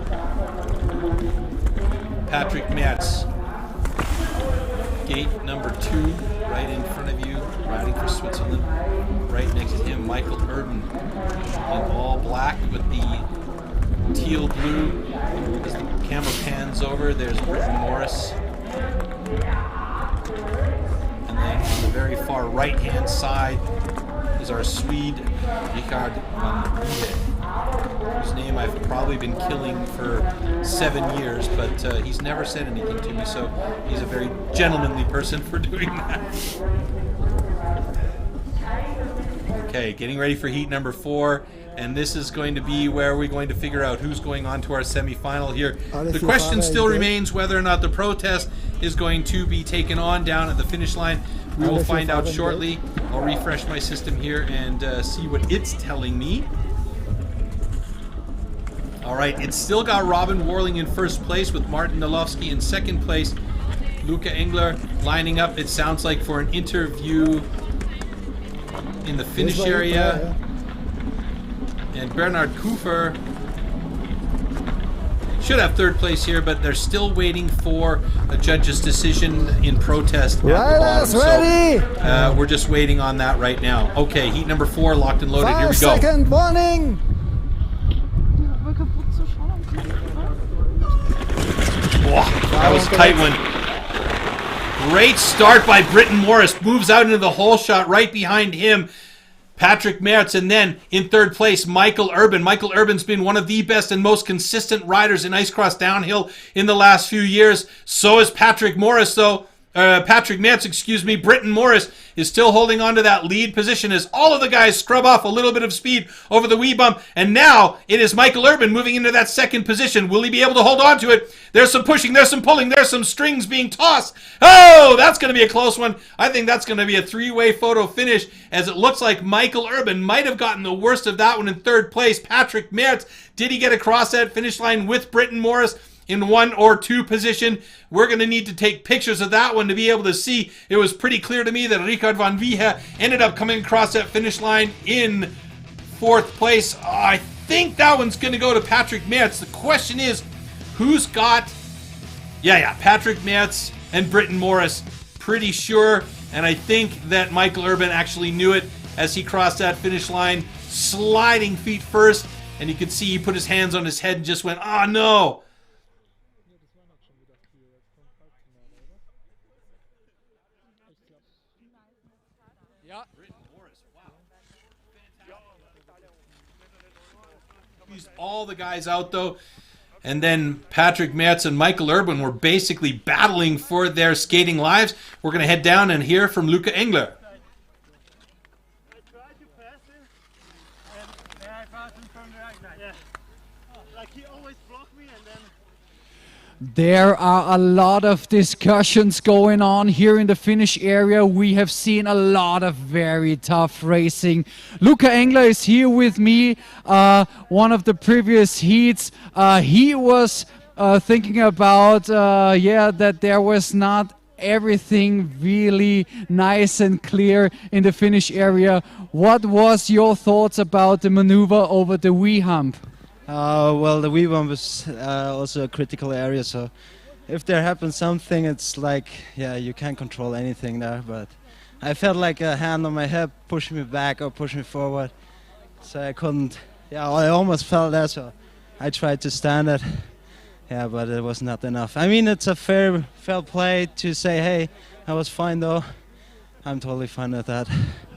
Patrick Merz, gate number 2, right in front of you, riding for Switzerland. Right next to him, Michael Urban in all black with the teal blue. As the camera pans over, there's Britton Morris. And then on the very far right-hand side is our Swede, Richard van Wiehe, whose name I've probably been killing for 7 years, but he's never said anything to me, so he's a very gentlemanly person for doing that. Okay, getting ready for heat number 4, and this is going to be where we're going to figure out who's going on to our semifinal here. The question still remains whether or not the protest is going to be taken on down at the finish line. We will find out shortly. I'll refresh my system here and see what it's telling me. All right, it's still got Robin Warling in first place with Martin Nalovsky in second place. Luca Engler lining up, it sounds like, for an interview in the finish area. And Bernhard Kufer should have third place here, but they're still waiting for a judge's decision in protest at the bottom. So we're just waiting on that right now. Okay, heat number 4 locked and loaded. Here we go. 5-second warning. That was a tight one. Great start by Britton Morris. Moves out into the hole shot right behind him. Patrick Merz, and then in third place, Michael Urban. Michael Urban's been one of the best and most consistent riders in ice cross downhill in the last few years. So is Patrick Morris, though. Patrick Merz, excuse me. Britton Morris is still holding on to that lead position as all of the guys scrub off a little bit of speed over the wee bump. And now it is Michael Urban moving into that second position. Will he be able to hold on to it? There's some pushing, there's some pulling, there's some strings being tossed. Oh, that's going to be a close one. I think that's going to be a 3-way photo finish, as it looks like Michael Urban might have gotten the worst of that one in third place. Patrick Merz, did he get across that finish line with Britton Morris in 1 or 2 position? We're going to need to take pictures of that one to be able to see. It was pretty clear to me that Richard van Wiehe ended up coming across that finish line in 4th place. I think that one's going to go to Patrick Merz. The question is, who's got... Yeah, Patrick Merz and Britton Morris. Pretty sure. And I think that Michael Urban actually knew it as he crossed that finish line, sliding feet first. And you could see he put his hands on his head and just went, oh no! All the guys out though, and then Patrick Mertz and Michael Urban were basically battling for their skating lives. We're going to head down and hear from Luca Engler. There are a lot of discussions going on here in the Finnish area. We have seen a lot of very tough racing. Luca Engler is here with me. One of the previous heats, he was thinking about that there was not everything really nice and clear in the Finnish area. What was your thoughts about the maneuver over the wee hump? Well, the wee bump is also a critical area, so if there happens something, it's like, yeah, you can't control anything there, but I felt like a hand on my hip pushing me back or pushing me forward, so I couldn't, I almost fell there, so I tried to stand it, but it was not enough. I mean, it's a fair play to say, hey, I was fine though. I'm totally fine with that.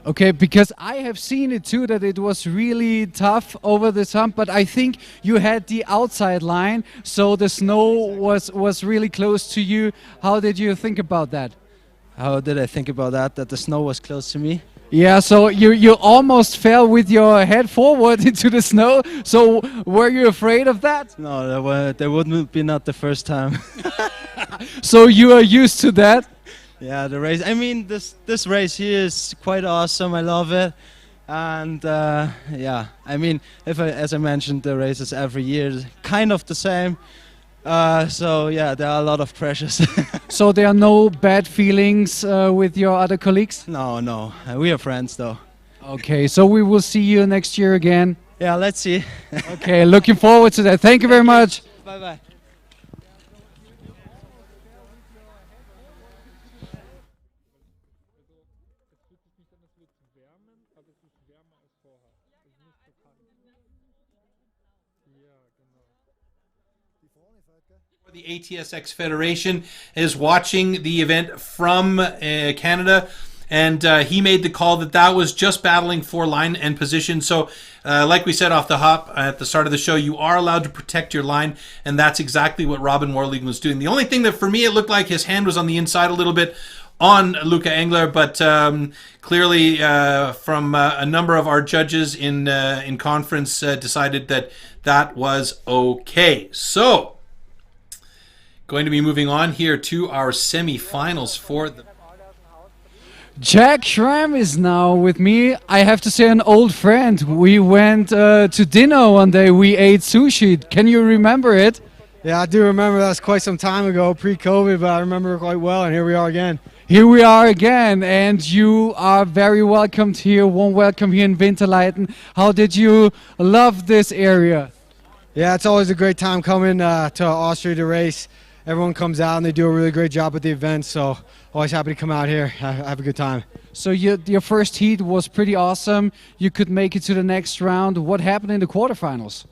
Okay, because I have seen it too, that it was really tough over this hump, but I think you had the outside line, so the snow was really close to you. How did you think about that? How did I think about that? That the snow was close to me? Yeah, so you almost fell with your head forward into the snow, so were you afraid of that? No, that wouldn't be not the first time. So you are used to that? Yeah, the race. I mean, this race here is quite awesome. I love it, and I mean, as I mentioned, the races every year is kind of the same. So yeah, there are a lot of pressures. So there are no bad feelings with your other colleagues? No, we are friends though. Okay, so we will see you next year again. Yeah, let's see. Okay, looking forward to that. Thank you very much. Bye bye. The ATSX Federation is watching the event from Canada, and he made the call that was just battling for line and position. So like we said off the hop at the start of the show, you are allowed to protect your line, and that's exactly what Robin Warligan was doing. The only thing that for me, it looked like his hand was on the inside a little bit on Luca Engler, but clearly from a number of our judges in conference decided that was okay. So going to be moving on here to our semifinals for the... Jack Schramm is now with me. I have to say, an old friend. We went to dinner one day. We ate sushi. Can you remember it? Yeah, I do remember. That was quite some time ago, pre-COVID, but I remember it quite well, and here we are again. Here we are again, and you are very welcomed here. Warm welcome here in Winterleiten. How did you love this area? Yeah, it's always a great time coming to Austria to race. Everyone comes out and they do a really great job at the event, so always happy to come out here, have a good time. So your first heat was pretty awesome. You could make it to the next round. What happened in the quarterfinals?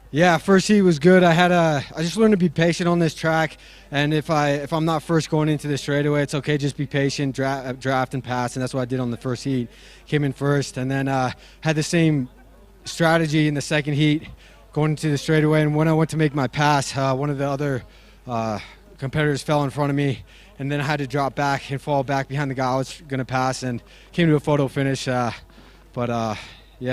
Yeah, first heat was good. I just learned to be patient on this track, and if I'm not first going into the straightaway, it's okay, just be patient, draft and pass, and that's what I did on the first heat. Came in first, and then had the same strategy in the second heat, going into the straightaway, and when I went to make my pass, one of the other competitors fell in front of me, and then I had to drop back and fall back behind the guy I was going to pass, and came to a photo finish. Yeah,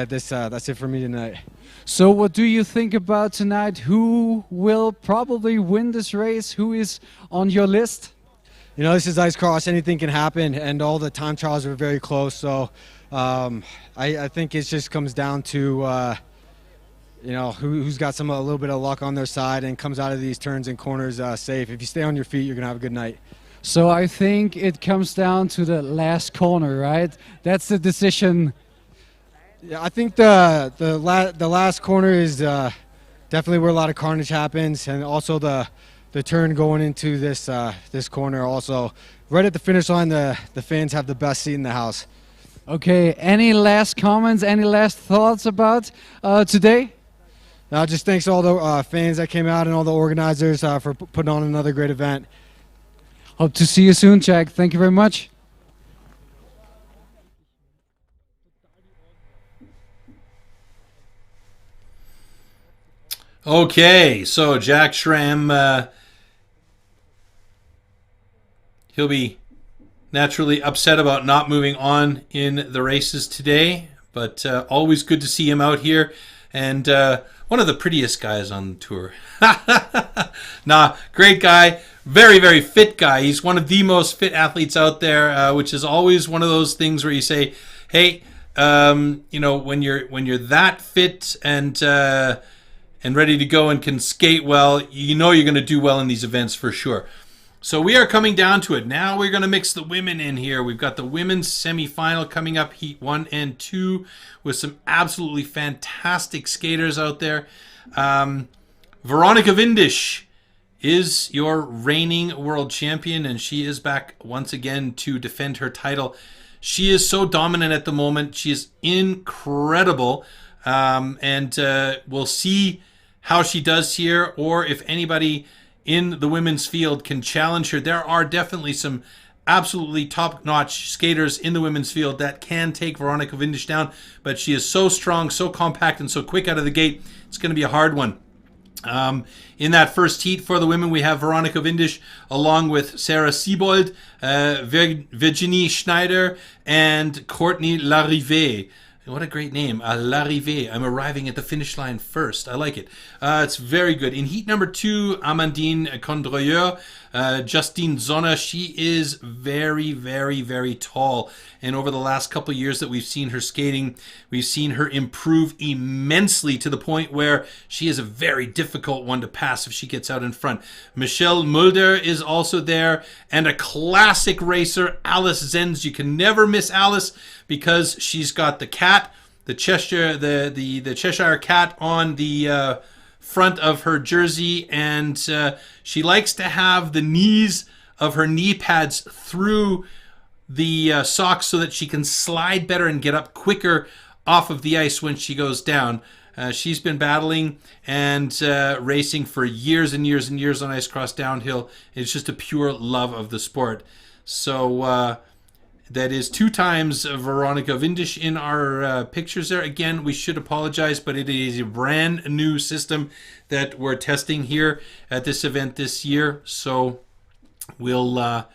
that's it for me tonight. So what do you think about tonight? Who will probably win this race? Who is on your list? You know, this is ice cross. Anything can happen, and all the time trials are very close. So I think it just comes down to you know, who's got a little bit of luck on their side and comes out of these turns and corners safe. If you stay on your feet, you're going to have a good night. So I think it comes down to the last corner, right? That's the decision. Yeah, I think the last corner is definitely where a lot of carnage happens, and also the the turn going into this this corner. Also, right at the finish line, the fans have the best seat in the house. Okay, any last comments, any last thoughts about today? Just thanks to all the fans that came out and all the organizers for putting on another great event. Hope to see you soon, Jack. Thank you very much. Okay, so Jack Schramm, he'll be naturally upset about not moving on in the races today, but always good to see him out here, and one of the prettiest guys on the tour. Nah, great guy, very, very fit guy. He's one of the most fit athletes out there, which is always one of those things where you say, hey, you know, when you're that fit and ready to go and can skate well, you know you're going to do well in these events for sure. So we are coming down to it. Now we're going to mix the women in here. We've got the women's semifinal coming up, heat 1 and 2, with some absolutely fantastic skaters out there. Veronika Windisch is your reigning world champion, and she is back once again to defend her title. She is so dominant at the moment. She is incredible. And we'll see how she does here, or if anybody in the women's field can challenge her. There are definitely some absolutely top-notch skaters in the women's field that can take Veronika Windisch down, but she is so strong, so compact, and so quick out of the gate. It's going to be a hard one. In that first heat for the women, we have Veronika Windisch along with Sarah Siebold, Virginie Schneider, and Courtney Larrivée. What a great name, Larrivée. I'm arriving at the finish line first. I like it. It's very good. In heat number 2, Amandine Condreyeur, Justine Zonner. She is very, very, very tall. And over the last couple of years that we've seen her skating, we've seen her improve immensely to the point where she is a very difficult one to pass if she gets out in front. Michelle Mulder is also there, and a classic racer, Alice Zenz. You can never miss Alice because she's got the cat, the Cheshire, the Cheshire cat on the front of her jersey, and she likes to have the knees of her knee pads through the socks so that she can slide better and get up quicker off of the ice when she goes down. She's been battling and racing for years and years and years on ice cross downhill. It's just a pure love of the sport. So that is 2 times Veronika Windisch in our pictures there. Again, we should apologize, but it is a brand new system that we're testing here at this event this year. So we'll,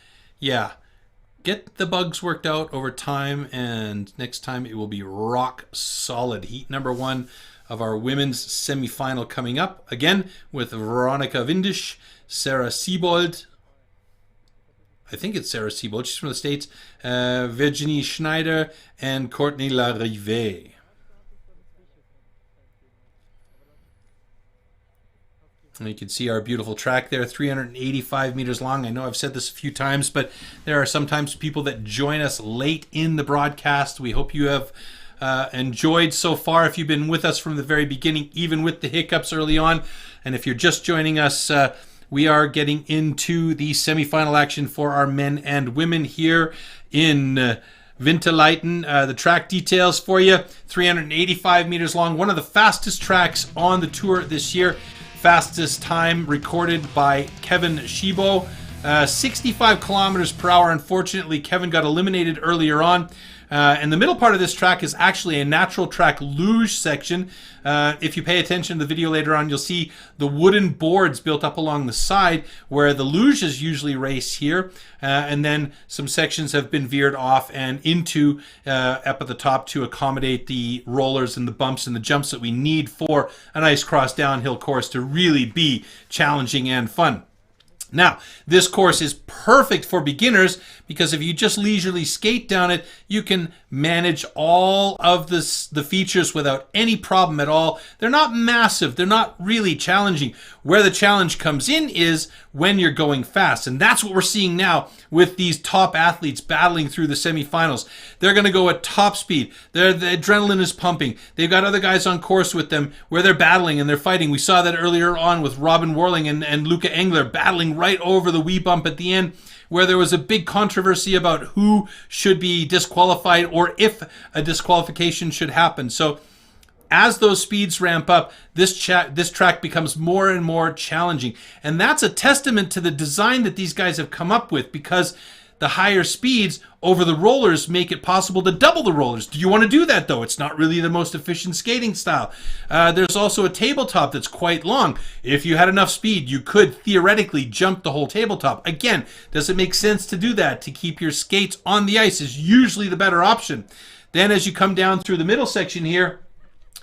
get the bugs worked out over time, and next time it will be rock solid. Heat number 1 of our women's semifinal coming up, again with Veronika Windisch, Sarah Siebold, I think it's Sarah Siebold, she's from the States, Virginie Schneider, and Courtney Larrivée. And you can see our beautiful track there, 385 meters long. I know I've said this a few times, but there are sometimes people that join us late in the broadcast. We hope you have enjoyed so far, if you've been with us from the very beginning, even with the hiccups early on. And if you're just joining us, we are getting into the semifinal action for our men and women here in Winterleiten. The track details for you, 385 meters long, one of the fastest tracks on the tour this year. Fastest time recorded by Kevin Shibo, 65 kilometers per hour. Unfortunately, Kevin got eliminated earlier on. And the middle part of this track is actually a natural track luge section. If you pay attention to the video later on, you'll see the wooden boards built up along the side where the luges usually race here. And then some sections have been veered off and into up at the top to accommodate the rollers and the bumps and the jumps that we need for an ice cross downhill course to really be challenging and fun. Now, this course is perfect for beginners because if you just leisurely skate down it, you can manage all of the features without any problem at all. They're not massive. They're not really challenging. Where the challenge comes in is when you're going fast. And that's what we're seeing now with these top athletes battling through the semifinals. They're going to go at top speed. The adrenaline is pumping. They've got other guys on course with them where they're battling and they're fighting. We saw that earlier on with Robin Warling and Luca Engler battling right over the wee bump at the end, where there was a big controversy about who should be disqualified or if a disqualification should happen. So as those speeds ramp up, this track becomes more and more challenging. And that's a testament to the design that these guys have come up with, because the higher speeds over the rollers make it possible to double the rollers. Do you want to do that, though? It's not really the most efficient skating style. There's also a tabletop that's quite long. If you had enough speed, you could theoretically jump the whole tabletop. Again, does it make sense to do that? To keep your skates on the ice is usually the better option. Then as you come down through the middle section here,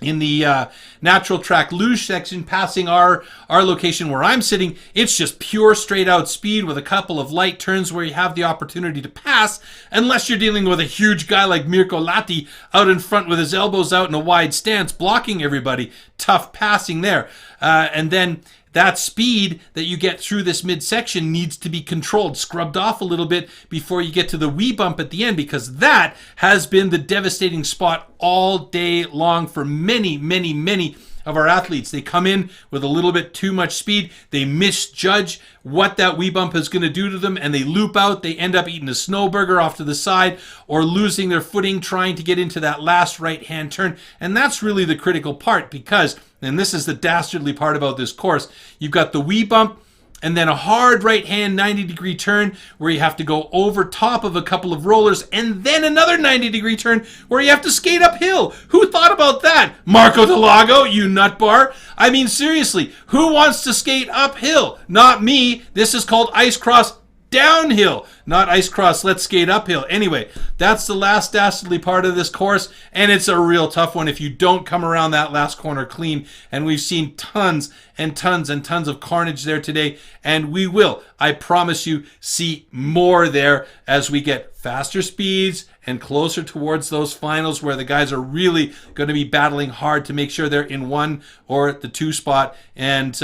in the natural track luge section, passing our location where I'm sitting, it's just pure straight out speed with a couple of light turns where you have the opportunity to pass, unless you're dealing with a huge guy like Mirko Latti out in front with his elbows out in a wide stance blocking everybody. Tough passing there. And then that speed that you get through this midsection needs to be controlled, scrubbed off a little bit before you get to the wee bump at the end, because that has been the devastating spot all day long for many, many, many of our athletes. They come in with a little bit too much speed. They misjudge what that wee bump is going to do to them, and they loop out. They end up eating a snow burger off to the side or losing their footing trying to get into that last right-hand turn. And that's really the critical part, because, and this is the dastardly part about this course, you've got the wee bump and then a hard right-hand 90-degree turn where you have to go over top of a couple of rollers, and then another 90-degree turn where you have to skate uphill. Who thought about that? Marco Delago, you nutbar. I mean, seriously, who wants to skate uphill? Not me. This is called ice cross downhill, not ice cross let's skate uphill. Anyway, that's the last dastardly part of this course, and it's a real tough one if you don't come around that last corner clean. And we've seen tons and tons and tons of carnage there today, and we will, I promise you, see more there as we get faster speeds and closer towards those finals where the guys are really going to be battling hard to make sure they're in 1 or the 2 spot, and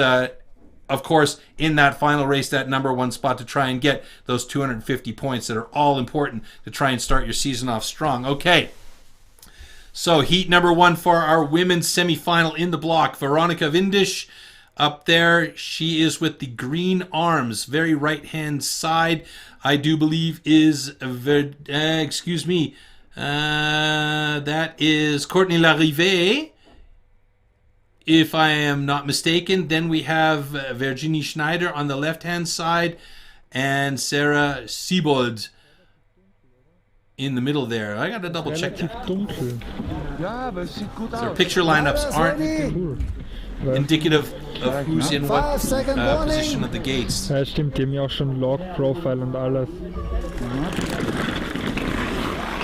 of course, in that final race, that number 1 spot to try and get those 250 points that are all important to try and start your season off strong. Okay, so heat number 1 for our women's semifinal in the block. Veronika Windisch up there. She is with the green arms, very right-hand side. I do believe is, that is Courtney Larive, if I am not mistaken. Then we have Virginie Schneider on the left-hand side and Sarah Siebold in the middle there. I got to double check that. So picture lineups aren't indicative of who's in what position of the gates. Ja, stimmt, die haben ja auch schon Log, Profile und alles.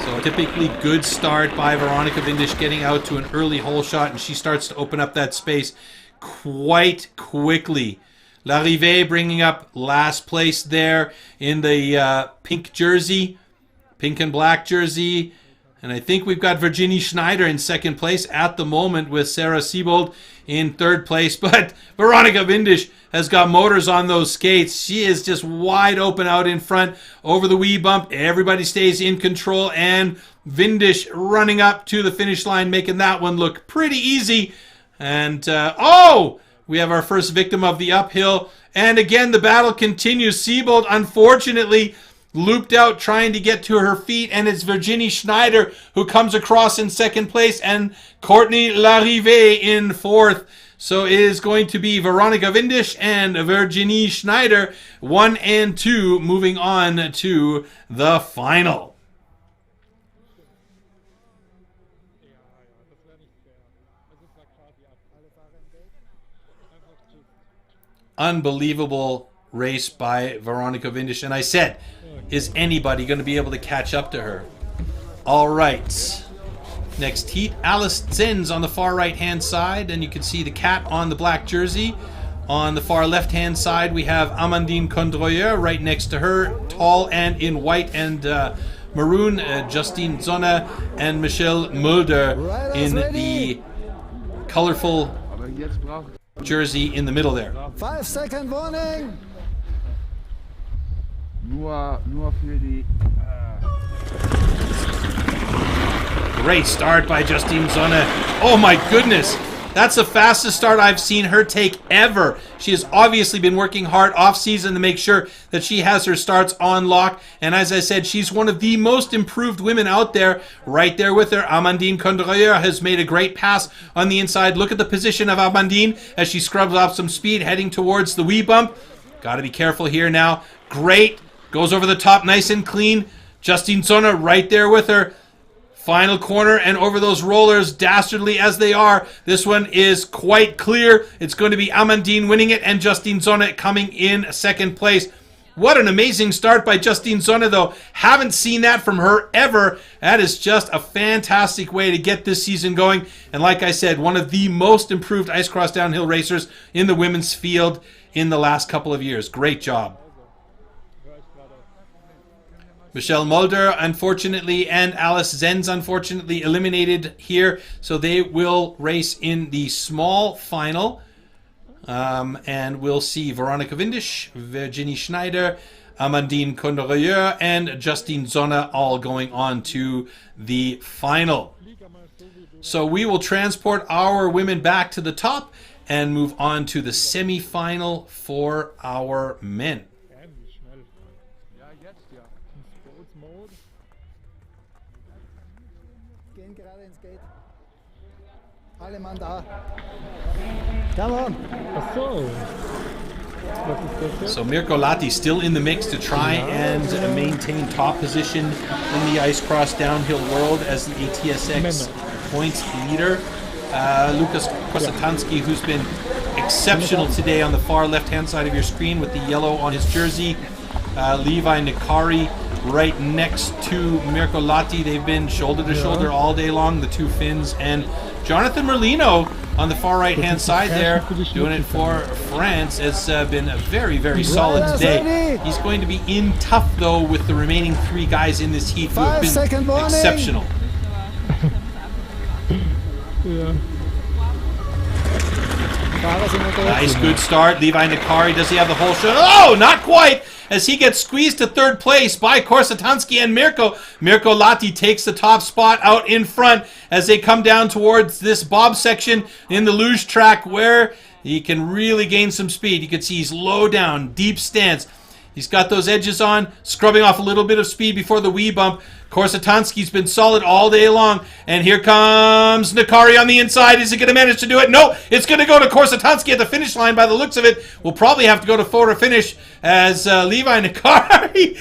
So typically good start by Veronika Windisch, getting out to an early hole shot, and she starts to open up that space quite quickly. Larive bringing up last place there in the pink jersey, pink and black jersey. And I think we've got Virginie Schneider in second place at the moment, with Sarah Siebold in third place. But Veronika Windisch has got motors on those skates. She is just wide open out in front over the wee bump. Everybody stays in control, and Windisch running up to the finish line, making that one look pretty easy. And we have our first victim of the uphill. And again, the battle continues. Siebold, unfortunately, looped out trying to get to her feet, and it's Virginie Schneider who comes across in second place and Courtney Larive in fourth. So it is going to be Veronika Windisch and Virginie Schneider, 1 and 2, moving on to the final. Unbelievable race by Veronika Windisch. And I said, is anybody going to be able to catch up to her? All right. Next heat, Alice Zenz on the far right-hand side. And you can see the cat on the black jersey. On the far left-hand side, we have Amandine Condroyer right next to her, tall and in white and maroon, Justine Zonner and Michelle Mulder in the colorful jersey in the middle there. 5-second warning. Nur für die Great start by Justine Zonner. Oh my goodness. That's the fastest start I've seen her take ever. She has obviously been working hard off season to make sure that she has her starts on lock. And as I said, she's one of the most improved women out there. Right there with her, Amandine Condreur has made a great pass on the inside. Look at the position of Amandine as she scrubs off some speed heading towards the wee bump. Got to be careful here now. Great. Goes over the top nice and clean. Justine Zonner right there with her. Final corner and over those rollers, dastardly as they are. This one is quite clear. It's going to be Amandine winning it and Justine Zonner coming in second place. What an amazing start by Justine Zonner, though. Haven't seen that from her ever. That is just a fantastic way to get this season going. And like I said, one of the most improved ice cross downhill racers in the women's field in the last couple of years. Great job. Michelle Mulder, unfortunately, and Alice Zenz, unfortunately, eliminated here. So they will race in the small final. And we'll see Veronika Windisch, Virginie Schneider, Amandine Condreur, and Justine Zonner all going on to the final. So we will transport our women back to the top and move on to the semi-final for our men. Gehen gerade ins Gate. Alle Mann da. Come on. So Mirko Lahti still in the mix to try and maintain top position in the ice cross downhill world as the ATSX points leader. Lukas Kosatanski, who's been exceptional today on the far left-hand side of your screen with the yellow on his jersey. Levi Nikari right next to Mirko Lahti. They've been shoulder to shoulder all day long, the two Finns. And Jonathan Merlino on the far right-hand side there, doing it for France, has been a very, very solid today. He's going to be in tough, though, with the remaining three guys in this heat who have been exceptional. Nice, good start. Levi Nikari, does he have the whole shot? Oh, not quite! As he gets squeezed to third place by Korsatansky and Mirko. Mirko Lahti takes the top spot out in front as they come down towards this bob section in the luge track where he can really gain some speed. You can see he's low down, deep stance. He's got those edges on, scrubbing off a little bit of speed before the wee bump. Korsatansky's been solid all day long. And here comes Nikari on the inside. Is he going to manage to do it? No, it's going to go to Korsatansky at the finish line by the looks of it. We'll probably have to go to photo finish as Levi Nikari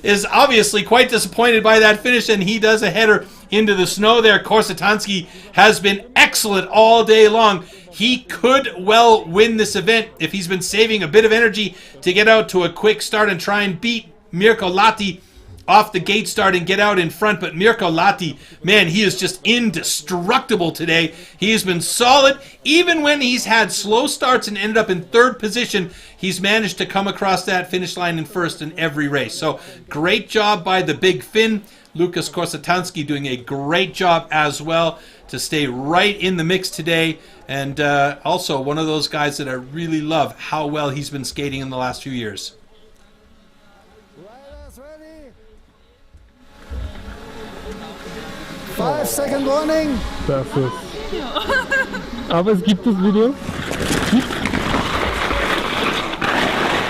is obviously quite disappointed by that finish, and he does a header into the snow there. Korsatansky has been excellent all day long. He could well win this event if he's been saving a bit of energy to get out to a quick start and try and beat Mirko Lahti off the gate start and get out in front. But Mirko Lahti, man, he is just indestructible today. He has been solid. Even when he's had slow starts and ended up in third position, he's managed to come across that finish line in first in every race. So great job by the big Finn. Lukas Korsatansky doing a great job as well to stay right in the mix today. And also one of those guys that I really love how well he's been skating in the last few years. 5-second warning. Das ist. Aber es gibt das Video.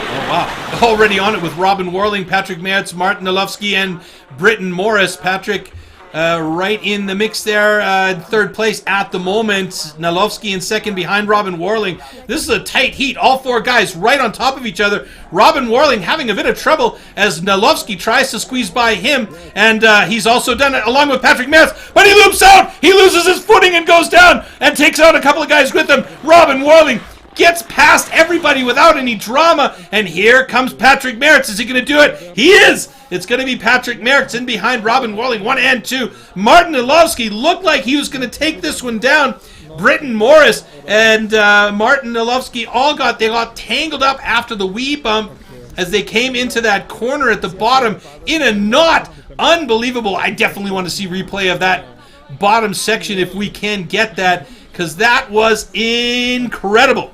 Oh, wow. Already on it with Robin Warling, Patrick Mertz, Martin Nalowski, and Britton Morris. Patrick right in the mix there, third place at the moment. Nalowski in second behind Robin Warling. This is a tight heat. All four guys right on top of each other. Robin Warling having a bit of trouble as Nalowski tries to squeeze by him, and he's also done it along with Patrick Mertz, but he loops out. He loses his footing and goes down and takes out a couple of guys with him. Robin Warling gets past everybody without any drama, and here comes Patrick Mertz. Is he going to do it? He is! It's going to be Patrick Mertz in behind Robin Warling, 1 and 2. Martin Nalowski looked like he was going to take this one down. Britton Morris and Martin Nalowski they got tangled up after the wee bump, as they came into that corner at the bottom in a knot. Unbelievable. I definitely want to see replay of that bottom section if we can get that, because that was incredible.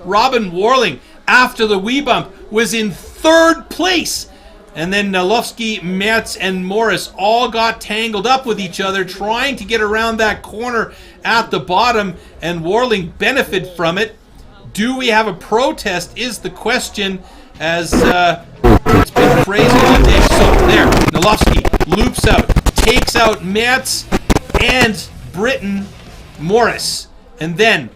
Robin Warling, after the wee bump, was in 3rd place. And then Nalowski, Mertz, and Morris all got tangled up with each other trying to get around that corner at the bottom, and Warling benefited from it. Do we have a protest is the question, as it's been crazy all day. So there, Nalowski loops out, takes out Mertz and Britton Morris. And then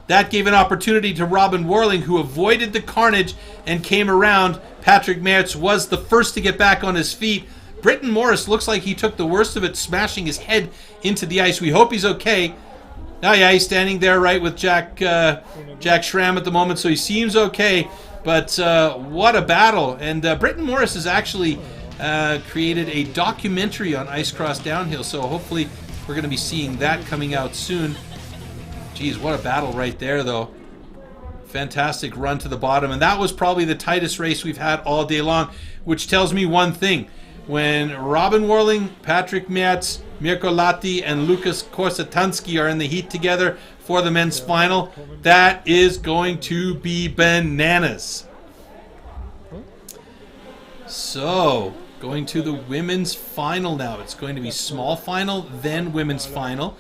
that gave an opportunity to Robin Warling, who avoided the carnage and came around. Patrick Mertz was the first to get back on his feet. Britton Morris looks like he took the worst of it, smashing his head into the ice. We hope he's okay. Oh yeah, he's standing there right with Jack Schramm at the moment, so he seems okay. But what a battle. And Britton Morris has actually created a documentary on ice cross downhill, so hopefully we're going to be seeing that coming out soon. Geez, what a battle right there, though. Fantastic run to the bottom, and that was probably the tightest race we've had all day long, which tells me one thing. When Robin Warling, Patrick Mertz, Mirko Latti, and Lukas Korsatansky are in the heat together for the men's final, that is going to be bananas. So, going to the women's final now. It's going to be small final, then women's final.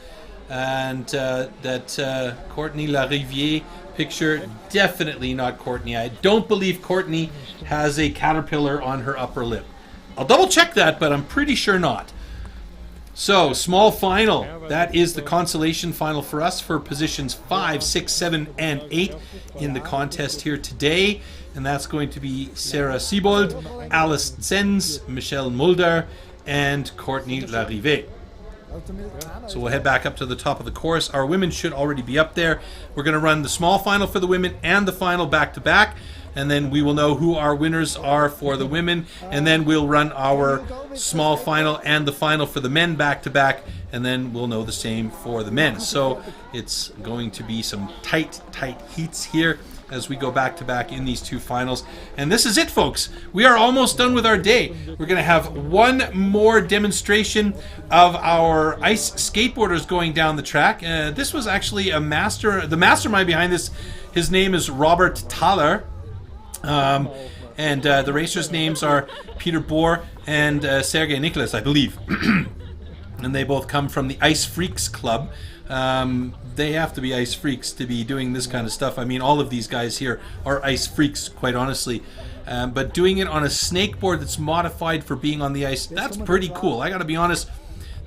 And that Courtney Lariviere picture, definitely not Courtney. I don't believe Courtney has a caterpillar on her upper lip. I'll double check that, but I'm pretty sure not. So, small final. That is the consolation final for us for positions 5, 6, 7, and 8 in the contest here today. And that's going to be Sarah Siebold, Alice Zenz, Michelle Mulder, and Courtney Lariviere. So we'll head back up to the top of the course. Our women should already be up there. We're going to run the small final for the women and the final back to back, and then we will know who our winners are for the women, and then we'll run our small final and the final for the men back to back, and then we'll know the same for the men. So it's going to be some tight heats here as we go back to back in these two finals. And this is it, folks. We are almost done with our day. We're going to have one more demonstration of our ice skateboarders going down the track. This was actually a the mastermind behind this. His name is Robert Thaler. And the racers' names are Peter Bohr and Sergei Nicholas, I believe. And they both come from the Ice Freaks Club. They have to be ice freaks to be doing this kind of stuff. I mean, all of these guys here are ice freaks, quite honestly. But doing it on a snakeboard that's modified for being on the ice, that's pretty cool. I gotta be honest.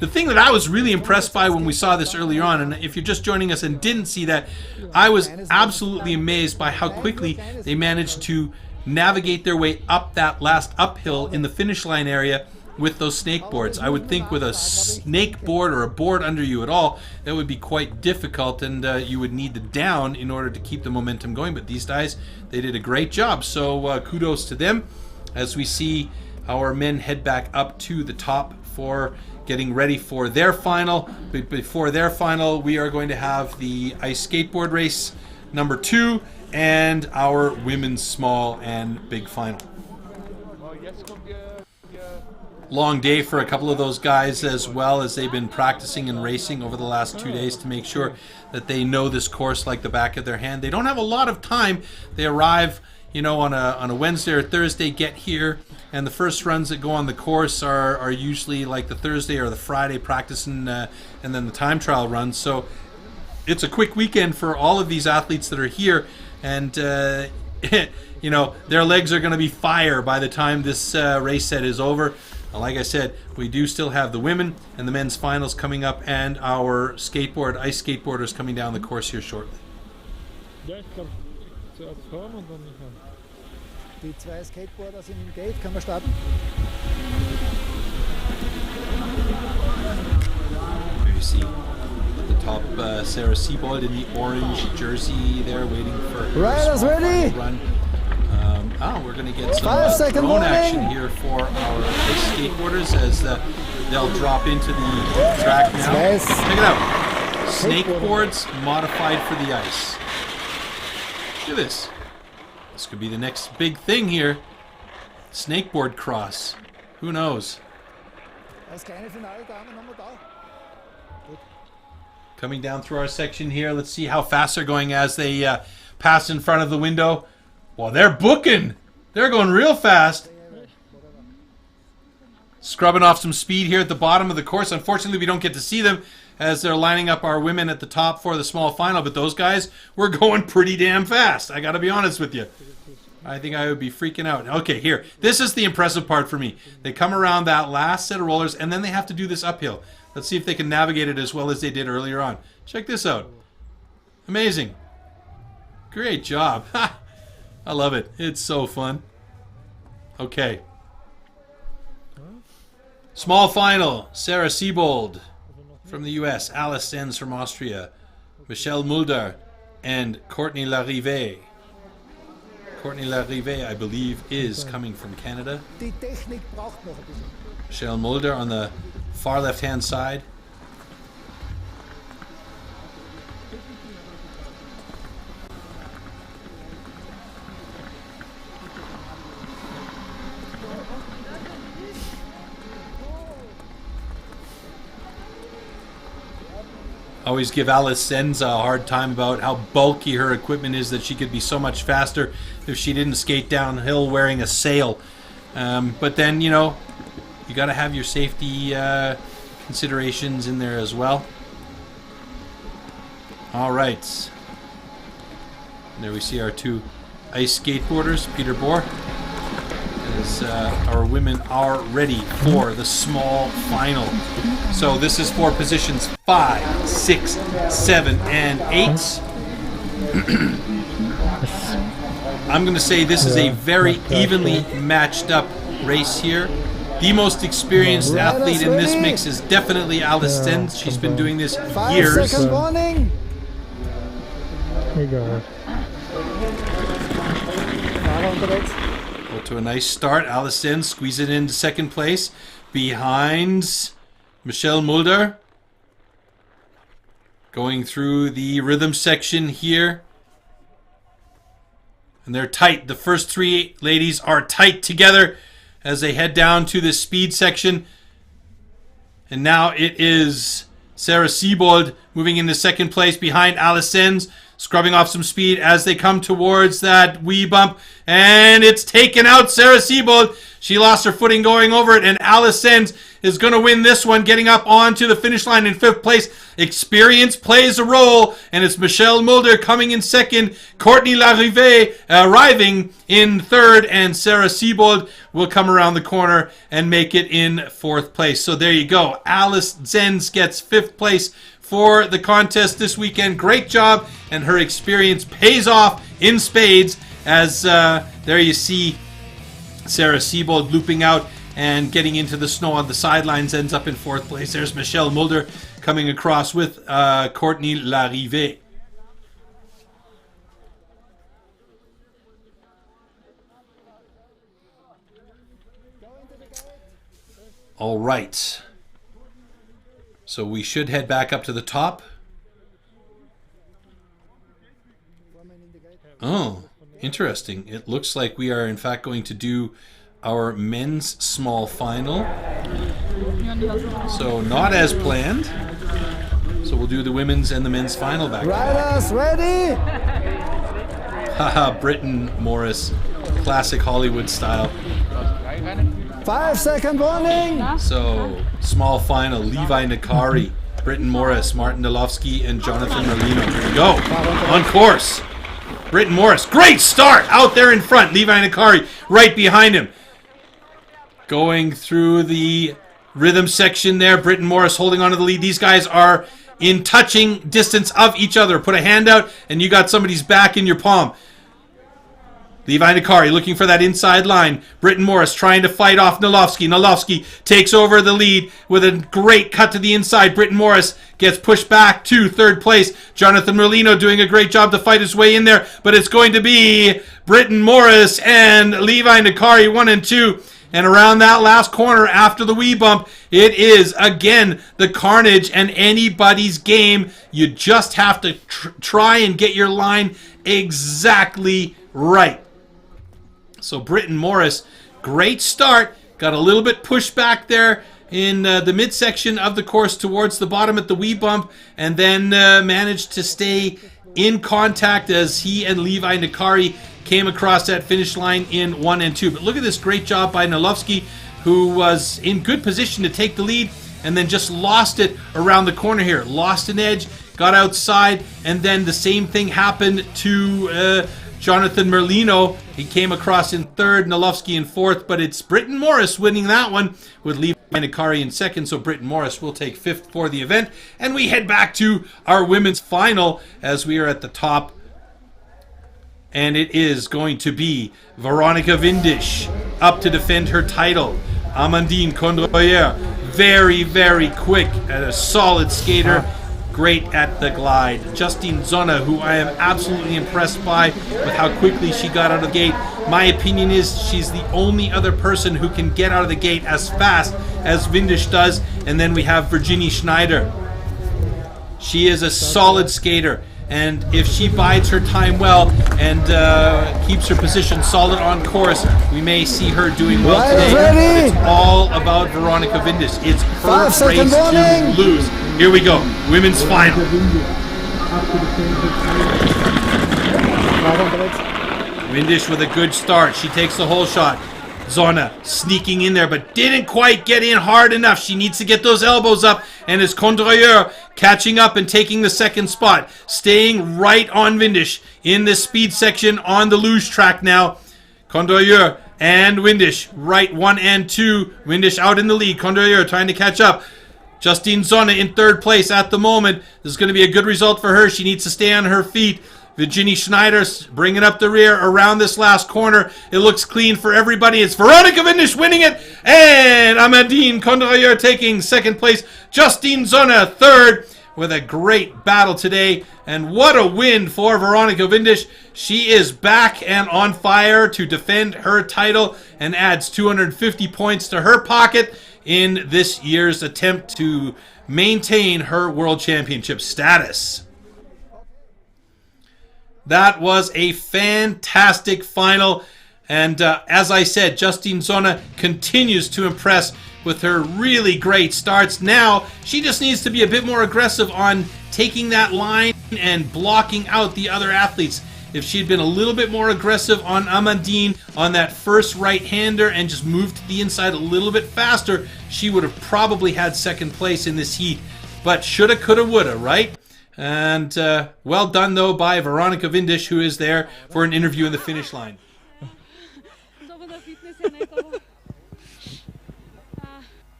The thing that I was really impressed by when we saw this earlier on, and if you're just joining us and didn't see that, I was absolutely amazed by how quickly they managed to navigate their way up that last uphill in the finish line area with those snake boards. I would think with a snake board or a board under you at all, that would be quite difficult, and you would need the down in order to keep the momentum going. But these guys, they did a great job. So kudos to them as we see our men head back up to the top for getting ready for their final. But before their final, we are going to have the ice skateboard race number 2 and our women's small and big final. Long day for a couple of those guys, as well as they've been practicing and racing over the last 2 days to make sure that they know this course like the back of their hand. They don't have a lot of time. They arrive, on a Wednesday or Thursday, get here, and the first runs that go on the course are usually like the Thursday or the Friday practice, and then the time trial runs. So it's a quick weekend for all of these athletes that are here, and their legs are going to be fire by the time this race set is over. Like I said, we do still have the women and the men's finals coming up, and our ice skateboarders coming down the course here shortly. Die 2 Skateboarder sind im Gate, können wir starten? Here you see at the top Sarah Siebold in the orange jersey there, waiting for her Riders ready! Run. We're going to get some drone action here for our skateboarders as they'll drop into the track now. Nice. Check it out. Snakeboards modified for the ice. Look at this. This could be the next big thing here. Snakeboard cross. Who knows? Das kleine Finale, Damen, haben wir da. Coming down through our section here. Let's see how fast they're going as they pass in front of the window. Well, they're booking. They're going real fast. Scrubbing off some speed here at the bottom of the course. Unfortunately, we don't get to see them as they're lining up our women at the top for the small final. But those guys were going pretty damn fast. I got to be honest with you. I think I would be freaking out. Okay, here. This is the impressive part for me. They come around that last set of rollers, and then they have to do this uphill. Let's see if they can navigate it as well as they did earlier on. Check this out. Amazing. Great job. I love it. It's so fun. Okay. Small final. Sarah Siebold from the US. Alice Sens from Austria. Michelle Mulder and Courtney Larive. Courtney Larive, I believe, is coming from Canada. Die Technik braucht noch ein bisschen. Michelle Mulder on the far left-hand side. I always give Alice Sens a hard time about how bulky her equipment is, that she could be so much faster if she didn't skate downhill wearing a sail. But then, you know, you got to have your safety considerations in there as well. All right. And there we see our two ice skateboarders, Peter Bohr. As our women are ready for the small final. So this is for positions 5, 6, 7, and 8. I'm going to say this is a very evenly matched up race here. The most experienced athlete in this mix is definitely Alice Sens. She's been doing this years. 5 second warning. Hey, God. Go to a nice start. Alice Sens squeeze it into second place behind Michelle Mulder. Going through the rhythm section here. And they're tight. The first three ladies are tight together as they head down to the speed section. And now it is Sarah Siebold moving into second place behind Alice Sens, scrubbing off some speed as they come towards that wee bump. And it's taken out Sarah Siebold. She lost her footing going over it, and Alice Sens is going to win this one, getting up onto the finish line in 5th place. Experience plays a role, and it's Michelle Mulder coming in 2nd, Courtney Larive arriving in 3rd, and Sarah Siebold will come around the corner and make it in 4th place. So there you go. Alice Sens gets 5th place for the contest this weekend. Great job, and her experience pays off in spades as there you see Sarah Siebold looping out and getting into the snow on the sidelines, ends up in 4th place. There's Michelle Mulder coming across with Courtney Larive. All right. So we should head back up to the top. Oh, interesting. It looks like we are in fact going to do our men's small final. So not as planned. So we'll do the women's and the men's final back. Riders ready? Haha, Britton Morris. Classic Hollywood style. 5 second warning. So, small final. Levi Nakari, Britton Morris, Martin Dolofsky, and Jonathan Merlino. Here we go. On course. Britton Morris. Great start out there in front. Levi Nakari right behind him. Going through the rhythm section there. Britton Morris holding on to the lead. These guys are in touching distance of each other. Put a hand out and you got somebody's back in your palm. Levi Nakari looking for that inside line. Britton Morris trying to fight off Nolofsky. Nolofsky takes over the lead with a great cut to the inside. Britton Morris gets pushed back to 3rd place. Jonathan Merlino doing a great job to fight his way in there. But it's going to be Britton Morris and Levi Nakari 1 and 2. And around that last corner after the wee bump, it is again the carnage and anybody's game. You just have to try and get your line exactly right. So Britton Morris, great start. Got a little bit pushed back there in the midsection of the course towards the bottom at the wee bump, and then managed to stay in contact as he and Levi Nakari came across that finish line in 1 and 2. But look at this great job by Nalovsky, who was in good position to take the lead and then just lost it around the corner here. Lost an edge, got outside, and then the same thing happened to Jonathan Merlino. He came across in third, Nalovsky in fourth, but it's Britton Morris winning that one with Levi Nakari in second, so Britton Morris will take fifth for the event. And we head back to our women's final as we are at the top. And it is going to be Veronika Windisch up to defend her title. Amandine Condroyer, very, very quick and a solid skater. Great at the glide. Justine Zonna, who I am absolutely impressed by with how quickly she got out of the gate. My opinion is she's the only other person who can get out of the gate as fast as Windisch does. And then we have Virginie Schneider. She is a solid skater, and if she bides her time well and keeps her position solid on course, we may see her doing well today. It's all about Veronika Windisch. It's her race to lose. Here we go, women's final. Windisch with a good start. She takes the whole shot. Zonna sneaking in there, but didn't quite get in hard enough. She needs to get those elbows up, and is Condroyer catching up and taking the second spot. Staying right on Windisch in the speed section on the luge track now. Condroyer and Windisch, right 1 and 2. Windisch out in the lead. Condroyer trying to catch up. Justine Zonna in third place at the moment. This is going to be a good result for her. She needs to stay on her feet. Virginie Schneider bringing up the rear around this last corner. It looks clean for everybody. It's Veronika Windisch winning it, and Amandine Condroyer taking second place. Justine Zonna third, with a great battle today. And what a win for Veronika Windisch. She is back and on fire to defend her title and adds 250 points to her pocket in this year's attempt to maintain her World Championship status. That was a fantastic final, and as I said, Justine Zonna continues to impress with her really great starts. Now she just needs to be a bit more aggressive on taking that line and blocking out the other athletes. If she'd been a little bit more aggressive on Amandine on that first right-hander and just moved to the inside a little bit faster, she would have probably had second place in this heat. But shoulda, coulda, woulda, right? And well done, though, by Veronika Windisch, who is there for an interview in the finish line.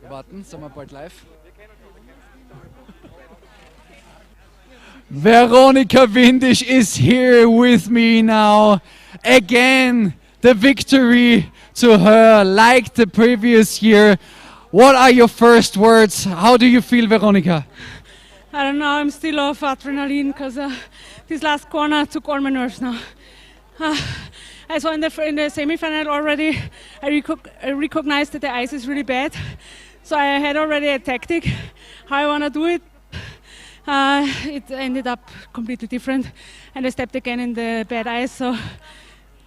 Warten, sind wir bald live? Veronika Windisch is here with me now. Again, the victory to her, like the previous year. What are your first words? How do you feel, Veronika? I don't know, I'm still off adrenaline because this last corner took all my nerves now. I saw in the semi-final already, I recognized that the ice is really bad. So I had already a tactic, how I want to do it. It ended up completely different, and I stepped again in the bad ice. So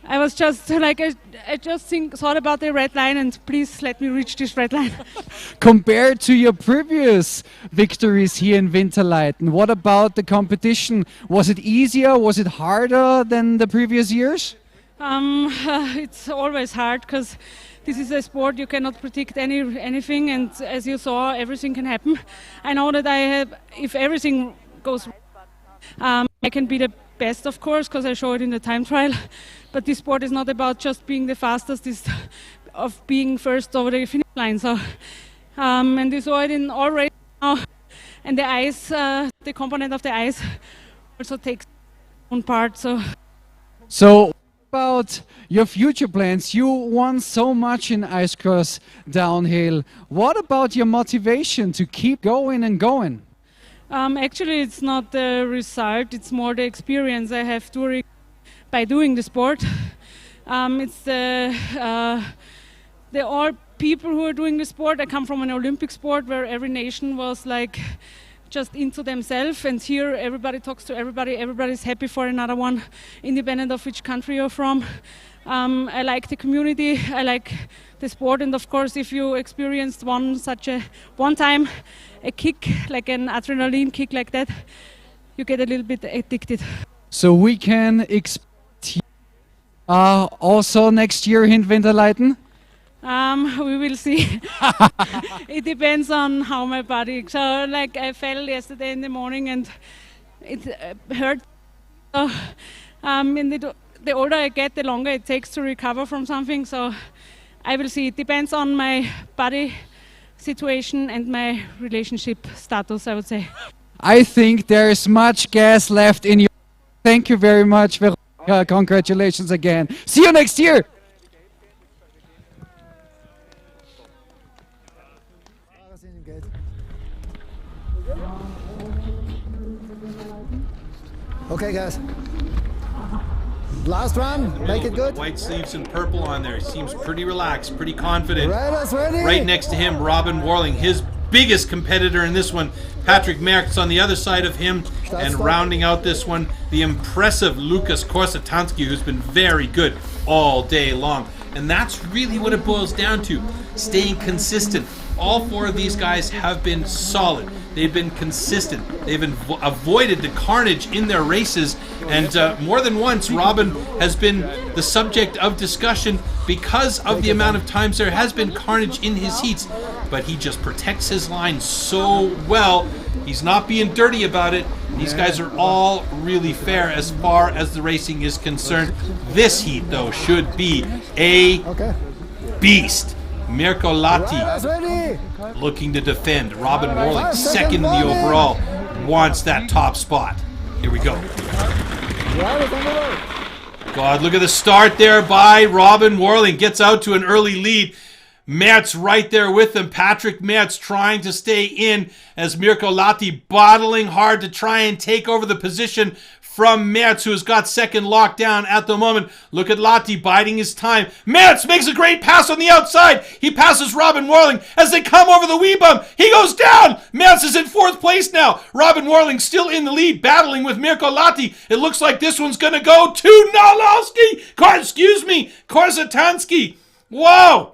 I was just like, I just thought about the red line, and please let me reach this red line. Compared to your previous victories here in Winterleiten, what about the competition? Was it easier? Was it harder than the previous years? It's always hard because this is a sport you cannot predict anything, and as you saw, everything can happen. I know that if everything goes I can be the best, of course, because I show it in the time trial. But this sport is not about just being the fastest, it's of being first over the finish line. So, and you saw it in all races now. And the ice, the component of the ice also takes one part. So about your future plans? You won so much in ice cross downhill. What about your motivation to keep going and going? Actually, it's not the result, it's more the experience I have by doing the sport. It's the all people who are doing the sport. I come from an Olympic sport where every nation was like just into themselves, and here everybody talks to everybody, everybody's happy for another one, independent of which country you're from. I like the community, I like the sport, and of course if you experienced one time a kick, like an adrenaline kick like that, you get a little bit addicted. So we can expect also next year in Winterleiten? We will see. It depends on how my body. So, like I fell yesterday in the morning and it hurt. So, the older I get, the longer it takes to recover from something. So, I will see. It depends on my body situation and my relationship status, I would say. I think there is much gas left in you. Thank you very much, Veronika. Congratulations again. See you next year. Okay, guys. Last run, make it good. White sleeves and purple on there. He seems pretty relaxed, pretty confident. Riders ready. Right next to him, Robin Warling, his biggest competitor in this one. Patrick Merckx on the other side of him. And rounding out this one, the impressive Lukas Korsatansky, who's been very good all day long. And that's really what it boils down to, staying consistent. All four of these guys have been solid. They've been consistent. They've avoided the carnage in their races. And more than once, Robin has been the subject of discussion because of the amount of times there has been carnage in his heats. But he just protects his line so well. He's not being dirty about it. These guys are all really fair as far as the racing is concerned. This heat, though, should be a beast. Mirko Lahti looking to defend. Robin Warling, second in the overall, wants that top spot. Here we go. God, look at the start there by Robin Warling. Gets out to an early lead. Merckx right there with him. Patrick Merckx trying to stay in as Mirko Lahti battling hard to try and take over the position from Merckx, who has got second lockdown at the moment. Look at Lahti biding his time. Merckx makes a great pass on the outside. He passes Robin Warling as they come over the wee bump. He goes down. Merckx is in fourth place now. Robin Warling still in the lead, battling with Mirko Lahti. It looks like this one's going to go to Korsatansky. Whoa!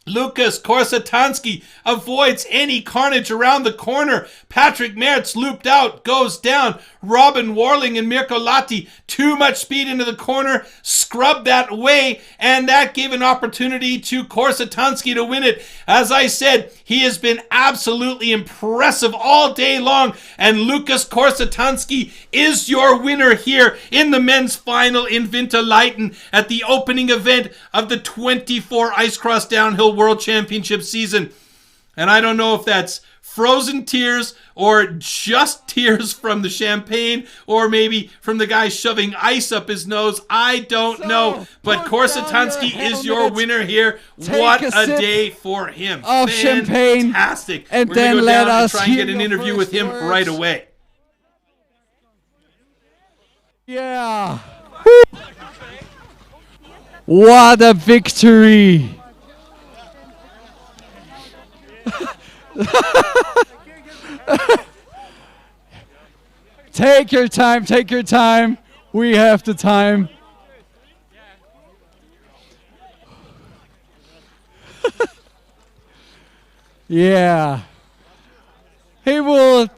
Lukas Korsatansky avoids any carnage around the corner. Patrick Merckx looped out, goes down. Robin Warling and Mirko Lahti, too much speed into the corner, scrubbed that away, and that gave an opportunity to Korsatansky to win it. As I said, he has been absolutely impressive all day long, and Lukas Korsatansky is your winner here in the men's final in Winterleiten at the opening event of the 24 Ice Cross Downhill World Championship season. And I don't know if that's frozen tears or just tears from the champagne or maybe from the guy shoving ice up his nose. I don't know. But Korsatansky is your winner here. What a day for him. Of champagne. Fantastic. And We're then going to go let down us and try and hear get an your interview with him first right words. away. Yeah. What a victory. Take your time, take your time. We have the time. Yeah. He will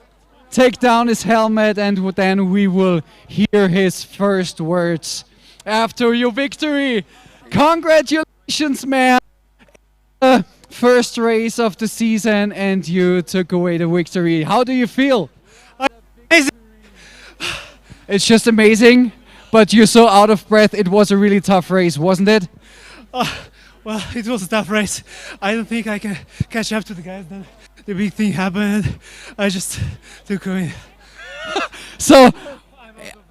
take down his helmet and then we will hear his first words after your victory. Congratulations, man. First race of the season and you took away the victory. How do you feel? Amazing. It's just amazing, but you're so out of breath. It was a really tough race, wasn't it? Well, it was a tough race. I don't think I can catch up to the guys. Then the big thing happened. I just took away. So,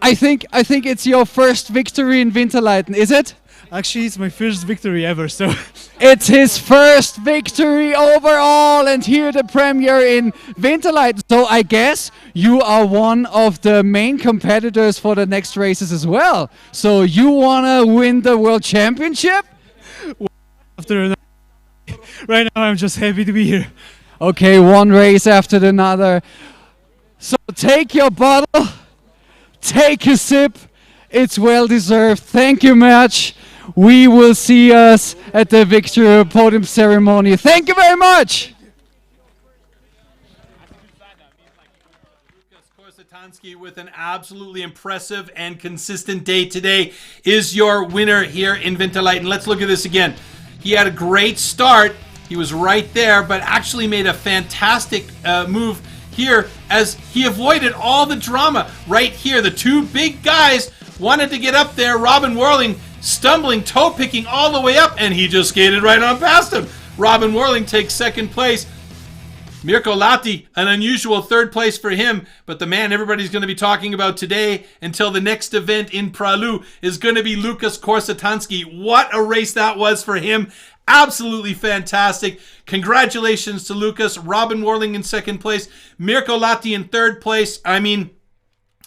I think it's your first victory in Winterleiten, is it? Actually, it's my first victory ever, so... It's his first victory overall and here the premiere in Winterleiten. So I guess you are one of the main competitors for the next races as well. So you want to win the World Championship? Right now I'm just happy to be here. Okay, one race after another. So take your bottle, take a sip. It's well deserved. Thank you much. we will see us at the victory podium ceremony. Thank you very much. With an absolutely impressive and consistent day today is your winner here in Winterleiten. Let's look at this again. He had a great start. He was right there, but actually made a fantastic move here as he avoided all the drama right here. The two big guys wanted to get up there. Robin Warling stumbling, toe picking all the way up, and he just skated right on past him. Robin Warling takes second place. Mirko Lahti, an unusual third place for him, but the man everybody's going to be talking about today until the next event in Pralu is going to be Lukas Korsatanski. What a race that was for him. Absolutely fantastic. Congratulations to Lukas. Robin Warling in second place. Mirko Lahti in third place. I mean,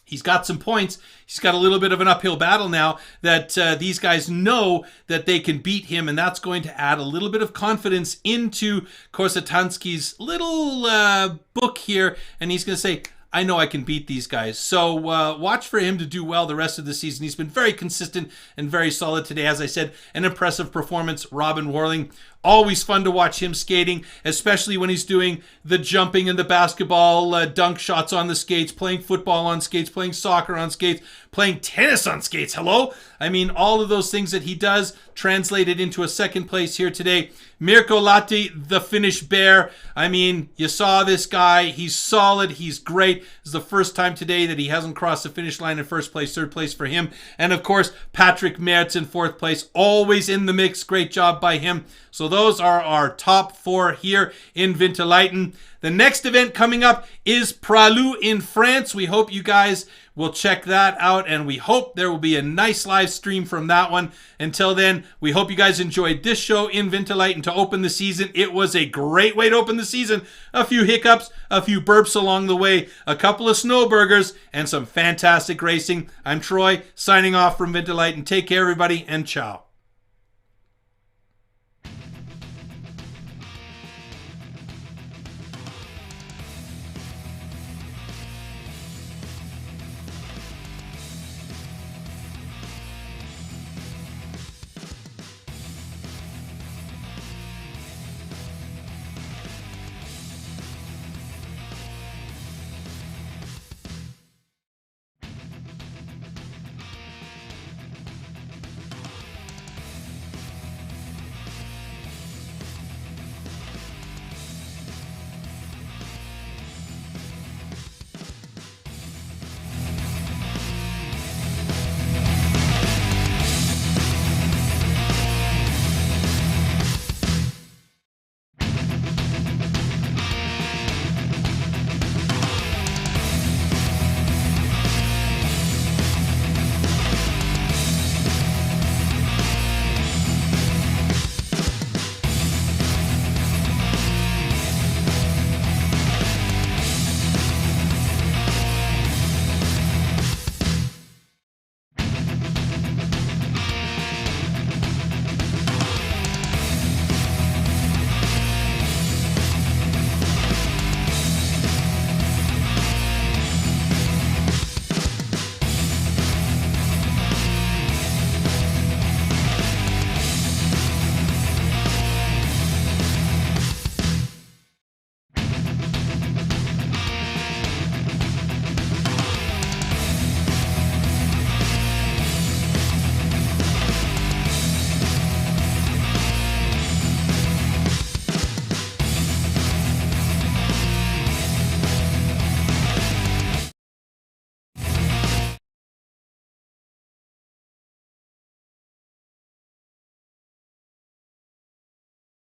he's got some points. He's got a little bit of an uphill battle now that these guys know that they can beat him, and that's going to add a little bit of confidence into Korsatanski's little book here, and he's going to say, I know I can beat these guys. So watch for him to do well the rest of the season. He's been very consistent and very solid today. As I said, an impressive performance. Robin Warling, always fun to watch him skating, especially when he's doing the jumping and the basketball dunk shots on the skates, playing football on skates, playing soccer on skates, playing tennis on skates. Hello? I mean, all of those things that he does translated into a second place here today. Mirko Lahti, the Finnish bear. I mean, you saw this guy. He's solid. He's great. This is the first time today that he hasn't crossed the finish line in first place, third place for him. And of course, Patrick Mertz in fourth place, always in the mix. Great job by him. So those are our top four here in Winterleiten. The next event coming up is Pralu in France. We hope you guys will check that out, and we hope there will be a nice live stream from that one. Until then, we hope you guys enjoyed this show in Winterleiten to open the season. It was a great way to open the season. A few hiccups, a few burps along the way, a couple of snowburgers, and some fantastic racing. I'm Troy, signing off from Winterleiten. Take care, everybody, and ciao.